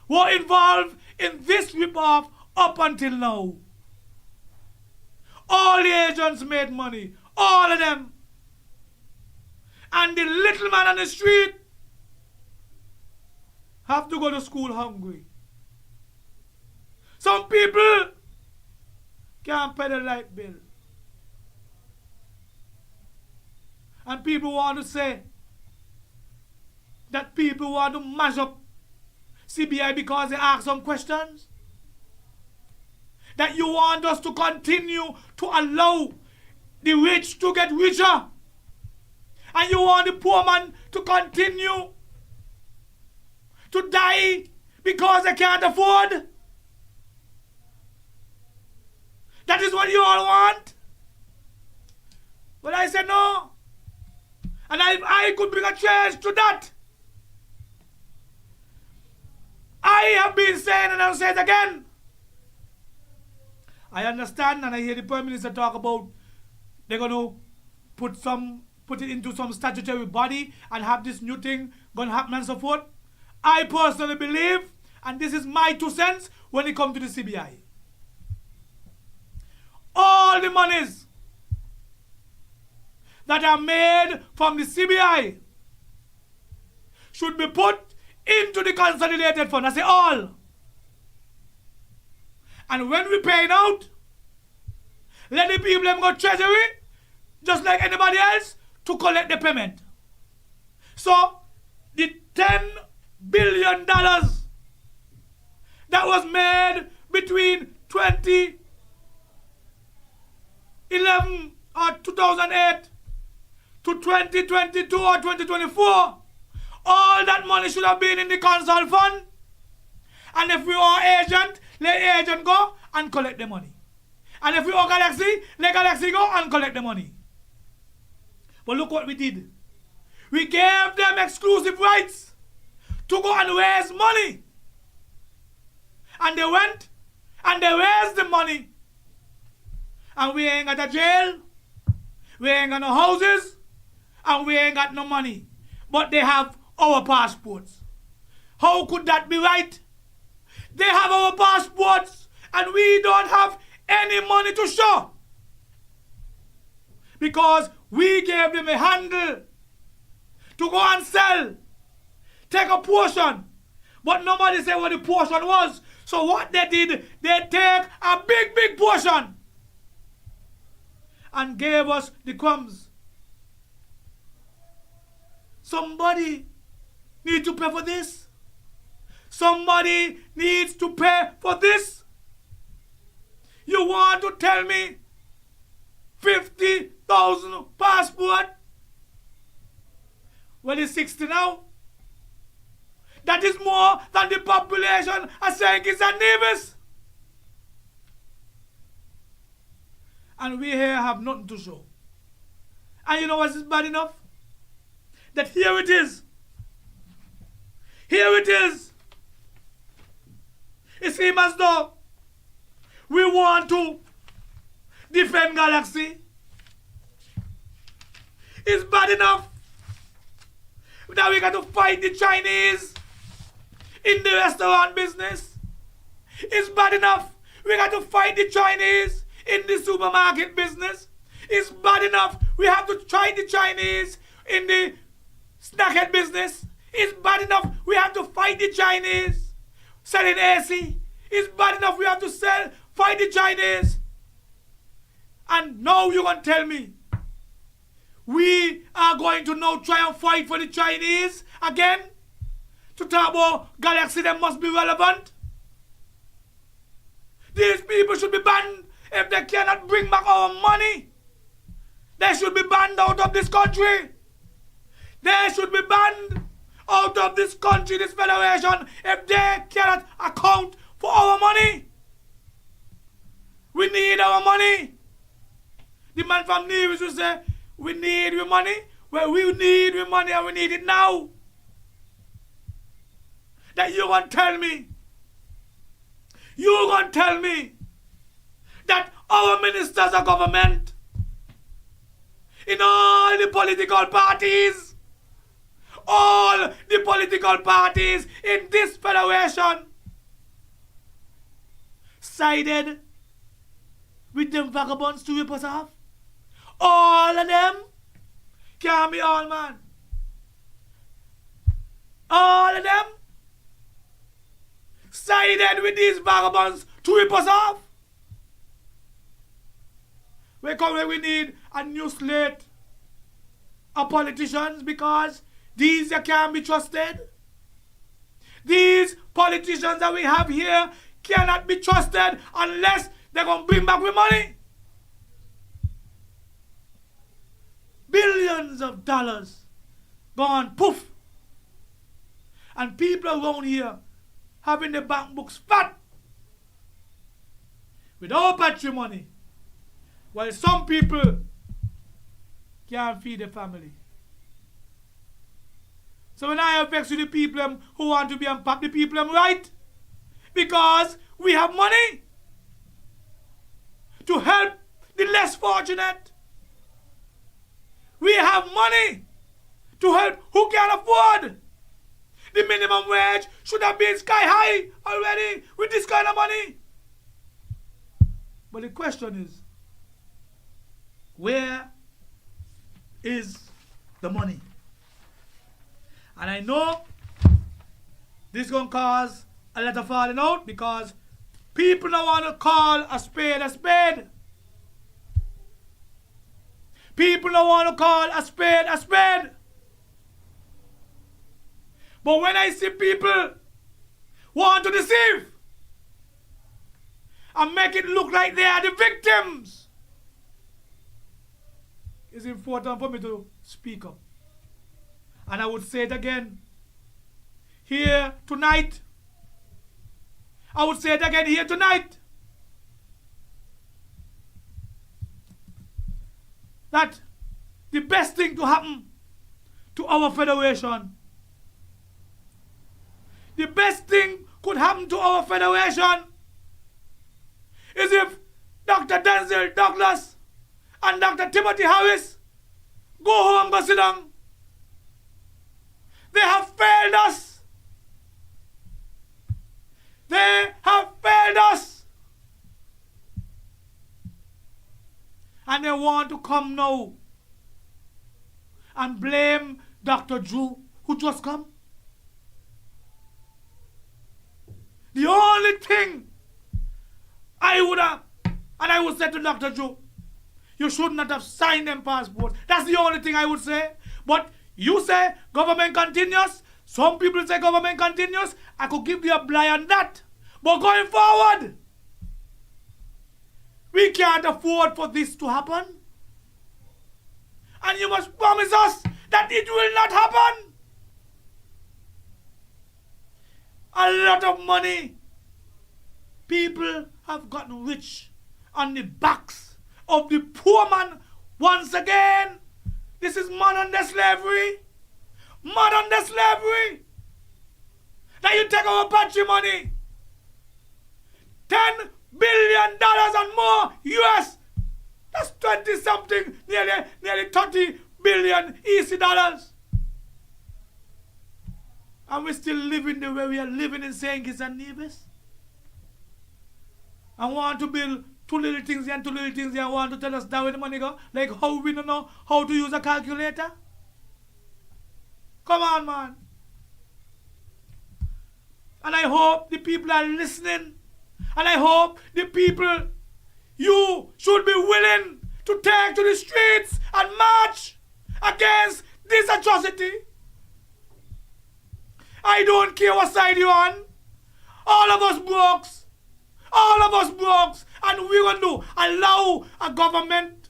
were involved in this rip-off up until now. All the agents made money. All of them. And the little man on the street have to go to school hungry. Some people can't pay the light bill. And people want to say that people want to mash up CBI because they ask some questions. That you want us to continue to allow the rich to get richer. And you want the poor man to continue to die because they can't afford? That is what you all want? But I said no. And I could bring a change to that. I have been saying, and I'll say it again. I understand, and I hear the Prime Minister talk about they're going to put it into some statutory body and have this new thing going to happen and so forth. I personally believe, and this is my 2 cents when it comes to the CBI. All the monies that are made from the CBI should be put into the consolidated fund. I say all. And when we pay it out, let the people them go treasury, just like anybody else, to collect the payment. So, the $10 billion that was made between 2011 or 2008 to 2022 or 2024, all that money should have been in the console fund. And if we are agent, let agent go and collect the money. And if we are Galaxy, let Galaxy go and collect the money. But look what we did. We gave them exclusive rights to go and raise money. And they went and they raised the money. And we ain't got a jail. We ain't got no houses. And we ain't got no money. But they have our passports. How could that be right? They have our passports and we don't have any money to show. Because we gave them a handle to go and sell. Take a portion. But nobody said what the portion was. So what they did, they take a big portion and gave us the crumbs. Somebody needs to pay for this. Somebody needs to pay for this. You want to tell me 50,000 passport? Well, it's 60 now. That is more than the population of St. Kitts and Nevis. And we here have nothing to show. And you know what is bad enough? That here it is. Here it is. It seems as though we want to defend Galaxy. It's bad enough that we got to fight the Chinese in the restaurant business. It's bad enough we got to fight the Chinese in the supermarket business. It's bad enough we have to fight the Chinese in the snackhead business. It's bad enough we have to fight the Chinese selling AC. It's bad enough we have to fight the Chinese. And now you're going to tell me we are going to now try and fight for the Chinese again? To talk about Galaxy, they must be relevant. These people should be banned if they cannot bring back our money. They should be banned out of this country. They should be banned out of this country, this federation, if they cannot account for our money. We need our money. The man from Nevis will say, we need your money. Well, we need your money and we need it now. That you're going to tell me. You're going to tell me that our ministers of government in all the political parties in this federation sided with them vagabonds to rip us off. All of them can't be all, man. All of them sided with these vagabonds to rip us off. We come where we need a new slate of politicians because these can't be trusted. These politicians that we have here cannot be trusted unless they're going to bring back the money. Billions of dollars gone poof. And people around here having their bank books fat without patrimony, while some people can't feed their family. So when I have vex with the people who want to be unpacked, the people I'm right, because we have money to help the less fortunate. We have money to help who can afford. The minimum wage should have been sky high already with this kind of money. But the question is, where is the money? And I know this is going to cause a lot of falling out because people don't want to call a spade a spade. People don't want to call a spade a spade. But when I see people want to deceive and make it look like they are the victims, it's important for me to speak up. And I would say it again here tonight. I would say it again here tonight. That the best thing to happen to our federation, the best thing could happen to our federation is if Dr. Denzel Douglas and Dr. Timothy Harris go home and go sit down. They have failed us. They have failed us. And they want to come now and blame Dr. Drew, who just come. The only thing I would have, and I would say to Dr. Drew, you should not have signed them passports. That's the only thing I would say. But you say government continuous. Some people say government continuous. I could give you a blind on that. But going forward, we can't afford for this to happen. And you must promise us that it will not happen. A lot of money. People have gotten rich on the backs of the poor man once again. This is modern day slavery. Modern day slavery. Now you take our patrimony. $10 billion and more US. That's 20 something, nearly 30 billion EC dollars. And we're still living the way we are living in St. Kitts and Nevis. And want to build two little things here and two little things here and want to tell us that where the money go? Like how we don't know how to use a calculator? Come on, man. And I hope the people are listening. And I hope the people, you should be willing to take to the streets and march against this atrocity. I don't care what side you're on. All of us broke. All of us broke. And we're going to allow a government,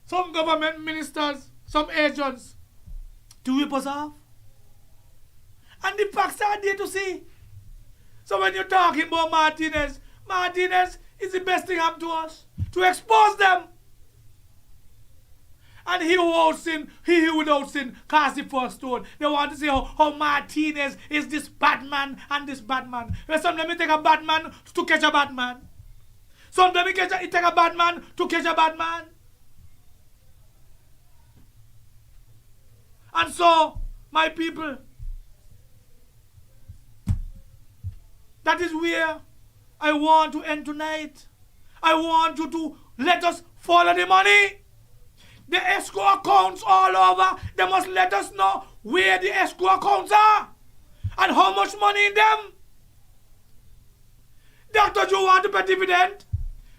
some government ministers, some agents, to rip us off. And the facts are there to see. So when you're talking about Martinez, Martinez is the best thing happened to us. To expose them. And he without sin, he without sin, cast the first stone. They want to say how Martinez is this Batman and this Batman. Well, sometimes it take a Batman to catch a Batman. Sometimes it take a Batman to catch a Batman. And so, my people, that is where I want to end tonight. I want you to let us follow the money. The escrow accounts all over, they must let us know where the escrow accounts are and how much money in them. Dr. Joe want to pay dividend.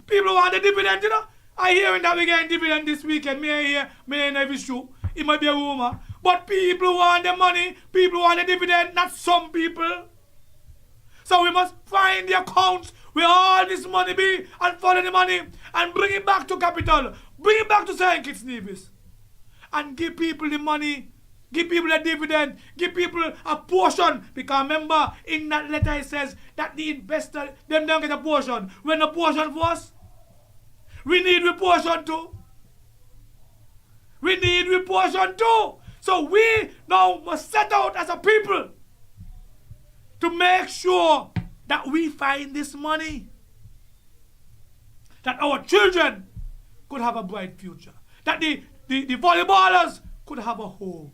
People want a dividend, you know. I hear that we get dividend this weekend. May I know if it's true. It might be a rumor. But people want the money. People want the dividend, not some people. So we must find the accounts where all this money be and follow the money and bring it back to capital. Bring it back to St. Kitts Nevis. And give people the money Give people a dividend. Give people a portion. Because remember, in that letter it says that the investor, them don't get a portion. When a portion for us, we need a portion too. We need a portion too. So we now must set out as a people to make sure that we find this money. That our children could have a bright future. That the volleyballers could have a home.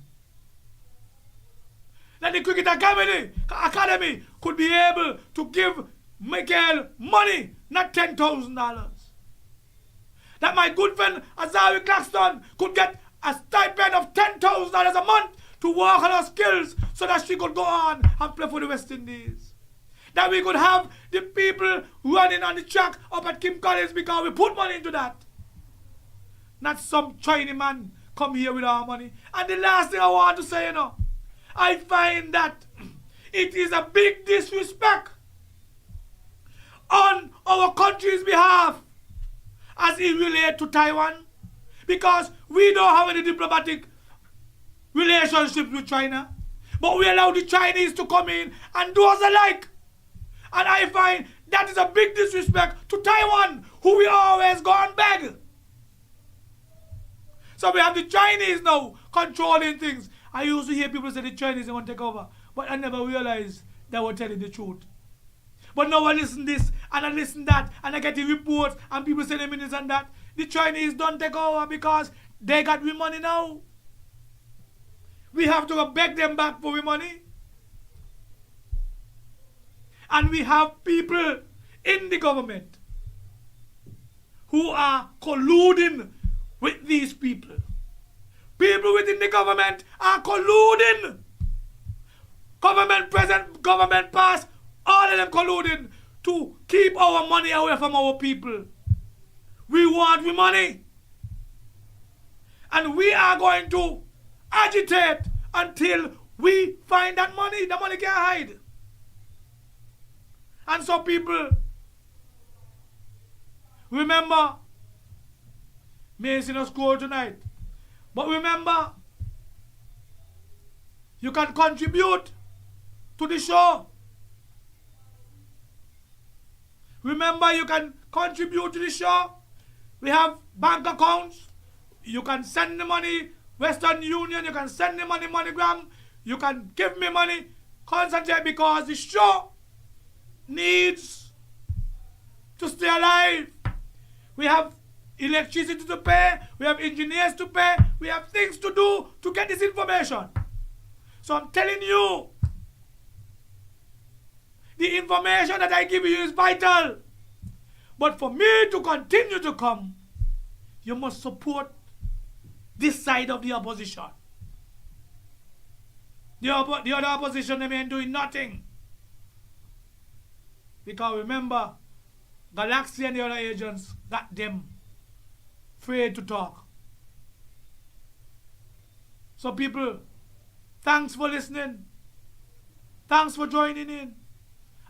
That the cricket academy could be able to give Michael money, not $10,000. That my good friend Azari Claxton could get a stipend of $10,000 a month to work on her skills so that she could go on and play for the West Indies. That we could have the people running on the track up at Kim Collins because we put money into that. Not some Chinese man come here with our money. And the last thing I want to say, I find that it is a big disrespect on our country's behalf as it relates to Taiwan, because we don't have any diplomatic relationships with China, but we allow the Chinese to come in and do us alike. And I find that is a big disrespect to Taiwan, who we always go and beg. So we have the Chinese now controlling things. I used to hear people say the Chinese are going to take over, but I never realized they were telling the truth. But now I listen this and I listen that and I get the reports and people say the minutes and that. The Chinese don't take over because they got we money now. We have to go beg them back for we money. And we have people in the government who are colluding with these people. People within the government are colluding. Government present, government past, all of them colluding to keep our money away from our people. We want the money. And we are going to agitate until we find that money. The money can't hide. And so people, remember, Mason school tonight. But remember, you can contribute to the show. Remember, you can contribute to the show. We have bank accounts. You can send the money, Western Union. You can send the money, MoneyGram. You can give me money. Concentrate, because the show needs to stay alive. We have electricity to pay. We have engineers to pay. We have things to do to get this information. So I'm telling you, the information that I give you is vital. But for me to continue to come, you must support this side of the opposition. The other opposition, they ain't doing nothing. Because remember, Galaxy and the other agents got them afraid to talk. So people, thanks for listening. Thanks for joining in.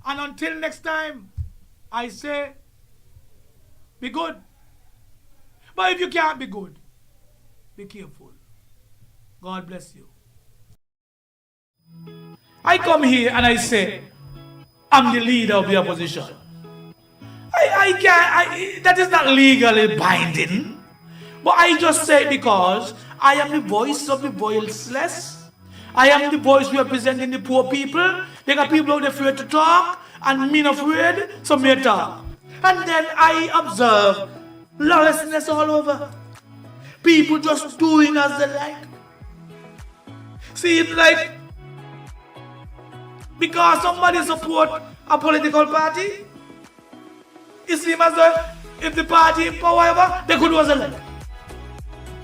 And until next time, I say, be good. But if you can't be good, be careful. God bless you. I come here and I say, I'm the leader of the opposition. That is not legally binding. But I just say it because I am the voice of the voiceless. I am the voice representing the poor people. There are people out there afraid to talk, and me not afraid, so me talk. And then I observe lawlessness all over. People just doing as they like. Seems like because somebody support a political party, it seems as though if the party in power ever, they could do as they like.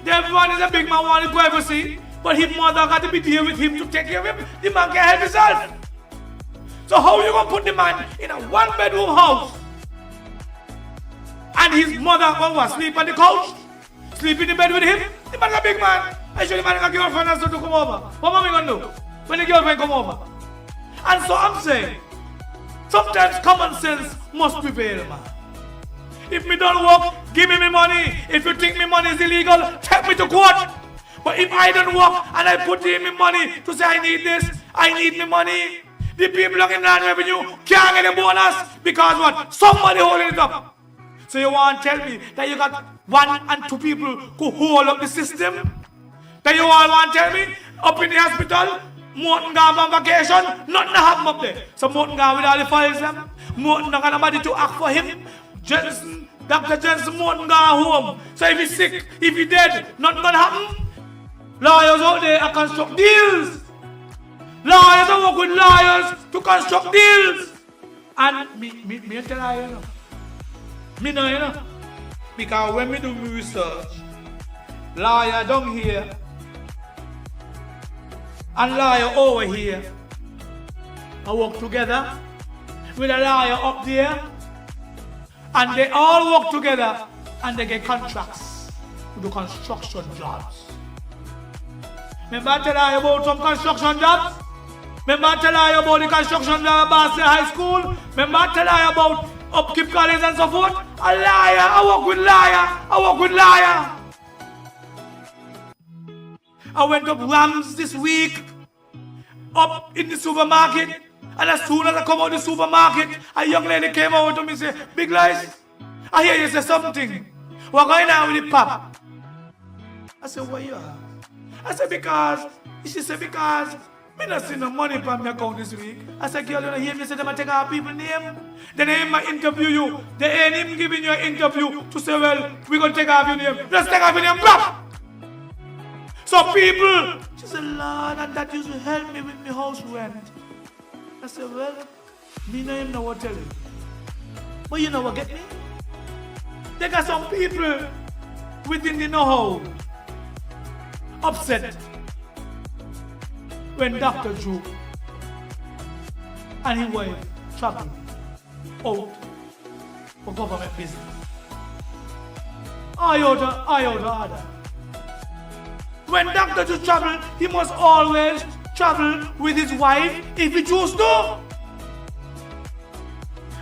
Everyone is a big man wanting privacy, but his mother got to be there with him to take care of him. The man can't help himself. So how you gonna put the man in a one-bedroom house and his mother gonna sleep on the couch, sleep in the bed with him? The man is a big man. I show the man a girlfriend has to come over. What am I gonna do when the girlfriend come over? And so I'm saying, sometimes common sense must prevail, man. If me don't work, give me my money. If you think me money is illegal, take me to court. But if I don't work and I put in my money to say I need this, I need my money, the people in land revenue can't get a bonus because what? Somebody holding it up. So you want to tell me that you got 1 and 2 people who hold up the system? That you all want to tell me up in the hospital, Morton gone on vacation, nothing happen up there. So Morton gone with all the files them. Morton not got nobody to act for him. Jensen, Dr. Jensen Morton gone home. So if he's sick, if he's dead, nothing gonna happen. Lawyers out there are construct deals. Lawyers are work with lawyers to construct deals. And me tell you, me know, you know. Because when me do my research, lawyer down here and lawyer over here, I work together with a lawyer up there, and they all work together and they get contracts to do construction jobs. Remember I tell you about some construction jobs? Remember I tell you about the construction job at Boston High School? Remember I tell you about upkeep college and so forth? A liar, I work with liar, I work with liar. I went up Rams this week, up in the supermarket, and as soon as I come out of the supermarket, a young lady came over to me and said, Big Lice, I hear you say something. What's going on with the pop? I said, what you are? I said, because, she said, because, me not see no money from my account this week. I said, girl, you don't hear me say them take our people's name? Then they might interview you. They ain't even giving you an interview to say, well, we're going to take off your name. Let's take off your name, blah! So people, she said, Lord, and that used to help me with my house rent. I said, well, me no even know what to tell you. But you know what get me? They got some people within the know-how upset when Dr. Drew and his wife traveled out for government business. Order. When Dr. Drew traveled, he must always travel with his wife if he chooses to.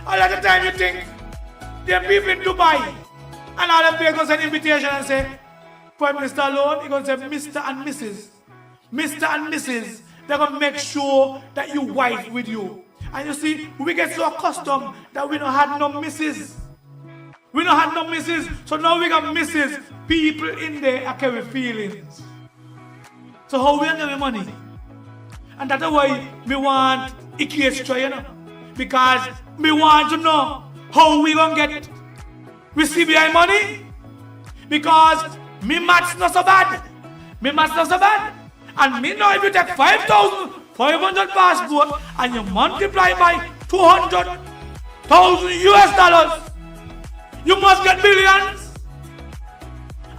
A lot of time you think there are people in Dubai and all of them go send invitation and say, Prime Minister alone, he going to say Mr. and Mrs. Mr. and Mrs. They're going to make sure that you wife with you. And you see, we get so accustomed that we don't have no Mrs. We don't have no Mrs. So now we got Mrs. People in there are carry feelings. So how we gonna get money? And that's why me want a case try, you know. Because me want to know how we gonna get with CBI money. Because me maths not so bad. Me maths not so bad. And me know if you take 5,500 passport and you multiply by 200,000 US dollars, you must get billions.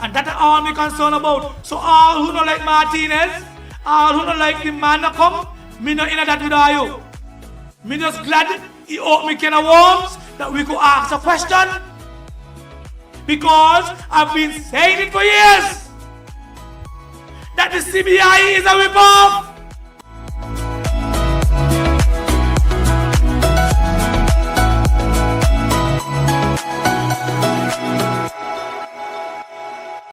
And that's all me concerned about. So all who don't like Martinez, all who don't like the man that come, me not in that with all you. Me just glad he opened me can of worms that we could ask a question. Because I've been saying it for years. That the CBI is a rip-off.